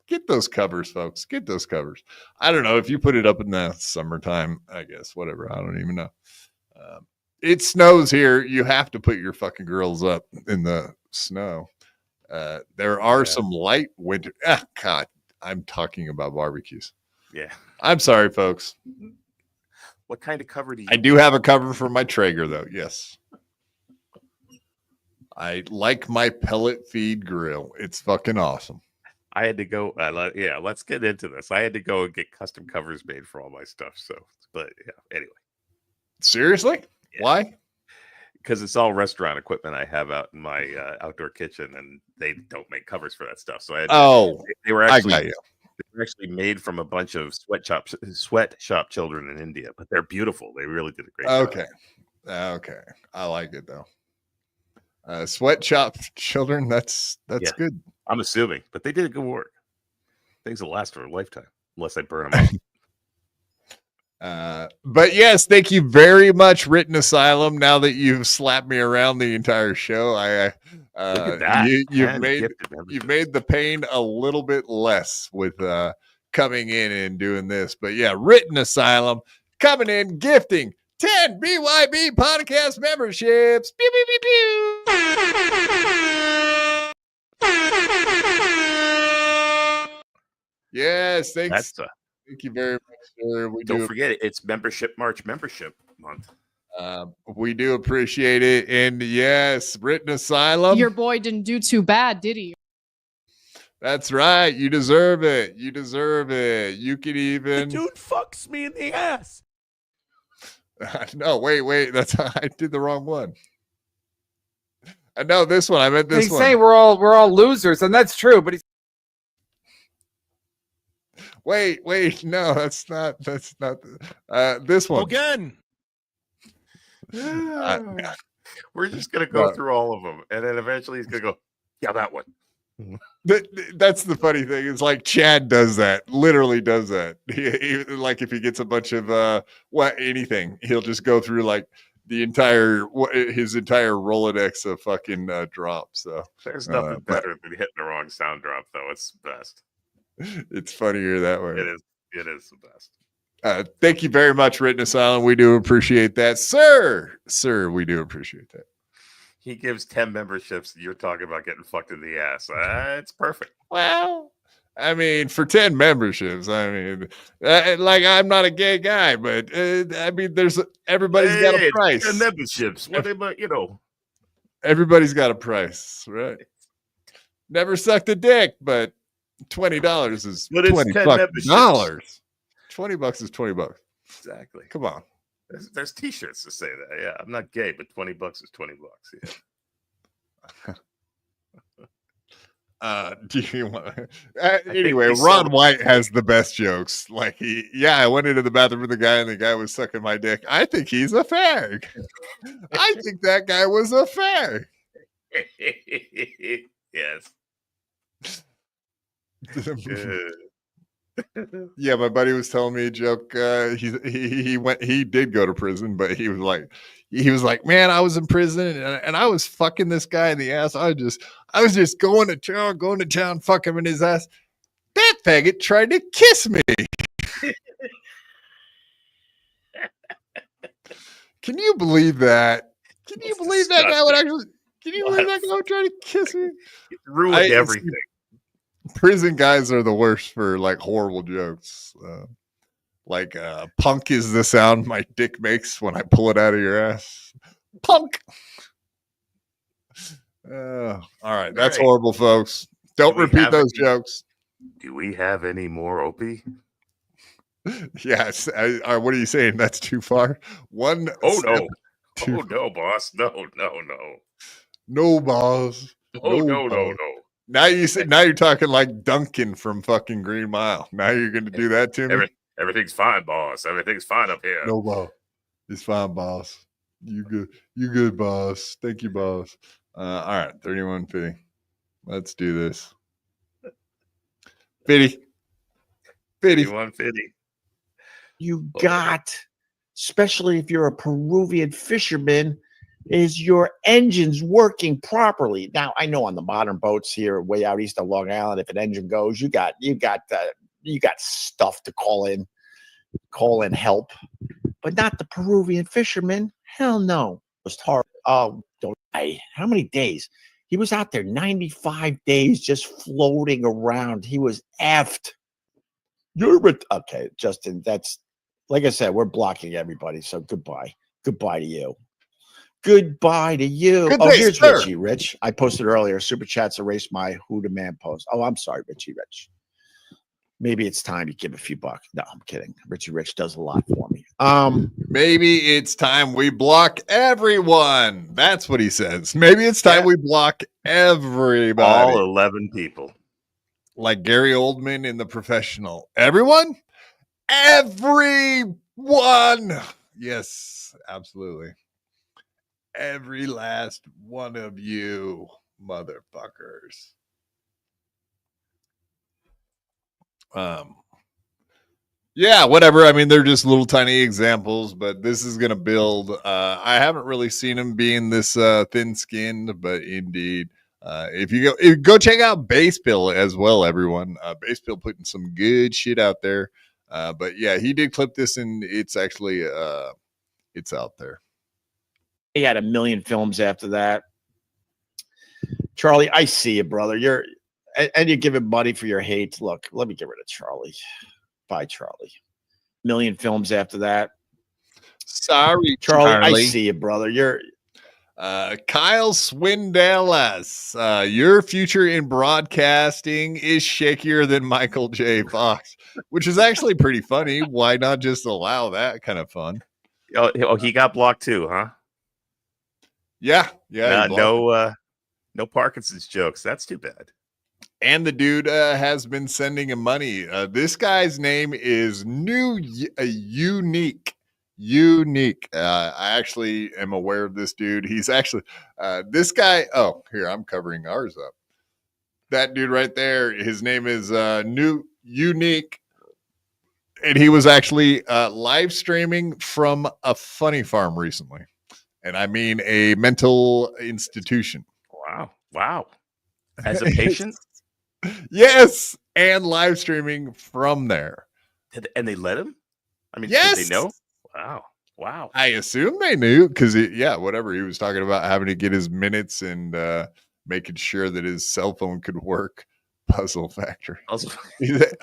Get those covers, folks. Get those covers. I don't know if you put it up in the summertime, I guess, whatever. I don't even know. It snows here. You have to put your fucking grills up in the snow. There are some light winter. God, I'm talking about barbecues. Yeah. I'm sorry, folks. What kind of cover do you? I do have a cover for my Traeger, though. Yes. I like my pellet feed grill. It's fucking awesome. I had to go. Let's get into this. I had to go and get custom covers made for all my stuff. So, but yeah, anyway. Seriously? Yeah. Why? Because it's all restaurant equipment I have out in my outdoor kitchen, and they don't make covers for that stuff. So I had they were actually made from a bunch of sweatshop children in India, but they're beautiful. They really did a great job. Okay, I like it though. Sweatshop children, that's good. I'm assuming, but they did good work. Things will last for a lifetime unless I burn them up. But yes, thank you very much, Written Asylum. Now that you've slapped me around the entire show, you've made the pain a little bit less with coming in and doing this. But yeah, Written Asylum coming in, gifting 10 BYB Podcast memberships. Pew, pew, pew, pew. Yes, thanks. Thank you very much, sir. Don't forget it. It's March membership month. We do appreciate it. And yes, Written Asylum. Your boy didn't do too bad, did he? That's right. You deserve it. You deserve it. You could even. The dude fucks me in the ass. No, wait. I did the wrong one. No, this one. I meant this one. They say we're all losers, and that's true. But he's. Wait. No, that's not. This one again. We're just gonna go through all of them, and then eventually he's gonna go. Yeah, that one. That's the funny thing. It's like Chad does that. Literally does that. He like if he gets a bunch of anything, he'll just go through like his entire Rolodex of fucking drops. So there's nothing better than hitting the wrong sound drop, though. It's the best. It's funnier that way. It is the best. Thank you very much, Written Asylum. We do appreciate that, sir. We do appreciate that. He gives 10 memberships. You're talking about getting fucked in the ass. It's perfect. Well, I mean, for 10 memberships, I mean, like I'm not a gay guy, but I mean, everybody's got a price. 10 memberships. What about Everybody's got a price, right? Never sucked a dick, but $20 is $20. $20 is $20. Exactly. Come on. There's t-shirts to say that. Yeah, I'm not gay, but $20 is $20. Yeah. Do you want? Anyway, Ron White has the best jokes. Like I went into the bathroom with the guy, and the guy was sucking my dick. I think he's a fag. I think that guy was a fag. Yes. Yeah, my buddy was telling me a joke. He did go to prison, but he was like, man, I was in prison and I was fucking this guy in the ass. I was just going to town, fuck him in his ass. That faggot tried to kiss me. Can you believe that? Can you believe that guy would actually? Can you believe that guy would try to kiss me? Ruined everything. Prison guys are the worst for like horrible jokes. Like punk is the sound my dick makes when I pull it out of your ass. Punk. All right. That's horrible, folks. Don't repeat those jokes. Do we have any more, Opie? Yes. What are you saying? That's too far? One. Oh, no. Oh, no, boss. No. No, boss. Oh, no. Now you're talking like Duncan from fucking Green Mile. Now you're going to do that to me? Everything's fine, boss. Everything's fine up here. No, boss. It's fine, boss. You good, boss. Thank you, boss. All right, 3150. Let's do this. 50. 5150. You got especially if you're a Peruvian fisherman, is your engines working properly. Now, I know on the modern boats here way out east of Long Island, if an engine goes, you got stuff to call in help, but not the Peruvian fisherman. Hell no. It was hard. Oh, don't I? How many days? He was out there 95 days just floating around. He was effed. Okay, Justin, that's like I said, we're blocking everybody. So goodbye. Goodbye to you. Goodbye to you. Good Oh, day, here's sir. Richie Rich. I posted earlier. Super chats erased my Who the Man post. Oh, I'm sorry, Richie Rich. Maybe it's time you give a few bucks. No, I'm kidding. Richie Rich does a lot for me. Maybe it's time we block everyone. That's what he says. Maybe it's time we block everybody. All 11 people. Like Gary Oldman in The Professional. Everyone? Everyone. Yes, absolutely. Every last one of you motherfuckers. Yeah, whatever. I mean, they're just little tiny examples, but this is gonna build. I haven't really seen him being this thin-skinned, but indeed, if you go check out Base Bill as well, everyone. Base Bill putting some good shit out there. But yeah, he did clip this, and it's actually it's out there. He had a million films after that. Charlie, I see you, brother. You're giving money for your hate. Look, let me get rid of Charlie. Bye, Charlie. Million films after that. Sorry, Charlie. I see you, brother. You're Kyle Swindellas. Your future in broadcasting is shakier than Michael J. Fox, which is actually pretty funny. Why not just allow that kind of fun? Oh, he got blocked too, huh? Yeah. No Parkinson's jokes. That's too bad. And the dude has been sending him money. This guy's name is Unique. I actually am aware of this dude. He's actually this guy. Oh, here, I'm covering ours up. That dude right there, his name is Unique. And he was actually live streaming from a funny farm recently. And I mean a mental institution. Wow. As a patient? Yes. And live streaming from there. And they let him? I mean, yes. Did they know? Wow. I assume they knew because, whatever he was talking about having to get his minutes and making sure that his cell phone could work. Puzzle Factory.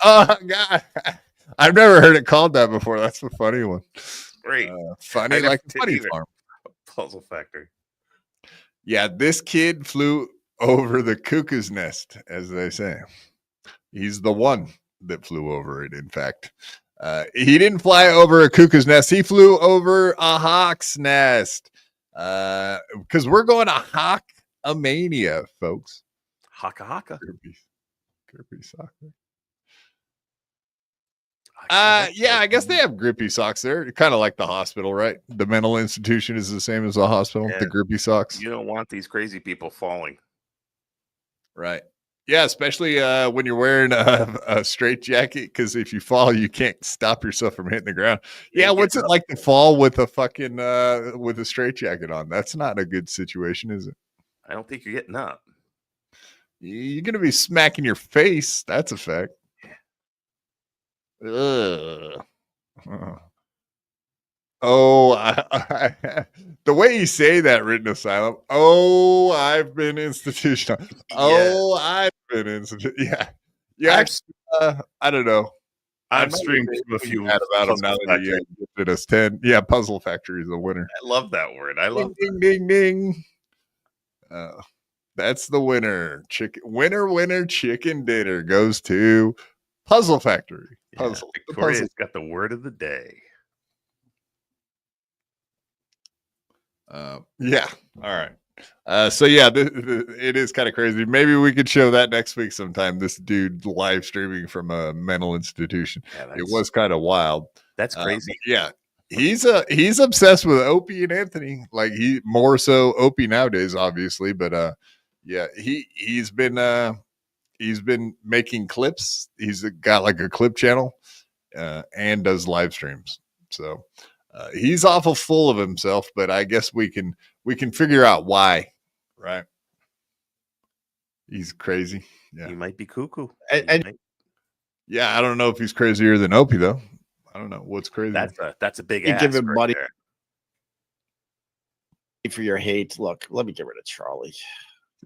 Oh, God. I've never heard it called that before. That's a funny one. Great. Funny like a funny farm. Puzzle Factory. Yeah, this kid flew over the cuckoo's nest, as they say. He's the one that flew over it, in fact. He didn't fly over a cuckoo's nest. He flew over a hawk's nest. Because we're going to Hawk-a-mania, folks. Haka. Grippy soccer. Yeah, I guess they have grippy socks there. Kind of like the hospital, right? The mental institution is the same as the hospital. Yeah. The grippy socks. You don't want these crazy people falling. Right. Yeah, especially when you're wearing a straight jacket, because if you fall, you can't stop yourself from hitting the ground. Yeah, what's it like to fall with a fucking with a straight jacket on? That's not a good situation, is it? I don't think you're getting up. You're gonna be smacking your face. That's a fact. Ugh. Oh, the way you say that, written asylum. Oh, I've been institutional. Oh, I've been institutional. Yeah. I don't know. I've streamed a few about him now that he gifted us 10. Yeah, Puzzle Factory is the winner. I love that word. I love ding, ding, ding. That's the winner. Winner, chicken dinner goes to Puzzle Factory. Puzzle. Yeah, Victoria's got the word of the day. Yeah. All right. So yeah, it is kind of crazy. Maybe we could show that next week sometime. This dude live streaming from a mental institution. Yeah, it was kind of wild. That's crazy. Yeah. He's obsessed with Opie and Anthony. Like he more so Opie nowadays, obviously, but yeah, he's been making clips. He's got like a clip channel and does live streams. So He's awful full of himself, but I guess we can figure out why, right? He's crazy. Yeah, He might be cuckoo. Yeah, I don't know if he's crazier than Opie though. I don't know what's crazy. That's a big You ass give him right money there. for your hate. Look, let me get rid of Charlie.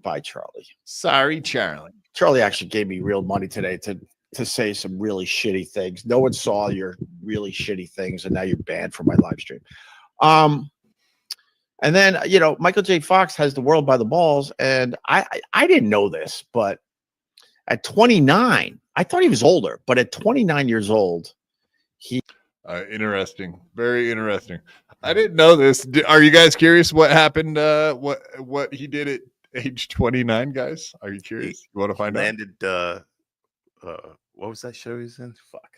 Bye, Charlie. Sorry, Charlie. Charlie actually gave me real money today to say some really shitty things. No one saw your really shitty things, and now you're banned from my live stream. And then Michael J. Fox has the world by the balls, and I didn't know this, but at 29, I thought he was older, but at 29 years old, he interesting, very interesting. I didn't know this. Are you guys curious what happened? What he did at age 29, guys? Are you curious? You want to find out? Landed. What was that show he was in? Fuck.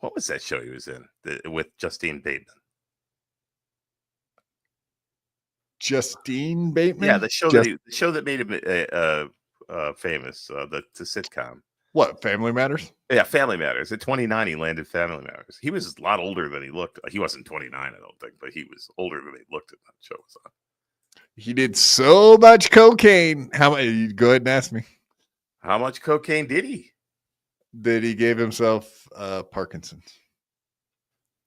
What was that show he was in with Justine Bateman? Justine Bateman? Yeah, the show that made him famous. The sitcom. What, Family Matters? Yeah, Family Matters. At 29, he landed Family Matters. He was a lot older than he looked. He wasn't 29, I don't think, but he was older than he looked at that show was on. He did so much cocaine. How much? You go ahead and ask me. How much cocaine did he? That he gave himself Parkinson's.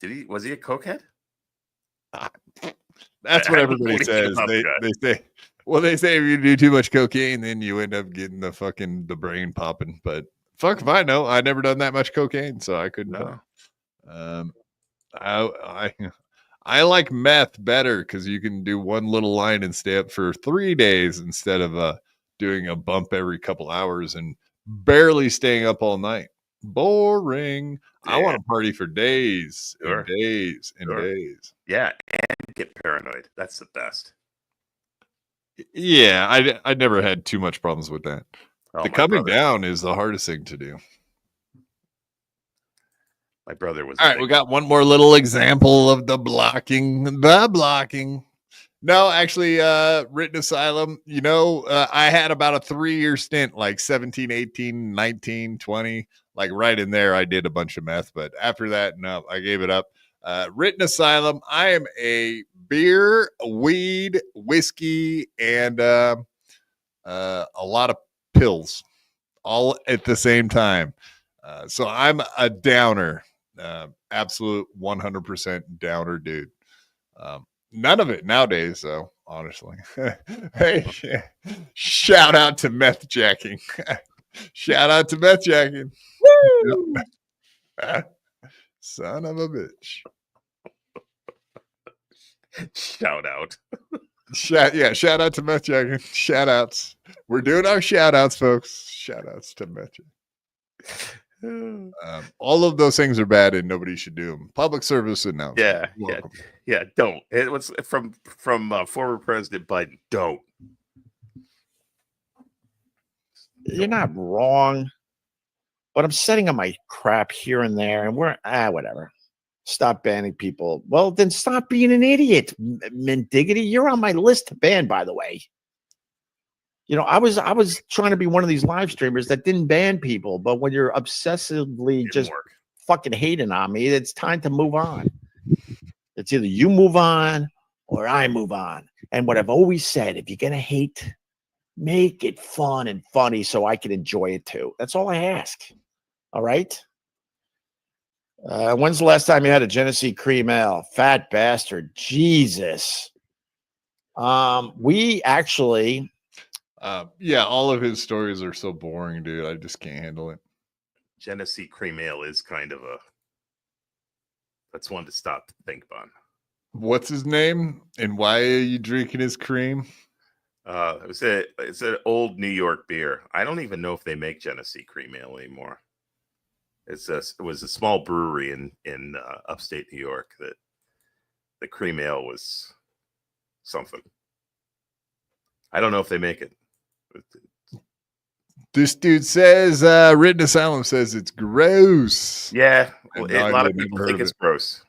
Did he? Was he a cokehead? That's what everybody says. They say. Well, they say if you do too much cocaine, then you end up getting the brain popping. But fuck if I know. I never done that much cocaine, so I couldn't know. I like meth better because you can do one little line and stay up for 3 days instead of doing a bump every couple hours and barely staying up all night. Boring. Yeah. I want to party for days and days and days. Yeah, and get paranoid. That's the best. Yeah, I never had too much problems with that. The coming down is the hardest thing to do. My brother was. All right, we got one more little example of the blocking. No, actually, written asylum. I had about a 3-year stint, like 17, 18, 19, 20. Like right in there, I did a bunch of meth. But after that, no, I gave it up. Written asylum. I am a beer, weed, whiskey, and a lot of pills all at the same time. So I'm a downer, absolute 100% downer dude. None of it nowadays, though, honestly. Hey, shout out to meth jacking. Shout out to meth jacking. Woo! Son of a bitch. Shout out. Shout out to meth jacking. Shout outs. We're doing our shout outs, folks. Shout outs to meth jacking. All of those things are bad and nobody should do them. Public service announcement. Yeah. Don't. It was from former President Biden. Don't. You're not wrong, but I'm setting up my crap here and there, and we're whatever. Stop banning people. Well, then stop being an idiot, Mindiggity. You're on my list to ban, by the way. I was trying to be one of these live streamers that didn't ban people, but when you're obsessively just fucking hating on me, it's time to move on. It's either you move on or I move on. And what I've always said, if you're gonna hate, make it fun and funny so I can enjoy it too. That's all I ask. All right. When's the last time you had a Genesee cream ale? Fat bastard. Jesus. We actually. All of his stories are so boring, dude. I just can't handle it. Genesee cream ale is kind of that's one to stop to think on. What's his name and why are you drinking his cream? It's an old New York beer. I don't even know if they make Genesee cream ale anymore. It was a small brewery in upstate New York that the cream ale was something. I don't know if they make it. This dude says, Written Asylum says it's gross. Yeah, a lot of people think it's gross.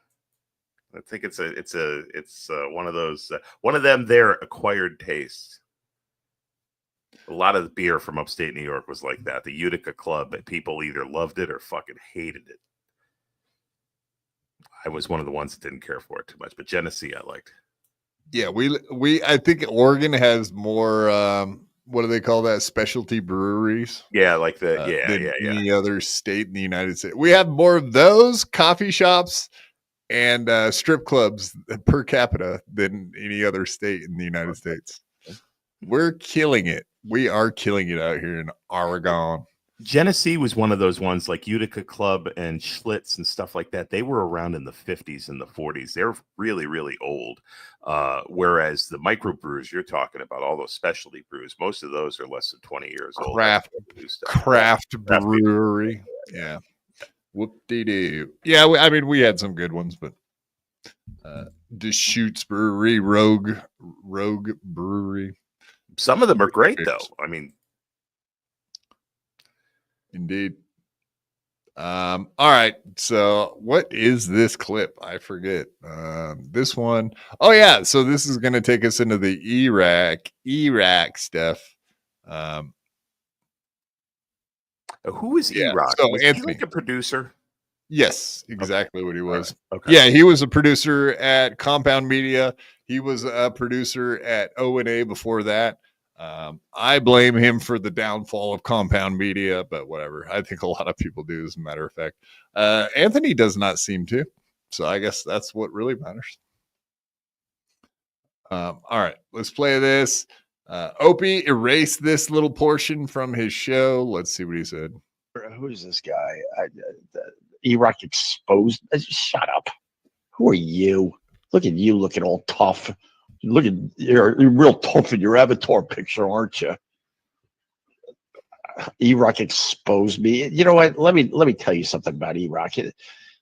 I think it's one of those one of them their acquired tastes. A lot of the beer from upstate New York was like that. The Utica Club, but people either loved it or fucking hated it. I was one of the ones that didn't care for it too much, but Genesee I liked. Yeah, I think Oregon has more what do they call that? Specialty breweries. Yeah, like than any other state in the United States. We have more of those coffee shops and strip clubs per capita than any other state in the United States. We're killing it. We are killing it out here in Oregon. Genesee was one of those ones like Utica Club and Schlitz and stuff like that. They were around in the 50s and the 40s. They're really, really old. Whereas the microbrews you're talking about, all those specialty brews, most of those are less than 20 years old. Craft brewery. Yeah. Whoop-de-doo. Yeah, we had some good ones, but Deschutes Brewery, Rogue Brewery. Some of them are great, though. I mean, indeed. All right. So what is this clip? I forget. This one. Oh yeah. So this is going to take us into the Iraq stuff. Who is Iraq? So was Anthony, he like a producer? Yes, exactly what he was. Right. Okay. Yeah, he was a producer at Compound Media. He was a producer at O&A before that. I blame him for the downfall of Compound Media, but whatever. I think a lot of people do, as a matter of fact. Anthony does not seem to. So I guess that's what really matters. All right, let's play this. Opie erased this little portion from his show. Let's see what he said. Who's this guy? Iraq exposed. Shut up. Who are you? Look at you looking all tough. You're real tough in your avatar picture, aren't you? Iraq exposed me. You know what? Let me tell you something about Iraq.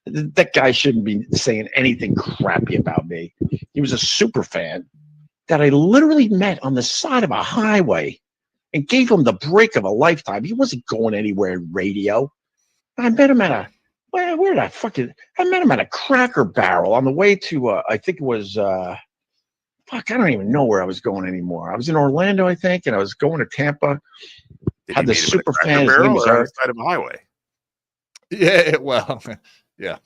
That guy shouldn't be saying anything crappy about me. He was a super fan that I literally met on the side of a highway and gave him the break of a lifetime. He wasn't going anywhere in radio. I met him at I met him at a Cracker Barrel on the way to I think it was I don't even know where I was going anymore. I was in Orlando, I think, and I was going to Tampa. Had the super fan. His name was on the side of a highway. Yeah, well, yeah.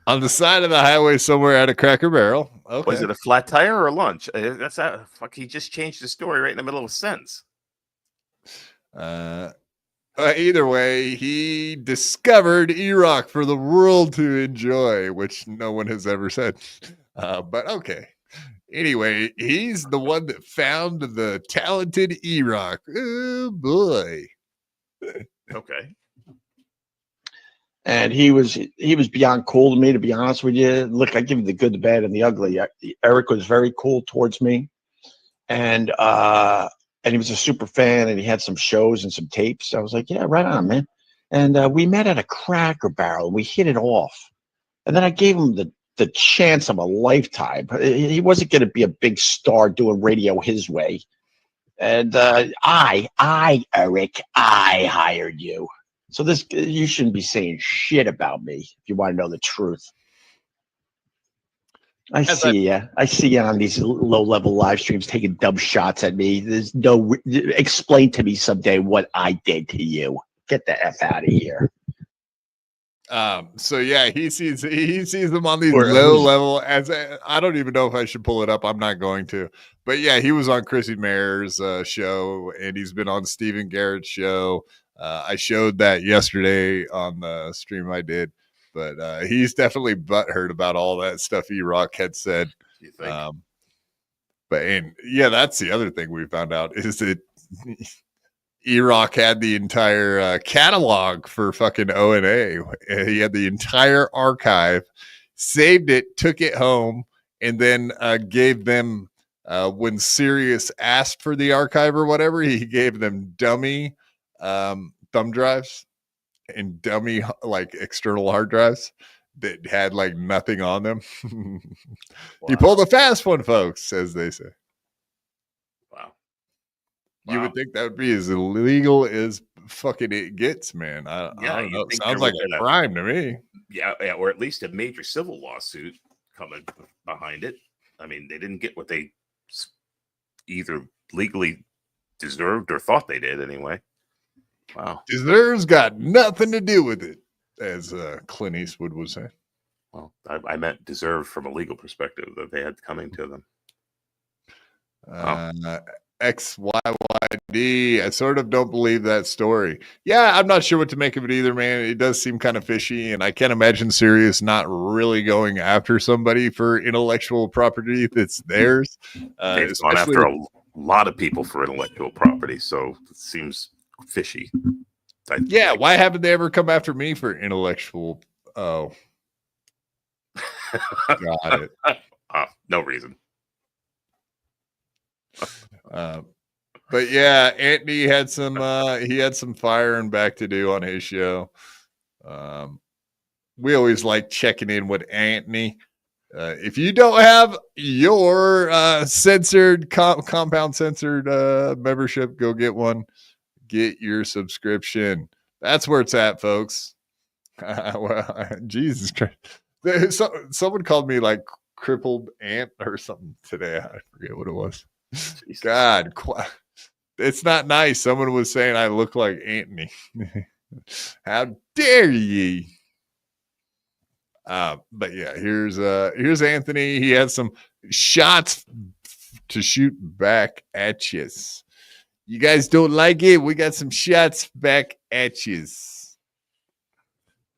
On the side of the highway somewhere at a Cracker Barrel. Okay. Was it a flat tire or a lunch? That's how he just changed the story right in the middle of a sentence. Either way, he discovered Iraq for the world to enjoy, which no one has ever said. But okay. Anyway, he's the one that found the talented Iraq. Oh boy. Okay. And he was beyond cool to me, to be honest with you. Look, I give you the good, the bad, and the ugly. Eric was very cool towards me, and he was a super fan, and he had some shows and some tapes. I was like, yeah, right on, man. And we met at a Cracker Barrel. And we hit it off, and then I gave him the chance of a lifetime. He wasn't going to be a big star doing radio his way. And Eric, I hired you. So you shouldn't be saying shit about me if you want to know the truth. I see you on these low-level live streams taking dumb shots at me. There's no explain to me someday what I did to you. Get the F out of here. So yeah, he sees them on these low level. I don't even know if I should pull it up. I'm not going to. But yeah, he was on Chrissy Mayer's show, and he's been on Stephen Garrett's show. I showed that yesterday on the stream I did, but he's definitely butthurt about all that stuff E-Rock had said. That's the other thing we found out is that E-Rock had the entire catalog for fucking O&A. He had the entire archive, saved it, took it home, and then gave them, when Sirius asked for the archive or whatever, he gave them dummy thumb drives and dummy like external hard drives that had like nothing on them. He pulled a fast one, folks, as they say. You would think that would be as illegal as fucking it gets, man. I don't know. It sounds like a crime to me. Yeah, or at least a major civil lawsuit coming behind it. I mean, they didn't get what they either legally deserved or thought they did anyway. Wow. Deserves got nothing to do with it, as Clint Eastwood would say. Well, I meant deserved from a legal perspective that they had coming to them. XYYD. I sort of don't believe that story. Yeah, I'm not sure what to make of it either, man. It does seem kind of fishy, and I can't imagine Sirius not really going after somebody for intellectual property that's theirs. They've gone after a lot of people for intellectual property, so it seems fishy. Yeah, why haven't they ever come after me for intellectual? Oh, got it. No reason. But yeah, Anthony had some firing back to do on his show. We always like checking in with Anthony. If you don't have your censored compound censored membership, go get one. Get your subscription. That's where it's at, folks. Well, Jesus Christ. Someone called me like crippled ant or something today. I forget what it was. God, it's not nice. Someone was saying I look like Anthony. How dare ye? But yeah, here's Anthony. He had some shots to shoot back at you. You guys don't like it? We got some shots back at you.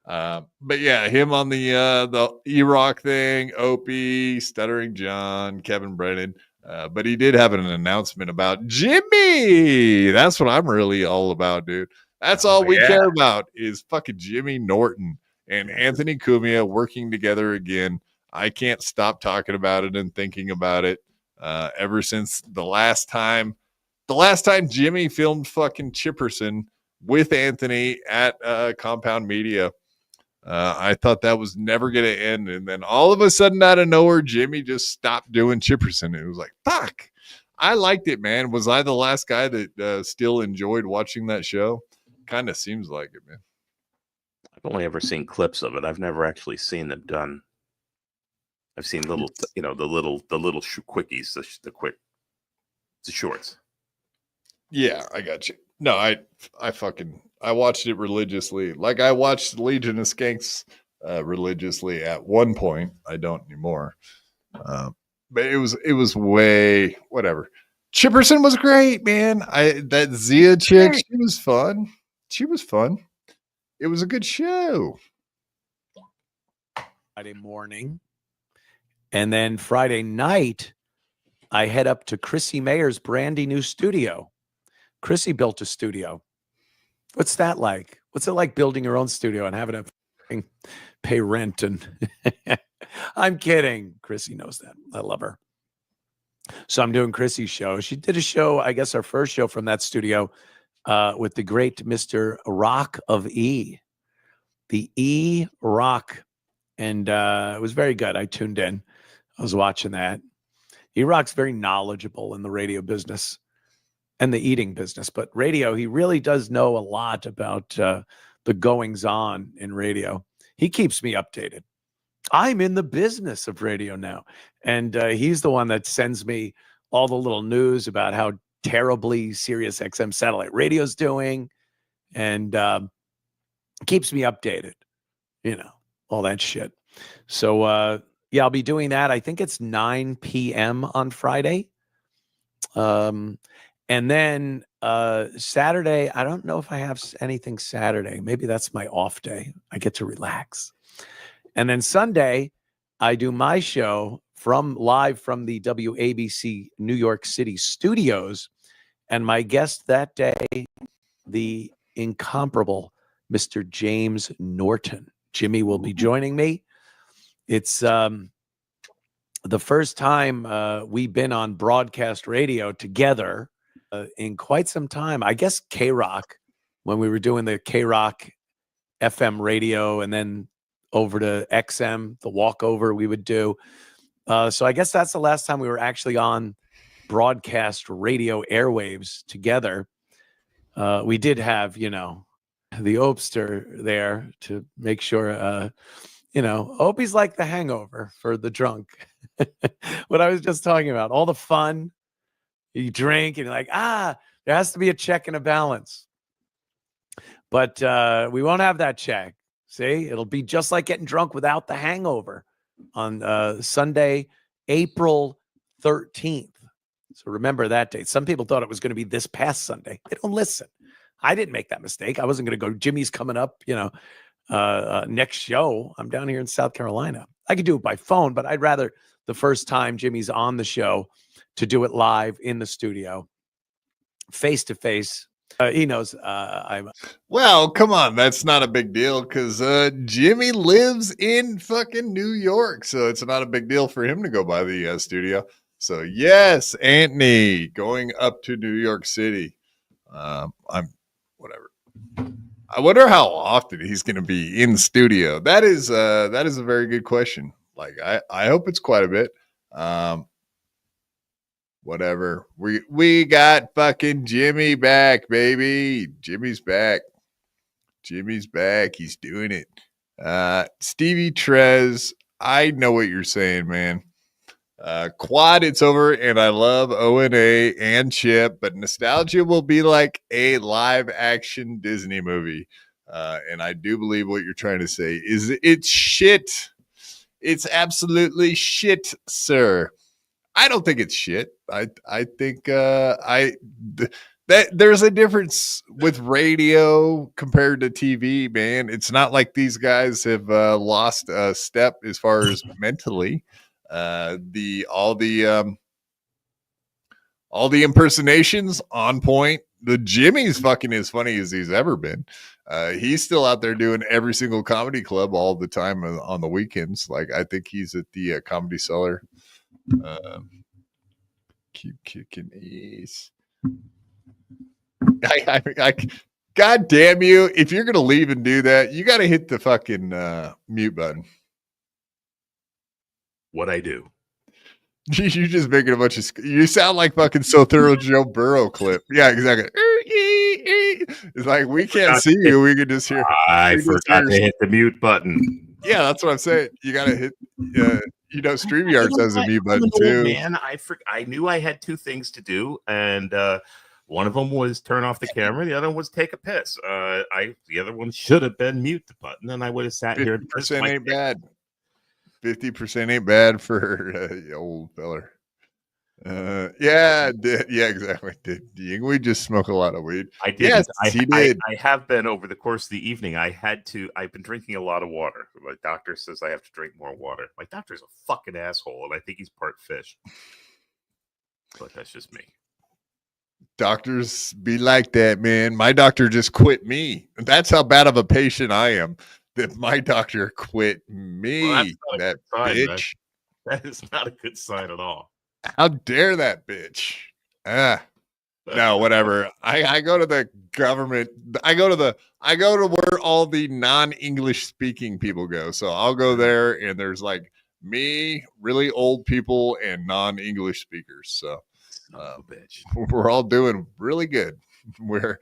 But yeah, him on the E-Rock thing, Opie, Stuttering John, Kevin Brennan. But he did have an announcement about Jimmy. That's what I'm really all about, dude. That's all we care about is fucking Jimmy Norton and Anthony Cumia working together again. I can't stop talking about it and thinking about it ever since the last time Jimmy filmed fucking Chipperson with Anthony at Compound Media. I thought that was never going to end. And then all of a sudden out of nowhere, Jimmy just stopped doing Chipperson. It was like, fuck, I liked it, man. Was I the last guy that still enjoyed watching that show? Kind of seems like it, man. I've only ever seen clips of it. I've never actually seen them done. I've seen little, the little quickies, the shorts. Yeah, I got you. No, I watched it religiously. Like I watched Legion of Skanks religiously at one point. I don't anymore. But it was way whatever. Chipperson was great, man. That Zia chick, she was fun. It was a good show. Friday morning. And then Friday night, I head up to Chrissy Mayer's brandy new studio. Chrissy built a studio. What's that like? What's it like building your own studio and having to pay rent? And I'm kidding. Chrissy knows that. I love her. So I'm doing Chrissy's show. She did a show, I guess our first show from that studio with the great Mr. Rock of E. The E Rock. And it was very good. I tuned in. I was watching that. E Rock's very knowledgeable in the radio business and the eating business, but radio, he really does know a lot about the goings on in radio. He keeps me updated. I'm in the business of radio now. And he's the one that sends me all the little news about how terribly Sirius XM satellite radio's doing and keeps me updated, all that shit. So, yeah, I'll be doing that. I think it's 9 p.m. on Friday. And then Saturday, I don't know if I have anything Saturday. Maybe that's my off day. I get to relax. And then Sunday, I do my show live from the WABC New York City studios. And my guest that day, the incomparable Mr. James Norton. Jimmy will be joining me. It's the first time we've been on broadcast radio together in quite some time. I guess K-Rock, when we were doing the K-Rock FM radio and then over to XM, the walkover we would do. So I guess that's the last time we were actually on broadcast radio airwaves together. We did have, the Opster there to make sure, Opie's like the hangover for the drunk. What I was just talking about, all the fun. You drink and you're like, there has to be a check and a balance. But we won't have that check. See, it'll be just like getting drunk without the hangover on Sunday, April 13th. So remember that date. Some people thought it was going to be this past Sunday. They don't listen. I didn't make that mistake. I wasn't going to go. Jimmy's coming up, next show. I'm down here in South Carolina. I could do it by phone, but I'd rather the first time Jimmy's on the show to do it live in the studio, face to face. He knows I'm. Well, come on, that's not a big deal because Jimmy lives in fucking New York, so it's not a big deal for him to go by the studio. So yes, Anthony going up to New York City. I'm whatever. I wonder how often he's going to be in studio. That is a very good question. Like I hope it's quite a bit. Whatever. We got fucking Jimmy back, baby. Jimmy's back. Jimmy's back. He's doing it. Stevie Trez, I know what you're saying, man. Quad, it's over, and I love O&A and Chip, but nostalgia will be like a live action Disney movie. And I do believe what you're trying to say is it's shit. It's absolutely shit, sir. I don't think it's shit. I think that there's a difference with radio compared to TV, man. It's not like these guys have lost a step as far as mentally. All the impersonations on point. The Jimmy's fucking as funny as he's ever been. He's still out there doing every single comedy club all the time on the weekends. Like I think he's at the Comedy Cellar. Keep kicking ass. I God damn you! If you're gonna leave and do that, you got to hit the fucking mute button. What I do? You're just making a bunch of. You sound like fucking So Thorough Joe Burrow clip. Yeah, exactly. It's like we can't see you. We can just hear. I forgot to hit the mute button. Yeah, that's what I'm saying. You got to hit. StreamYard has a mute button too. Man, I knew I had two things to do, and one of them was turn off the camera. The other one was take a piss. The other one should have been mute the button, and I would have sat here. 50% ain't bad. 50% ain't bad for old feller. Yeah, exactly. Did we just smoke a lot of weed? I did. Yes, he did. I have been over the course of the evening. I've been drinking a lot of water. My doctor says I have to drink more water. My doctor's a fucking asshole, and I think he's part fish. But that's just me. Doctors be like that, man. My doctor just quit me. That's how bad of a patient I am. That my doctor quit me. Well, that sign, bitch. That is not a good sign at all. How dare that bitch? No, whatever. I go to the government. I go to where all the non-English speaking people go. So I'll go there, and there's like me, really old people, and non-English speakers. So bitch. We're all doing really good. We're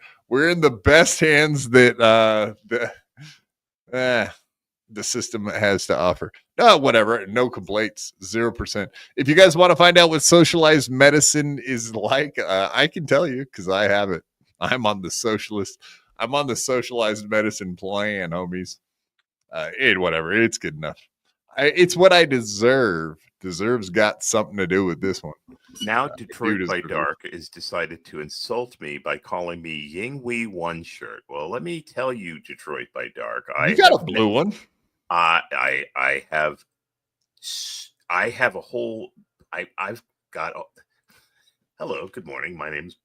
in the best hands that the system has to offer. No, whatever. No complaints. 0%. If you guys want to find out what socialized medicine is like, I can tell you because I have it. I'm on the socialized medicine plan, homies. Whatever. It's good enough. It's what I deserve. Deserves got something to do with this one. Now Detroit by Dark is decided to insult me by calling me Ying Wee One Shirt. Well, let me tell you, Detroit by Dark. You got a blue one. I have a whole. I've got. Hello, good morning. My name's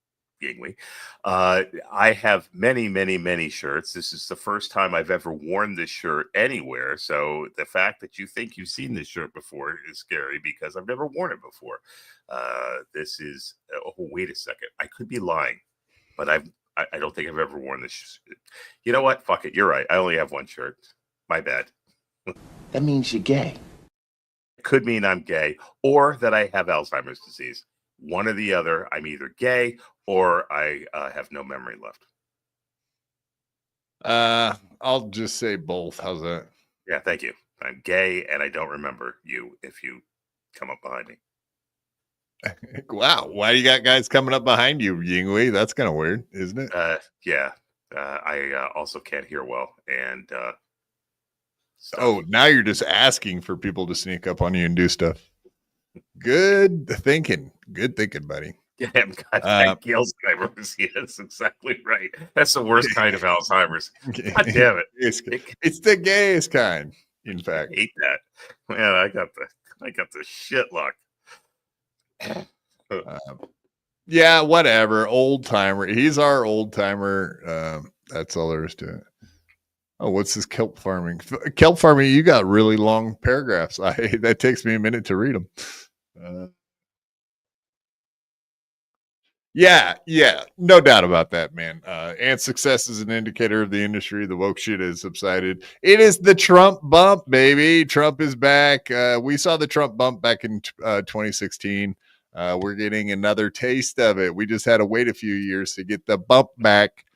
Yingwei. I have many shirts. This is the first time I've ever worn this shirt anywhere. So the fact that you think you've seen this shirt before is scary because I've never worn it before. This is. Oh, wait a second. I could be lying, but I don't think I've ever worn this. You know what? Fuck it. You're right. I only have one shirt. My bad. That means you're gay. It could mean I'm gay or that I have Alzheimer's disease. One or the other. I'm either gay or I have no memory left. I'll just say both. How's that? Yeah, thank you. I'm gay and I don't remember you if you come up behind me. Wow. Why you got guys coming up behind you, Yingwei? That's kind of weird, isn't it? Yeah. I also can't hear well. And stuff. Oh, now you're just asking for people to sneak up on you and do stuff. Good thinking. Good thinking, buddy. Yeah, that Alzheimer's. Yes, exactly right. That's the worst kind of Alzheimer's. God damn it! It's the gayest kind. In fact, I hate that. Man, I got the shit luck. Yeah, whatever. Old timer. He's our old timer. That's all there is to it. Oh, what's this kelp farming? Kelp farming. You got really long paragraphs. That takes me a minute to read them. Yeah, no doubt about that, man. And success is an indicator of the industry. The woke shit has subsided. It is the Trump bump, baby. Trump is back. We saw the Trump bump back in 2016. We're getting another taste of it. We just had to wait a few years to get the bump back.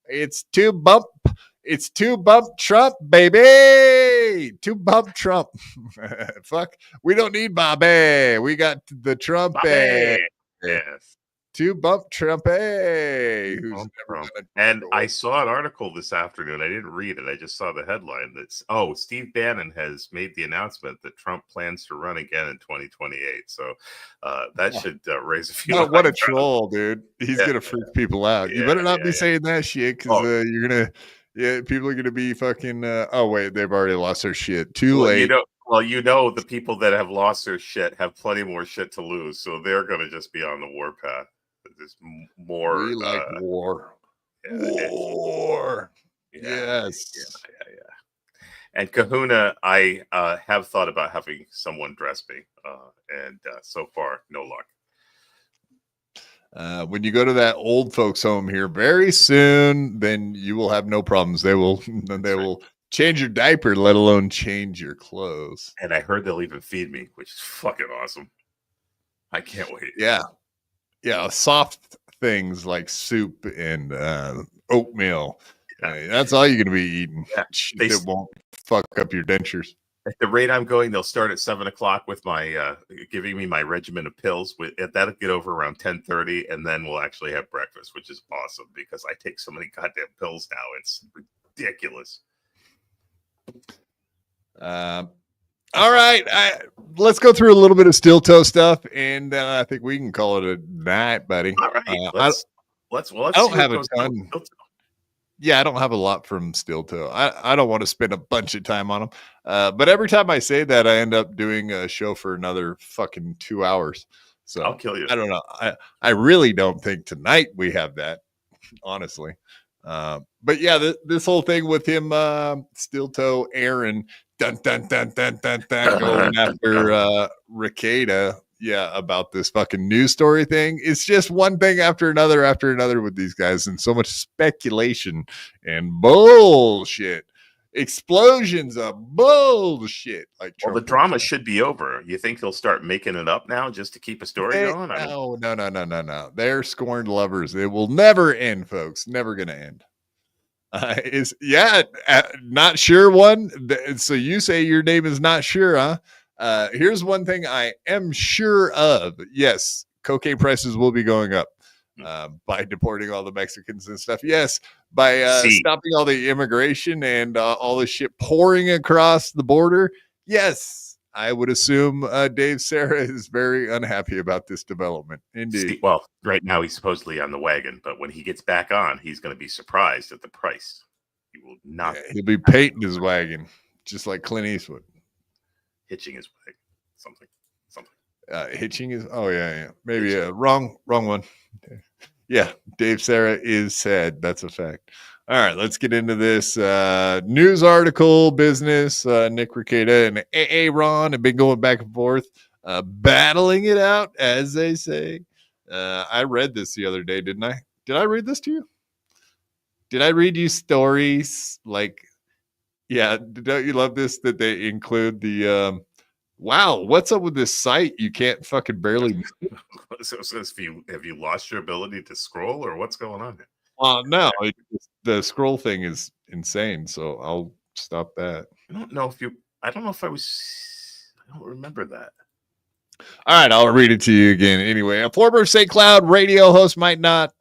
It's two bump Trump, baby. Two bump Trump. Fuck. We don't need Bobby. We got the Trump. Yes. To bump Trump, who's Trump. And I saw an article this afternoon. I didn't read it. I just saw the headline. That's Steve Bannon has made the announcement that Trump plans to run again in 2028. So that should raise a few. What a troll, dude! He's gonna freak people out. You better not be saying that shit because you're gonna. Yeah, people are gonna be fucking. Oh wait, they've already lost their shit. Too late. The people that have lost their shit have plenty more shit to lose, so they're gonna just be on the war path. There's more. We like war. War. Yes. Yeah. And Kahuna, I have thought about having someone dress me, and so far, no luck. When you go to that old folks home here very soon, then you will have no problems. They will change your diaper, let alone change your clothes. And I heard they'll even feed me, which is fucking awesome. I can't wait. Yeah, soft things like soup and oatmeal. That's all you're going to be eating. They won't fuck up your dentures. At the rate I'm going, they'll start at 7:00 with my giving me my regimen of pills. That'll get over around 10:30, and then we'll actually have breakfast, which is awesome because I take so many goddamn pills now. It's ridiculous. All right, let's go through a little bit of steel toe stuff, and I think we can call it a night, buddy. All right, let's. I don't have a ton. Yeah, I don't have a lot from steel toe. I don't want to spend a bunch of time on them, but every time I say that, I end up doing a show for another fucking 2 hours. So I'll kill you. I don't know. I really don't think tonight we have that, honestly. But yeah, this whole thing with him, steel toe Aaron. Dun, dun, dun, dun, dun, dun, going after Ricada, about this fucking news story thing. It's just one thing after another with these guys, and so much speculation and bullshit, explosions of bullshit. Like, the drama should be over. You think they'll start making it up now just to keep a story going? No. They're scorned lovers. It will never end, folks. Never gonna end. Not sure one. So you say your name is not sure, huh? Here's one thing I am sure of. Yes, cocaine prices will be going up by deporting all the Mexicans and stuff. Yes, by stopping all the immigration and all the shit pouring across the border. Yes, I would assume Dave Serra is very unhappy about this development. Indeed. Well, right now he's supposedly on the wagon, but when he gets back on, he's going to be surprised at the price. He will not. He'll be painting his wagon, just like Clint Eastwood. Hitching his wagon. Something. Hitching is. Oh yeah. Maybe wrong one. Yeah, Dave Serra is sad. That's a fact. All right, let's get into this news article business. Nick Ricada and AA Ron have been going back and forth, battling it out, as they say. I read this the other day, didn't I? Did I read this to you? Did I read you stories? Like, yeah, don't you love this that they include the wow, what's up with this site? You can't fucking barely. So have you lost your ability to scroll, or what's going on here? No, the scroll thing is insane. So I'll stop that. I don't know if I don't remember that. All right, I'll read it to you again. Anyway, a former St. Cloud radio host might not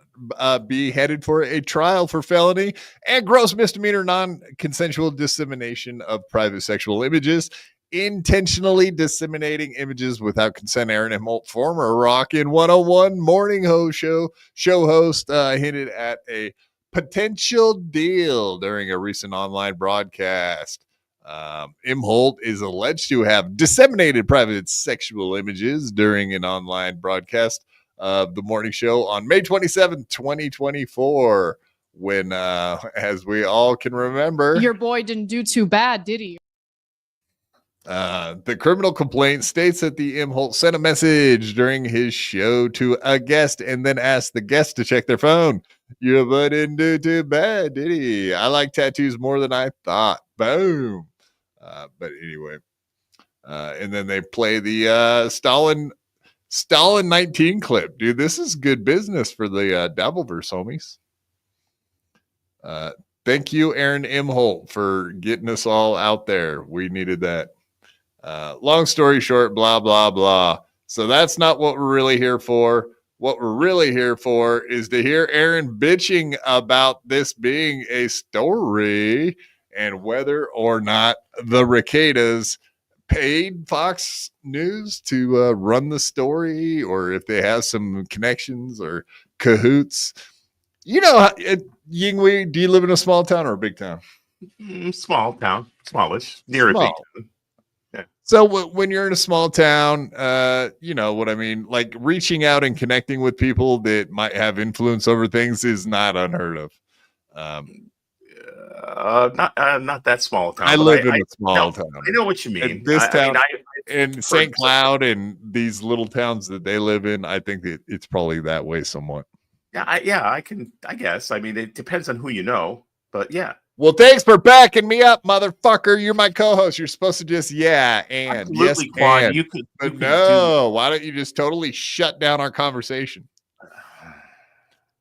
be headed for a trial for felony and gross misdemeanor non-consensual dissemination of private sexual images. Intentionally disseminating images without consent. Aaron Imholt, former Rockin' 101 morning show host, hinted at a potential deal during a recent online broadcast. Imholt is alleged to have disseminated private sexual images during an online broadcast of the morning show on May 27, 2024, when, as we all can remember, Your boy didn't do too bad, did he? The criminal complaint states that the Imholt sent a message during his show to a guest and then asked the guest to check their phone. Your boy didn't do too bad, did he? I like tattoos more than I thought. Boom. But anyway, and then they play the Stalin 19 clip. Dude, this is good business for the Dabbleverse homies. Thank you, Aaron Imholt, for getting us all out there. We needed that. Long story short, blah, blah, blah. So that's not what we're really here for. What we're really here for is to hear Aaron bitching about this being a story and whether or not the Ricadas paid Fox News to run the story, or if they have some connections or cahoots. You know, Yingwei, do you live in a small town or a big town? Small town, smallish, near a big town. Yeah. So when you're in a small town, you know what I mean? Like reaching out and connecting with people that might have influence over things is not unheard of. Not that small town. I live in a small town. I know what you mean. And this town, in for St. Cloud and these little towns that they live in, I think it's probably that way somewhat. I guess. I mean, it depends on who you know, but yeah. Well, thanks for backing me up, motherfucker. You're my co-host. You're supposed to just and absolutely, yes, Quan. and. You could, but no. Why don't you just totally shut down our conversation,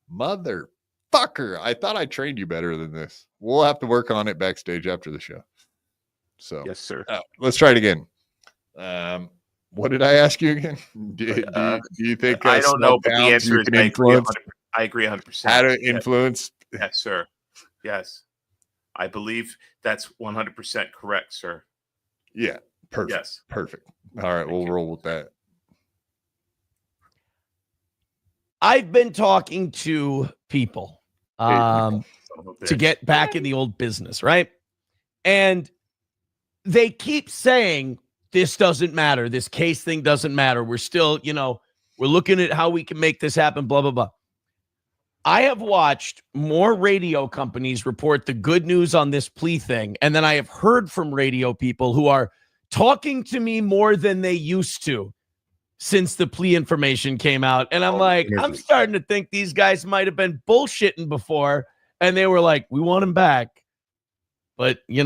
motherfucker? I thought I trained you better than this. We'll have to work on it backstage after the show. So yes, sir. Let's try it again. What did I ask you again? Do you think I don't know, but the answer is I agree 100%. How to influence? Yes, sir. Yes. I believe that's 100% correct, sir. Yeah. Perfect. Yes. Perfect. All right. We'll roll with that. I've been talking to people to get back in the old business, right? And they keep saying, this doesn't matter. This case thing doesn't matter. We're still, we're looking at how we can make this happen, blah, blah, blah. I have watched more radio companies report the good news on this plea thing, and then I have heard from radio people who are talking to me more than they used to since the plea information came out. And I'm I'm starting to think these guys might have been bullshitting before, and they were like, we want him back. But, we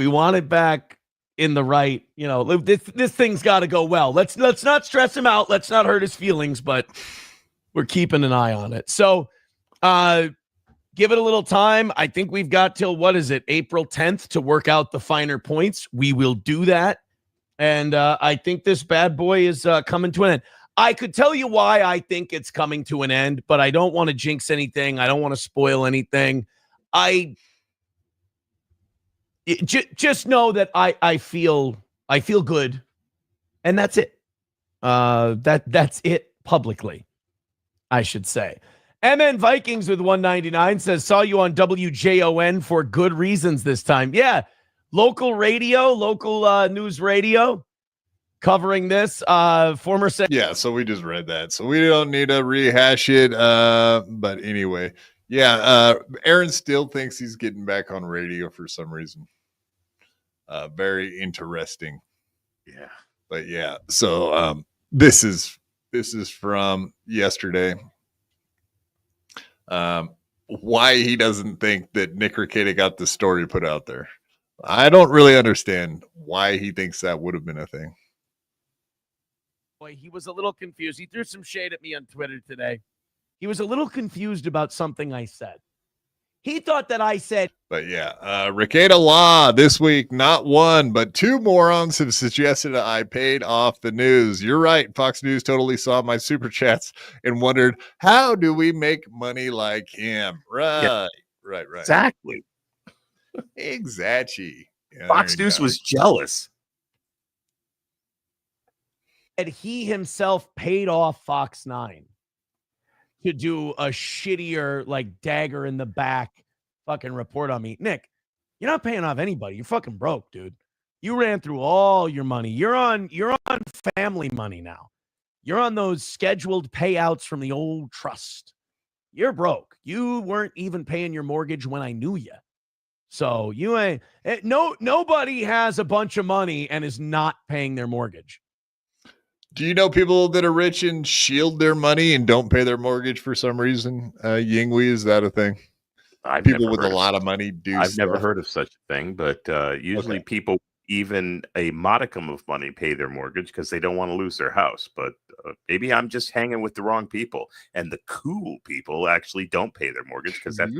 want it back in the right, this thing's got to go well. Let's not stress him out. Let's not hurt his feelings, but we're keeping an eye on it. So give it a little time. I think we've got till, April 10th to work out the finer points. We will do that. And I think this bad boy is coming to an end. I could tell you why I think it's coming to an end, but I don't want to jinx anything. I don't want to spoil anything. Just know that I feel good, and that's it. That's it publicly, I should say. MN Vikings with 199 says, saw you on WJON for good reasons this time. Yeah, local news radio covering this. Former yeah, so we just read that, so we don't need to rehash it. But anyway. Yeah, Aaron still thinks he's getting back on radio for some reason. Very interesting. Yeah. But yeah, so this is from yesterday. Why he doesn't think that Nick Ricada got the story put out there. I don't really understand why he thinks that would have been a thing. Boy, he was a little confused. He threw some shade at me on Twitter today. He was a little confused about something I said. He thought that I said. But yeah, Ricada Law this week, not one, but two morons have suggested I paid off the news. You're right. Fox News totally saw my super chats and wondered, how do we make money like him? Right, Yeah. right. Exactly. Exactly. Yeah, Fox News was jealous. And he himself paid off Fox 9 to do a shittier, like, dagger in the back fucking report on me. Nick, you're not paying off anybody. You're fucking broke, dude. You ran through all your money. You're on family money now. You're on those scheduled payouts from the old trust. You're broke. You weren't even paying your mortgage when I knew you. So you ain't nobody has a bunch of money and is not paying their mortgage. Do you know people that are rich and shield their money and don't pay their mortgage for some reason? Yinghui, is that a thing? People with a lot of money do. I've never heard of such a thing, but usually people, even a modicum of money, pay their mortgage because they don't want to lose their house. But maybe I'm just hanging with the wrong people, and the cool people actually don't pay their mortgage because that's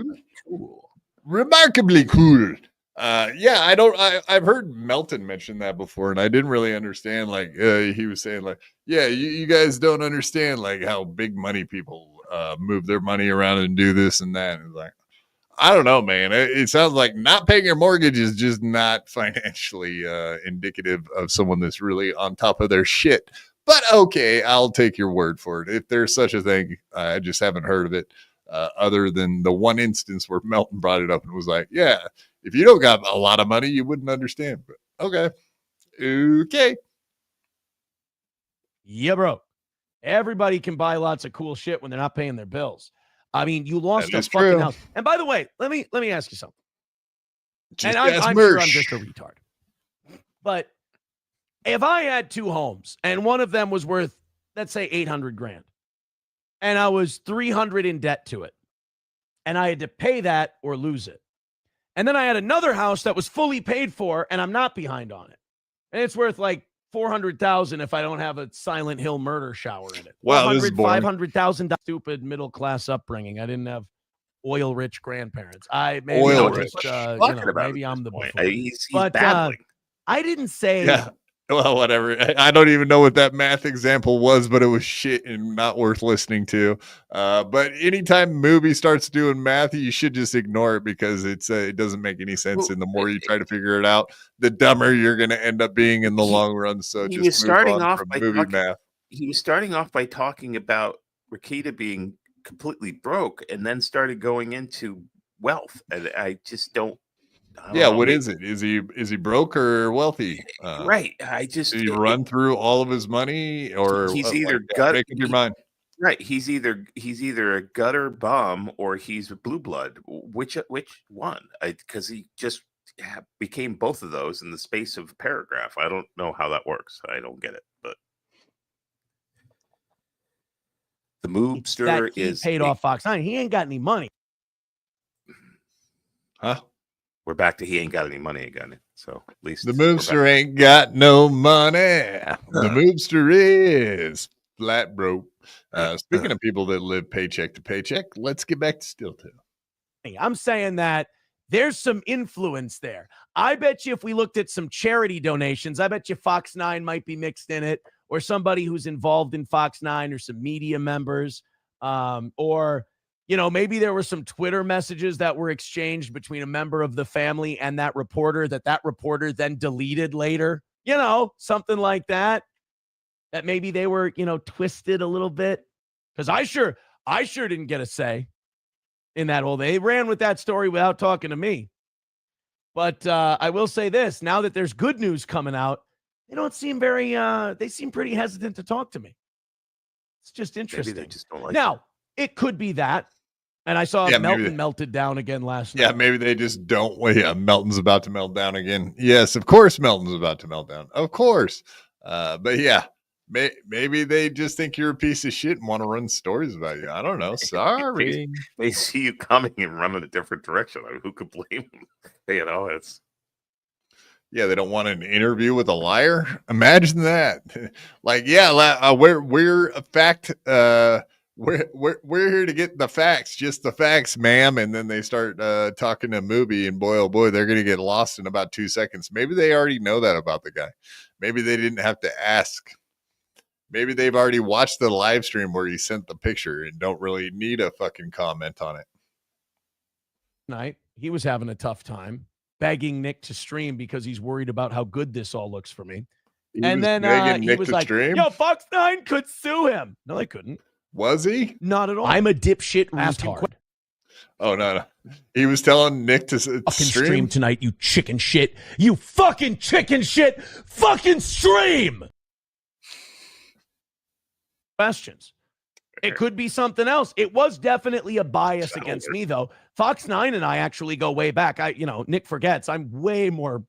cool. Remarkably cool. I've heard Melton mention that before, and I didn't really understand. Like he was saying, like, yeah, you guys don't understand like how big money people move their money around and do this and that. And like, I don't know, man. It sounds like not paying your mortgage is just not financially indicative of someone that's really on top of their shit. But okay, I'll take your word for it. If there's such a thing, I just haven't heard of it. Other than the one instance where Melton brought it up and was like, yeah, if you don't got a lot of money, you wouldn't understand. But okay. Yeah, bro. Everybody can buy lots of cool shit when they're not paying their bills. I mean, you lost a fucking house. And by the way, let me ask you something. Just I'm sure I'm just a retard. But if I had two homes and one of them was worth, let's say, $800,000, and I was $300 in debt to it, and I had to pay that or lose it, and then I had another house that was fully paid for, and I'm not behind on it, and it's worth like $400,000 if I don't have a Silent Hill murder shower in it. Wow, this is boring. $500,000. Stupid middle class upbringing. I didn't have oil rich grandparents. Maybe I'm the buffoon. He's battling. I didn't say. Yeah. Well, whatever. I don't even know what that math example was, but it was shit and not worth listening to. But anytime movie starts doing math, you should just ignore it because it doesn't make any sense. And the more you try to figure it out, the dumber you're going to end up being in the long run. So He just was starting off by movie math. He was starting off by talking about Ricada being completely broke, and then started going into wealth. And I just don't. What is it? Is he broke or wealthy? Right. Did he run through all of his money, or he's either make up your mind? Right. He's either a gutter bum or he's a blue blood. Which one? Because he just became both of those in the space of a paragraph. I don't know how that works. I don't get it. But the moobster is paid off Fox 9. He ain't got any money. Huh? We're back to he ain't got any money again. So at least the moobster ain't got no money. The moobster is flat broke. Speaking of people that live paycheck to paycheck, let's get back to Still Too. I'm saying that there's some influence there. I bet you if we looked at some charity donations, I bet you Fox 9 might be mixed in it, or somebody who's involved in Fox 9, or some media members, or maybe there were some Twitter messages that were exchanged between a member of the family and that reporter then deleted later, something like that maybe they were, twisted a little bit. Because I sure didn't get a say in that whole, they ran with that story without talking to me. But I will say this, now that there's good news coming out, they don't seem they seem pretty hesitant to talk to me. It's just interesting. Maybe they just don't like now, it could be that. And I saw Melton melted down again last night. Yeah, maybe they just don't. Melton's about to melt down again. Yes, of course Melton's about to melt down. Of course. But yeah, maybe they just think you're a piece of shit and want to run stories about you. I don't know. Sorry. They see you coming and run in a different direction. I mean, who could blame them? It's... Yeah, they don't want an interview with a liar. Imagine that. Like, yeah, we're a fact... we're here to get the facts, just the facts, ma'am. And then they start talking a movie, and boy, oh boy, they're going to get lost in about 2 seconds. Maybe they already know that about the guy. Maybe they didn't have to ask. Maybe they've already watched the live stream where he sent the picture and don't really need a fucking comment on it. Night, he was having a tough time begging Nick to stream because he's worried about how good this all looks for me. And then he was like, yo, Fox 9 could sue him. No, they couldn't. Was he? Not at all. I'm a dipshit retard. Oh, no. He was telling Nick to stream tonight, you chicken shit. You fucking chicken shit. Fucking stream. Questions. It could be something else. It was definitely a bias against me, though. Fox 9 and I actually go way back. Nick forgets I'm way more,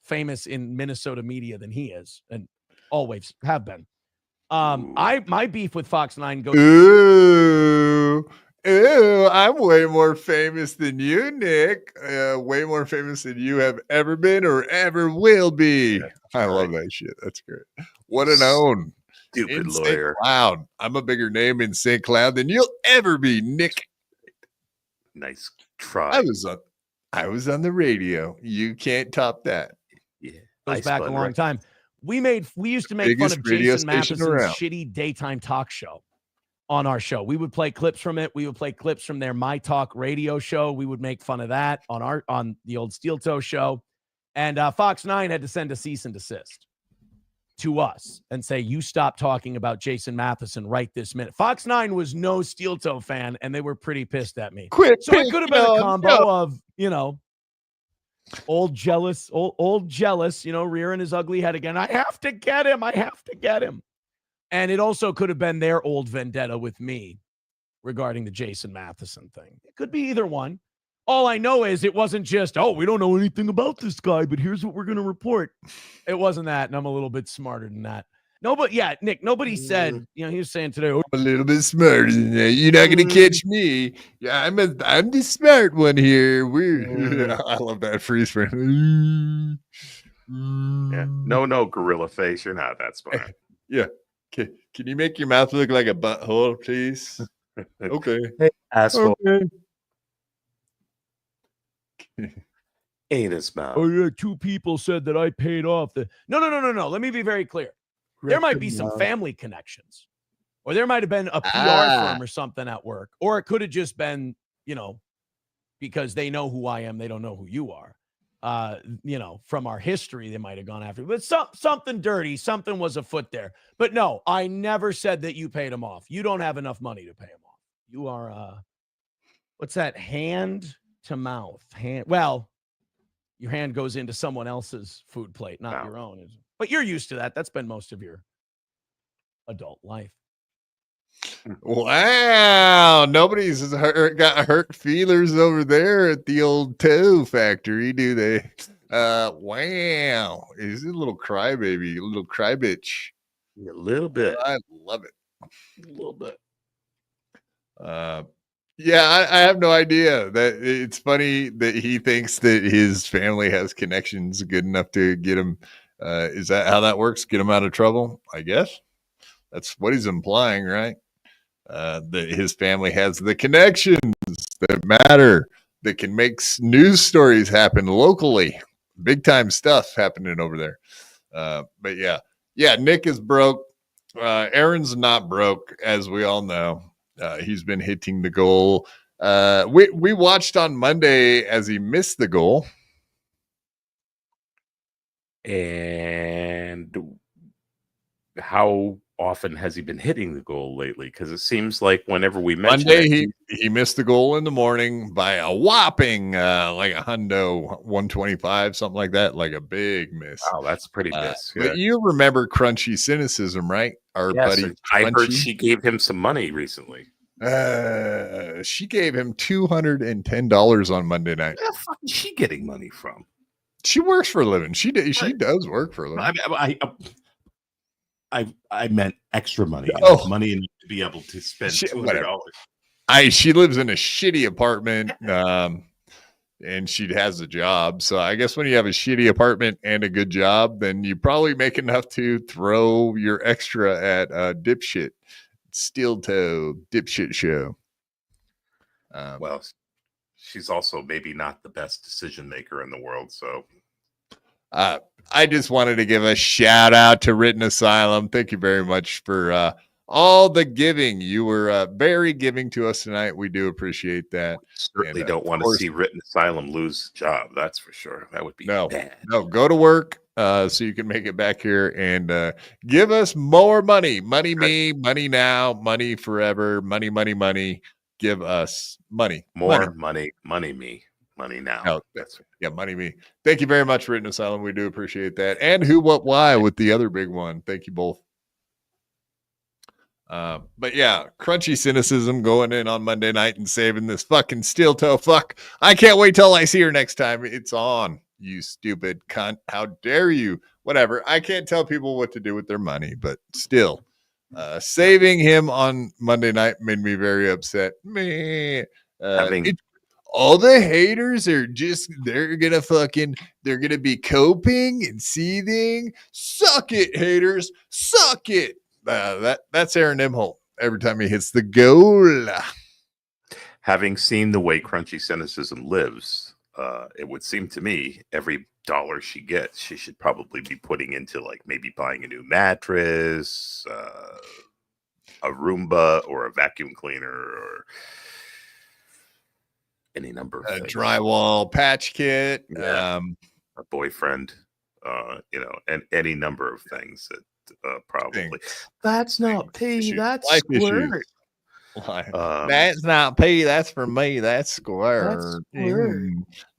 famous in Minnesota media than he is, and always have been. My beef with Fox 9 goes. Ooh, I'm way more famous than you, Nick. Way more famous than you have ever been or ever will be. I love that shit. That's great. What an own. Stupid in lawyer. St. Cloud. I'm a bigger name in St. Cloud than you'll ever be, Nick. Nice try. I was on the radio. You can't top that. Yeah. Goes back a long time. We used to make fun of Jason Mathison's shitty daytime talk show on our show. We would play clips from it. We would play clips from their My Talk radio show. We would make fun of that on the old Steel Toe show. And Fox 9 had to send a cease and desist to us and say, you stop talking about Jason Matheson right this minute. Fox 9 was no Steel Toe fan, and they were pretty pissed at me. So it could have been a combo of, old jealous, rearing his ugly head again. I have to get him. And it also could have been their old vendetta with me regarding the Jason Matheson thing. It could be either one. All I know is it wasn't just, we don't know anything about this guy, but here's what we're going to report. It wasn't that, and I'm a little bit smarter than that. No, but yeah, Nick, nobody said, he was saying today, I'm a little bit smarter than that. You're not going to catch me. Yeah, I'm the smart one here. I love that freeze frame. Yeah. No, gorilla face. You're not that smart. Yeah. Okay. Can you make your mouth look like a butthole, please? Okay. Hey, asshole. Okay. Ain't his mouth. Oh, yeah, 2 people said that I paid off the. No. Let me be very clear. There might be some family connections, or there might have been a PR firm or something at work, or it could have just been, because they know who I am, they don't know who you are. From our history, they might have gone after, but something dirty, something was afoot there. But no, I never said that you paid him off. You don't have enough money to pay him off. You are, what's that? Hand to mouth. Your hand goes into someone else's food plate, not your own. But you're used to that. That's been most of your adult life. Wow. Nobody's got hurt feelers over there at the old toe factory, do they? Wow. He's a little crybaby, a little cry bitch. A little bit. I love it. A little bit. Yeah, I have no idea. That it's funny that he thinks that his family has connections good enough to get him. Is that how that works? Get him out of trouble? I guess that's what he's implying, right? That his family has the connections that matter, that can make news stories happen locally. Big time stuff happening over there. But yeah, Nick is broke. Aaron's not broke, as we all know. He's been hitting the goal. We watched on Monday as he missed the goal. And how often has he been hitting the goal lately? Because it seems like whenever we mention Monday, he missed the goal in the morning by a whopping like a hundo 125, something like that, like a big miss. Wow, that's pretty miss. But you remember Crunchy Cynicism, right? Our buddy. I heard she gave him some money recently. She gave him $210 on Monday night. Where the fuck is she getting money from? She works for a living. She does work for a living. I meant extra money. Money to be able to spend $200. She lives in a shitty apartment, and she has a job. So I guess when you have a shitty apartment and a good job, then you probably make enough to throw your extra at dipshit steel toe dipshit show. Well, she's also maybe not the best decision maker in the world. So I just wanted to give a shout out to Written Asylum. Thank you very much for all the giving. You were very giving to us tonight. We do appreciate that. Certainly don't want to see Written Asylum lose job. That's for sure. That would be bad. No, go to work so you can make it back here and give us more money. Money me, money now, money forever, money. Give us money. More money me. Money now. No, money me. Thank you very much, Written Asylum. We do appreciate that. And Who, What, Why with the other big one. Thank you both. But yeah, Crunchy Cynicism going in on Monday night and saving this fucking steel toe fuck. I can't wait till I see her next time. It's on, you stupid cunt. How dare you? Whatever. I can't tell people what to do with their money, but still, saving him on Monday night made me very upset. All the haters are they're gonna be coping and seething. Suck it, haters. Suck it. That's Aaron Imholt every time he hits the goal. Having seen the way Crunchy Cynicism lives, it would seem to me every dollar she gets, she should probably be putting into like maybe buying a new mattress, a Roomba, or a vacuum cleaner, or any number of things. Drywall patch kit, a boyfriend, and any number of things that probably. That's not pee, that's life squirt. That's not pee, that's for me. That's squirt.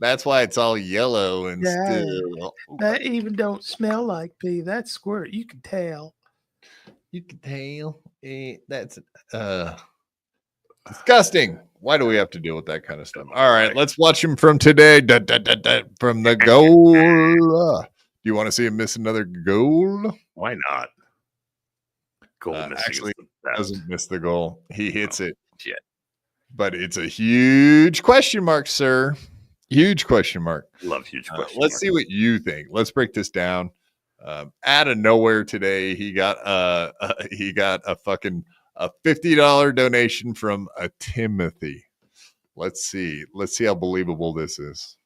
That's why it's all yellow and still. That even don't smell like pee. That's squirt. You can tell. You can tell. That's disgusting. Why do we have to deal with that kind of stuff? All right, let's watch him from today. From the goal. Do you want to see him miss another goal? Why not? Goal actually doesn't miss the goal. He hits it. Shit. But it's a huge question mark, sir. Huge question mark. Love huge question Let's see what you think. Let's break this down. Out of nowhere today, he got a fucking $50 donation from a Timothy. Let's see how believable this is.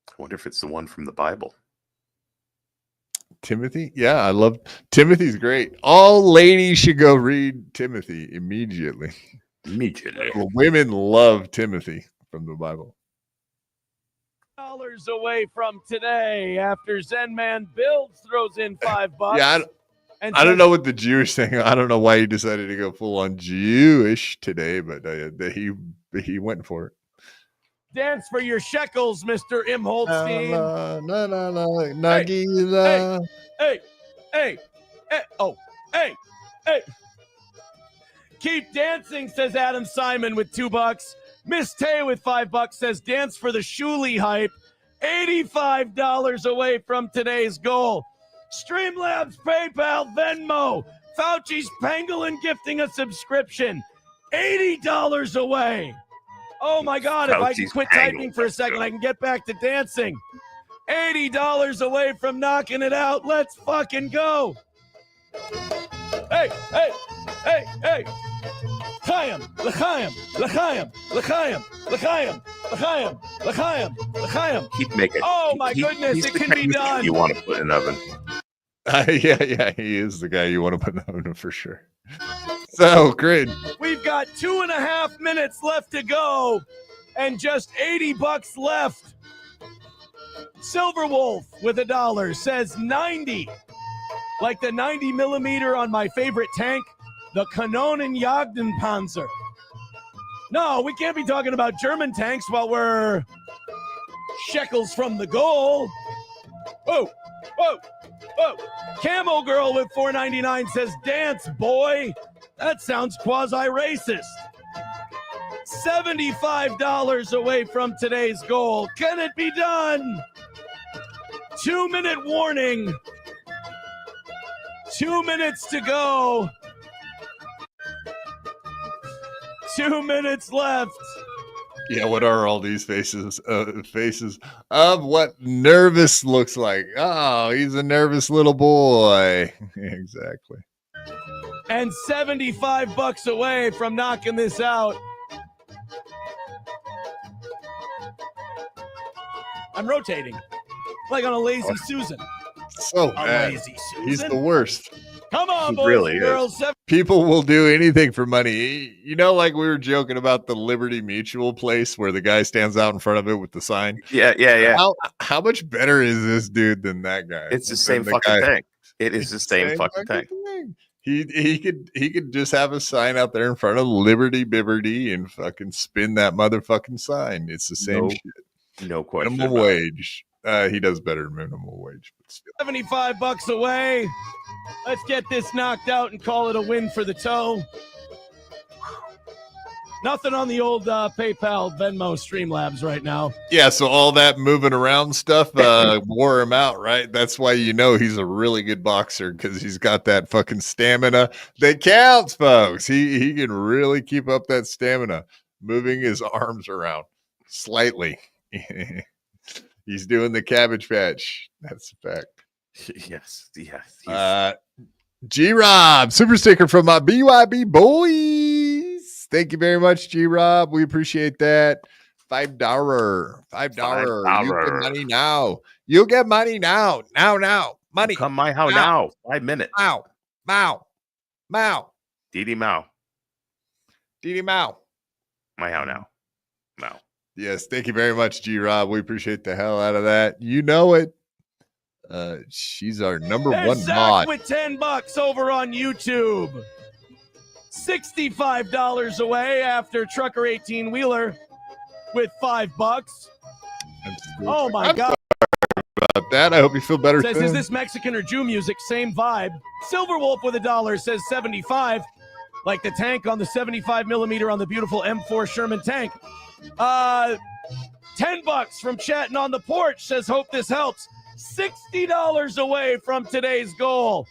I wonder if it's the one from the Bible. Timothy? Yeah, I love Timothy's great. All ladies should go read Timothy immediately. Women love Timothy from the Bible. $5 away from today after Zen Man Builds throws in $5. Yeah, I don't know what the Jewish thing. I don't know why he decided to go full on Jewish today, but he went for it. Dance for your shekels, Mr. Imholstein. No. Nagila. Hey. Keep dancing, says Adam Simon with $2. Miss Tay with $5 says dance for the Shuli hype. $85 away from today's goal. Streamlabs, PayPal, Venmo. Fauci's Pangolin gifting a subscription. $80 away. Oh my God, if I can quit typing for a second, I can get back to dancing. $80 away from knocking it out. Let's fucking go. Hey. L'chaim. Keep making. Oh my goodness, it can be done. You want to put in an oven. Yeah, he is the guy you want to put in the oven for sure. So, great. We've got 2.5 minutes left to go and just $80 left. Silver Wolf with $1 says 90. Like the 90 millimeter on my favorite tank, the Kanonenjagdenpanzer. No, we can't be talking about German tanks while we're shekels from the goal. Whoa. Camo Girl with $4.99 says, dance, boy. That sounds quasi-racist. $75 away from today's goal. Can it be done? 2-minute warning. 2 minutes to go. 2 minutes left. Yeah, what are all these faces? Faces of what nervous looks like. Oh, he's a nervous little boy. Exactly. and $75 away from knocking this out. I'm rotating like on a lazy Susan. So bad. Lazy Susan. He's the worst. Come on, He boys really and girls. People will do anything for money. You know, like we were joking about the Liberty Mutual place where the guy stands out in front of it with the sign. Yeah. How much better is this dude than that guy? It's the same fucking thing. It is the same fucking thing. He could just have a sign out there in front of Liberty Bibberty and fucking spin that motherfucking sign. It's the same shit. No question. Minimum wage. He does better than minimum wage, but still. $75 away. Let's get this knocked out and call it a win for the toe. Nothing on the old PayPal, Venmo, Streamlabs right now. Yeah, so all that moving around stuff wore him out, right? That's why you know he's a really good boxer, because he's got that fucking stamina that counts, folks. He can really keep up that stamina, moving his arms around slightly. He's doing the Cabbage Patch. That's a fact. Yes. G-Rob, super sticker from my BYB boys. Thank you very much, G-Rob. We appreciate that. $5. $5. You get money now. You'll get money now. Now. Money. Come my house now. 5 minutes. Mao. Didi Mao. My how now. Mao. Yes, thank you very much, G-Rob. We appreciate the hell out of that. You know it. She's our number one Zach mod. with $10 over on YouTube. $65 away after Trucker 18-wheeler with $5. Oh my God. About that, I hope you feel better. Says, is this Mexican or Jew music? Same vibe. Silverwolf with $1 says 75. Like the tank on the 75 millimeter on the beautiful M4 Sherman tank. $10 from Chatting on the Porch says, hope this helps. $60 away from today's goal.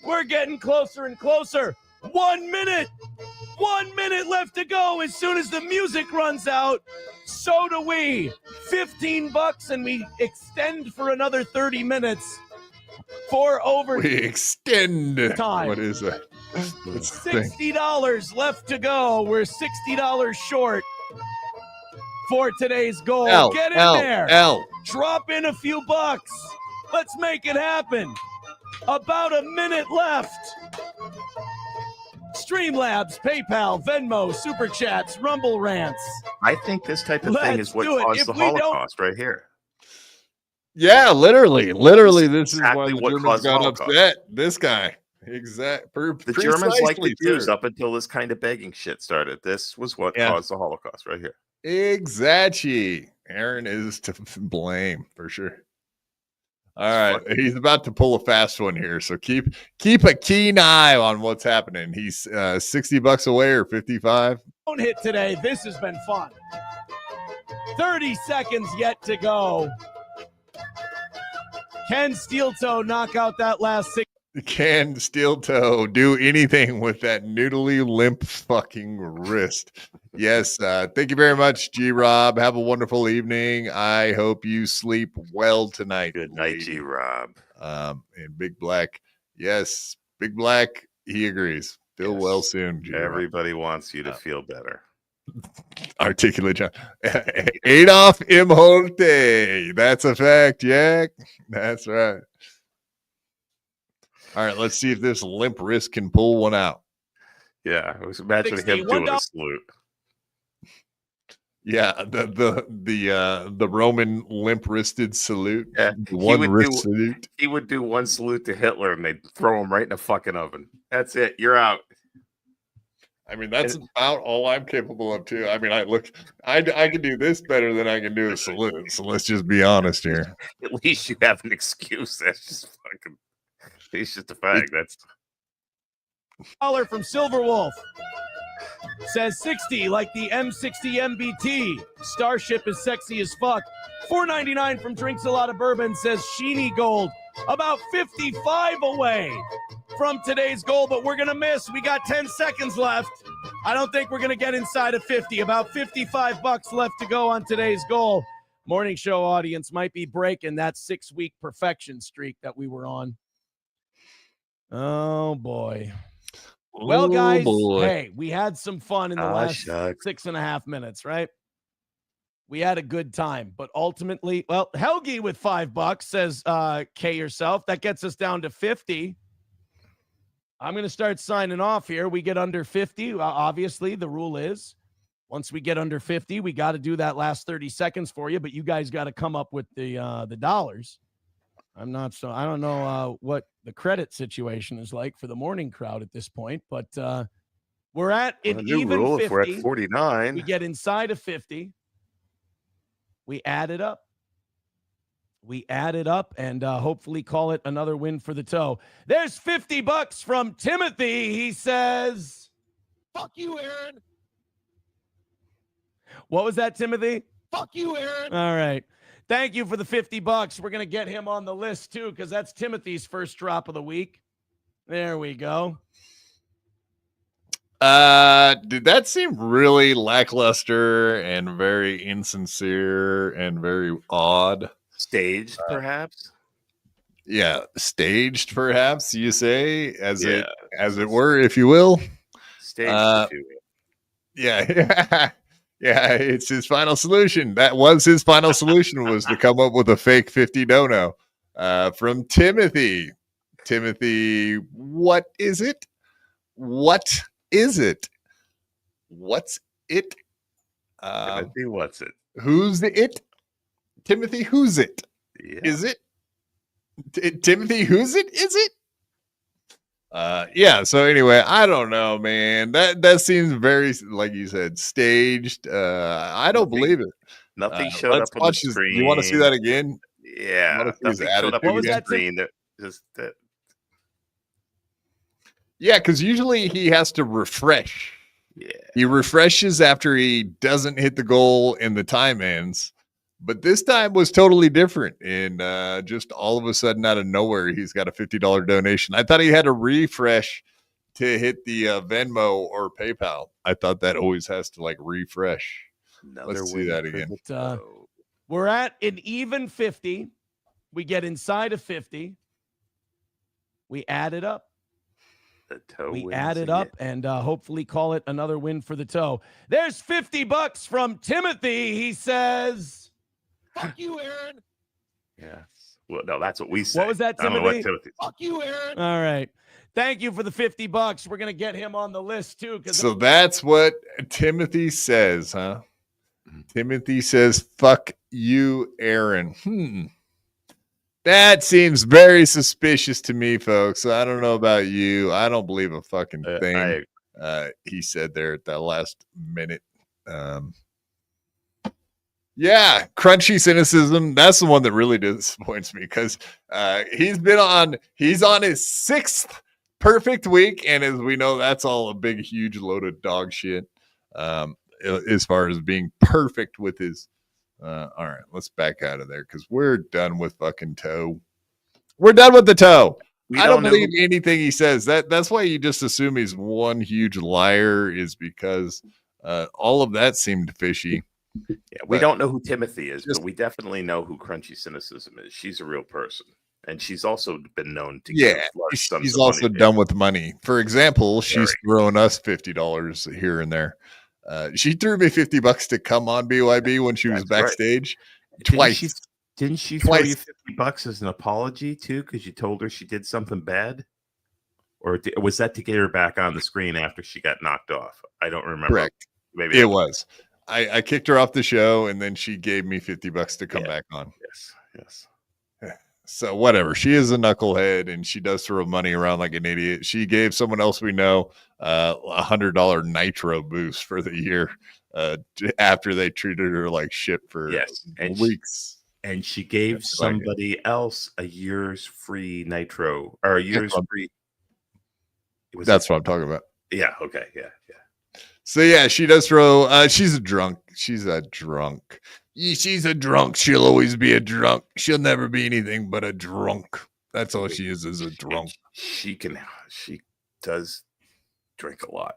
We're getting closer and closer. 1 minute. 1 minute left to go. As soon as the music runs out, so do we. $15 and we extend for another 30 minutes for over. We extend time. What is that? $60 left to go. We're $60 short for today's goal. Get in there. Drop in a few bucks. Let's make it happen. About a minute left. Streamlabs, PayPal, Venmo, Super Chats, Rumble Rants. I think this type of thing is what caused the Holocaust right here. Yeah, literally, this exactly is why the what Germans caused got Holocaust. upset. This guy, the Germans liked the Jews up until this kind of begging shit started. This was what caused the Holocaust right here. Exactly. Aaron is to blame for sure. All right, he's about to pull a fast one here, so keep a keen eye on what's happening. He's $60 away or 55. Don't hit today. This has been fun. 30 seconds yet to go. Can Steel Toe knock out that last 6? Can Steel Toe do anything with that noodly limp fucking wrist? Yes. Thank you very much, G-Rob. Have a wonderful evening. I hope you sleep well tonight. Good night, G-Rob. And Big Black. Yes, Big Black, he agrees. Feel well soon, G-Rob. Everybody wants you to feel better. Articulate John. Adolf Imholte. That's a fact, Jack. That's right. All right, let's see if this limp wrist can pull one out. Yeah, I was imagining him doing a salute. Yeah, the Roman limp-wristed salute. Yeah, salute. He would do one salute to Hitler, and they'd throw him right in the fucking oven. That's it. You're out. I mean, that's about all I'm capable of too. I mean, I can do this better than I can do a salute. So let's just be honest here. At least you have an excuse. That's just fucking. He's just a fag. That's $1 from Silverwolf. Says 60 like the M60 MBT. Starship is sexy as fuck. $4.99 from Drinks a Lot of Bourbon says Sheeny Gold. About 55 away from today's goal, but we're going to miss. We got 10 seconds left. I don't think we're going to get inside of 50. About $55 left to go on today's goal. Morning show audience might be breaking that 6-week perfection streak that we were on. Oh, boy. Well, guys, boy. hey, we had some fun in the last 6.5 minutes, right? We had a good time, but ultimately, well, Helgi with $5 says, K yourself. That gets us down to 50. I'm going to start signing off here. We get under 50. Obviously, the rule is once we get under 50, we got to do that last 30 seconds for you, but you guys got to come up with the dollars. I don't know what the credit situation is like for the morning crowd at this point, but we're at an even rule 50. if we're at 49. We get inside of 50. We add it up. And hopefully call it another win for the toe. There's $50 from Timothy. He says, fuck you, Aaron. What was that, Timothy? Fuck you, Aaron. All right. Thank you for the $50. We're going to get him on the list, too, because that's Timothy's first drop of the week. There we go. Did that seem really lackluster and very insincere and very odd? Staged, perhaps? Yeah, staged, perhaps, you say, as it were, if you will. Staged, if you will. Yeah. Yeah, it's his final solution. That was his final solution, was to come up with a fake 50 dono. From Timothy. Timothy, what is it? What is it? What's it? Timothy, what's it? Who's it? Timothy, who's it? Yeah. Is it? Timothy, who's it? Is it? Yeah, so anyway, I don't know, man. That seems very, like you said, staged. I don't believe it. Nothing showed up on the screen. You want to see that again? Yeah. Nothing showed up on the screen. Yeah, because usually he has to refresh. Yeah. He refreshes after he doesn't hit the goal and the time ends. But this time was totally different. And just all of a sudden, out of nowhere, he's got a $50 donation. I thought he had to refresh to hit the Venmo or PayPal. I thought that always has to like refresh. Let's see that again. We're at an even 50. We get inside of 50. We add it up. We add it up and hopefully call it another win for the toe. There's $50 from Timothy. He says, fuck you, Aaron. Yes. Well, no, that's what we say. What was that, Timothy? I don't know what Timothy. Fuck you, Aaron. All right. Thank you for the $50. We're going to get him on the list, too. So that's what Timothy says, huh? Timothy says, fuck you, Aaron. That seems very suspicious to me, folks. I don't know about you. I don't believe a fucking thing he said there at that last minute. Yeah, crunchy cynicism. That's the one that really disappoints me because he's on his 6th perfect week. And as we know, that's all a big, huge load of dog shit as far as being perfect with his. All right, let's back out of there because we're done with fucking toe. We're done with the toe. I don't believe anything he says. That's why you just assume he's one huge liar, is because all of that seemed fishy. Yeah, we don't know who Timothy is, but we definitely know who Crunchy Cynicism is. She's a real person, and she's also been known to. Yeah, she's also done with money. For example, she's thrown us $50 here and there. She threw me $50 to come on BYB when she was backstage twice. Didn't she throw you $50 as an apology too? Because you told her she did something bad, or was that to get her back on the screen after she got knocked off? I don't remember. Correct. Maybe it was. I kicked her off the show, and then she gave me $50 to come back on. Yes. So whatever. She is a knucklehead, and she does throw money around like an idiot. She gave someone else we know $100 nitro boost for the year after they treated her like shit for weeks. And she gave somebody else a year's free nitro or a year's free. That's what I'm talking about. Yeah. Okay. Yeah. So yeah, she does throw. She's a drunk. She's a drunk. She's a drunk. She'll always be a drunk. She'll never be anything but a drunk. That's all she is a drunk. She does drink a lot.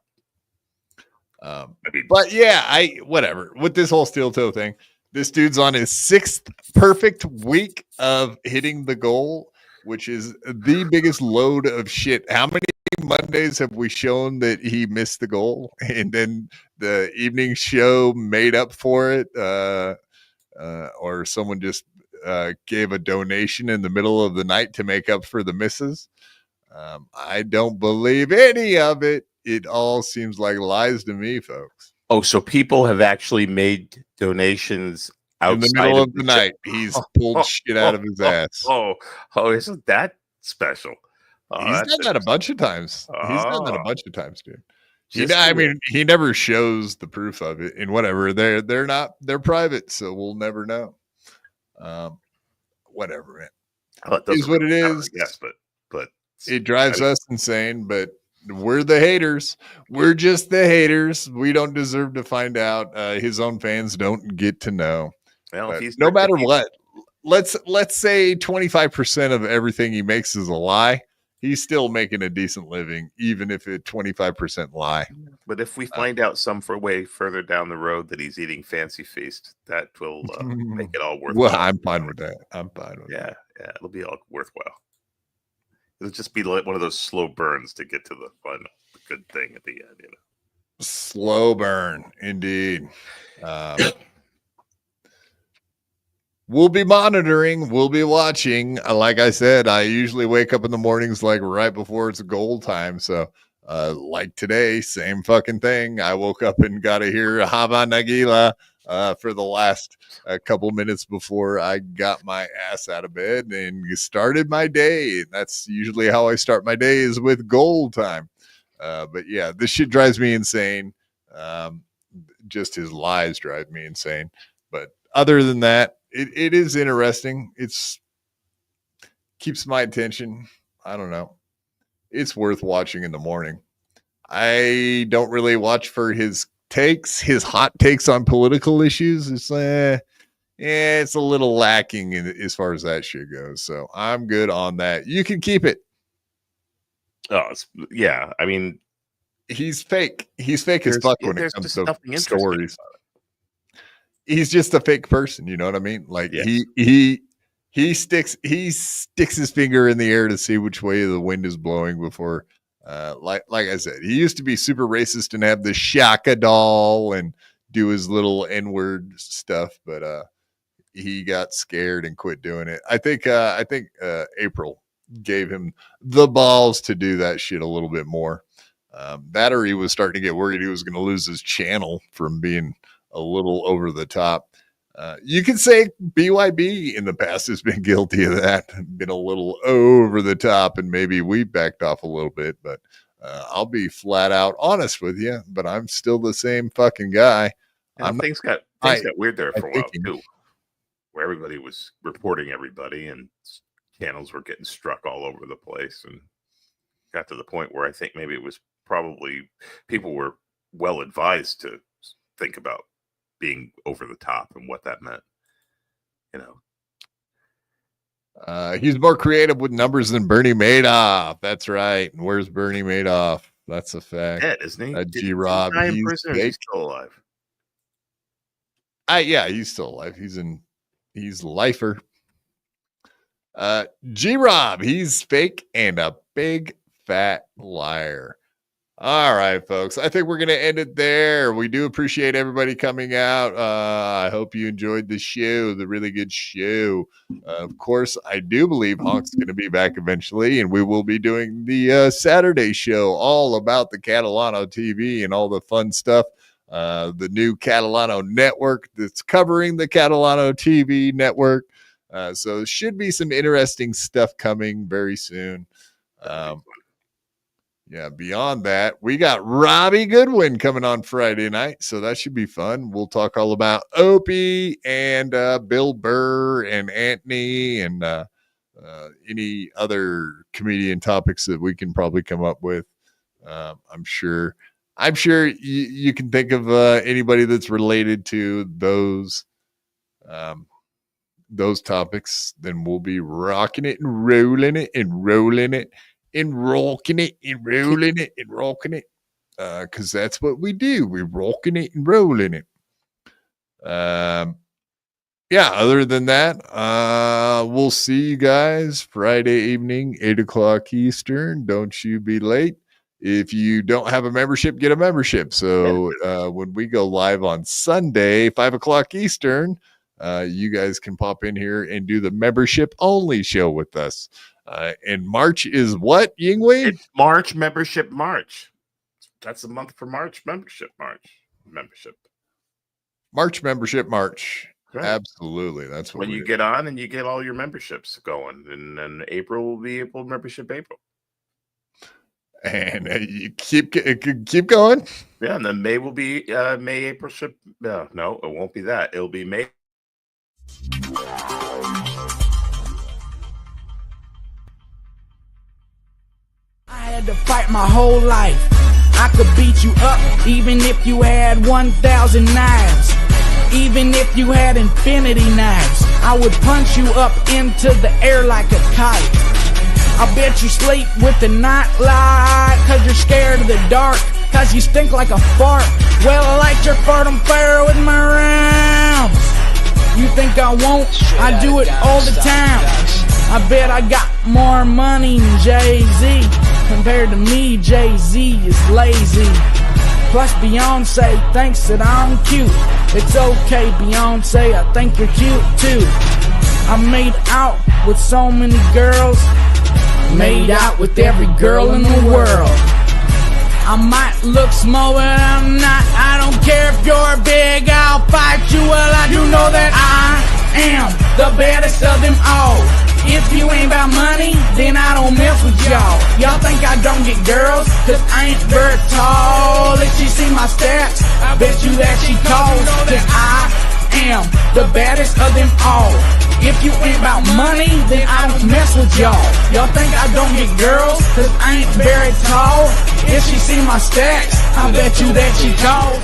But yeah, whatever with this whole steel toe thing. This dude's on his 6th perfect week of hitting the goal, which is the biggest load of shit. How many Mondays have we shown that he missed the goal, and then the evening show made up for it, or someone just gave a donation in the middle of the night to make up for the misses? I don't believe any of it. It all seems like lies to me, folks. Oh, so people have actually made donations outside in the middle of the night. He's pulled shit out of his ass. Isn't that special? He's done that a bunch of times. He's done that a bunch of times, dude. He never shows the proof of it, and whatever. They're private, so we'll never know. Whatever, man. It is what it is. Yes, but it drives us insane. But we're the haters. We're just the haters. We don't deserve to find out. His own fans don't get to know. Well, no matter what, let's say 25% of everything he makes is a lie. He's still making a decent living, even if it's 25% lie. But if we find out way further down the road that he's eating Fancy Feast, that will make it all worthwhile. Well, I'm fine with that. I'm fine with that. Yeah, it'll be all worthwhile. It'll just be like one of those slow burns to get to the final, the good thing at the end. You know, slow burn, indeed. We'll be monitoring. We'll be watching. Like I said, I usually wake up in the mornings like right before it's goal time. So like today, same fucking thing. I woke up and got to hear Hava Nagila for the last couple minutes before I got my ass out of bed and started my day. That's usually how I start my day, is with goal time. But yeah, this shit drives me insane. Just his lies drive me insane. But other than that, it is interesting. It's keeps my attention. I don't know. It's worth watching in the morning. I don't really watch for his takes, his hot takes on political issues. It's it's a little lacking as far as that shit goes. So I'm good on that. You can keep it. Yeah. I mean, he's fake. He's fake as fuck when it comes to stories. He's just a fake person, you know what I mean? Like he sticks his finger in the air to see which way the wind is blowing before like I said, he used to be super racist and have the Shaka doll and do his little N-word stuff, but he got scared and quit doing it. I think April gave him the balls to do that shit a little bit more. Battery was starting to get worried he was going to lose his channel from being a little over the top. You can say BYB in the past has been guilty of that, been a little over the top, and maybe we backed off a little bit, but I'll be flat out honest with you, but I'm still the same fucking guy. Things got weird there for a while too, where everybody was reporting everybody and channels were getting struck all over the place, and got to the point where I think maybe it was probably people were well advised to think about being over the top and what that meant, you know. He's more creative with numbers than Bernie Madoff. That's right. And where's Bernie Madoff? That's a fact. Dead, isn't he? G-Rob. He's still alive. Yeah, he's still alive. He's lifer. G-Rob, he's fake and a big fat liar. All right, folks. I think we're going to end it there. We do appreciate everybody coming out. I hope you enjoyed the show, the really good show. Of course, I do believe Honk's going to be back eventually, and we will be doing the Saturday show all about the Catalano TV and all the fun stuff. The new Catalano Network that's covering the Catalano TV network. So there should be some interesting stuff coming very soon. Yeah, beyond that, we got Robbie Goodwin coming on Friday night, so that should be fun. We'll talk all about Opie and Bill Burr and Anthony and any other comedian topics that we can probably come up with. I'm sure you can think of anybody that's related to those topics. Then we'll be rocking it and rolling it and rolling it. And rocking it and rolling it and rocking it. Because that's what we do. We're rocking it and rolling it. Yeah, other than that, we'll see you guys Friday evening, 8 o'clock Eastern. Don't you be late. If you don't have a membership, get a membership. So when we go live on Sunday, 5:00 Eastern, you guys can pop in here and do the membership only show with us. And March is what, Yingwei? It's March Membership March. That's the month for March Membership Membership. March Membership March. Right. Absolutely. That's what when you get on and you get all your memberships going. And then April will be April Membership April. And you keep going. Yeah, and then May will be May April ship. No, it won't be that. It'll be May. I had to fight my whole life. I could beat you up even if you had 1,000 knives. Even if you had infinity knives, I would punch you up into the air like a kite. I bet you sleep with the night light, cause you're scared of the dark, cause you stink like a fart. Well, I light your fart on fire with my rounds. You think I won't? I do it all the time. I bet I got more money than Jay-Z. Compared to me, Jay-Z is lazy. Plus Beyonce thinks that I'm cute. It's okay, Beyonce, I think you're cute too. I made out with so many girls. Made out with every girl in the world. I might look small, but I'm not. I don't care if you're big, I'll fight you. Well, I do know that I am the baddest of them all. If you ain't about money, then I don't mess with y'all. Y'all think I don't get girls, cause I ain't very tall. If she see my stats, I bet you that she calls. That I am the baddest of them all. If you ain't about money, then I don't mess with y'all. Y'all think I don't get girls, cause I ain't very tall. If she see my stacks, I bet you that she calls.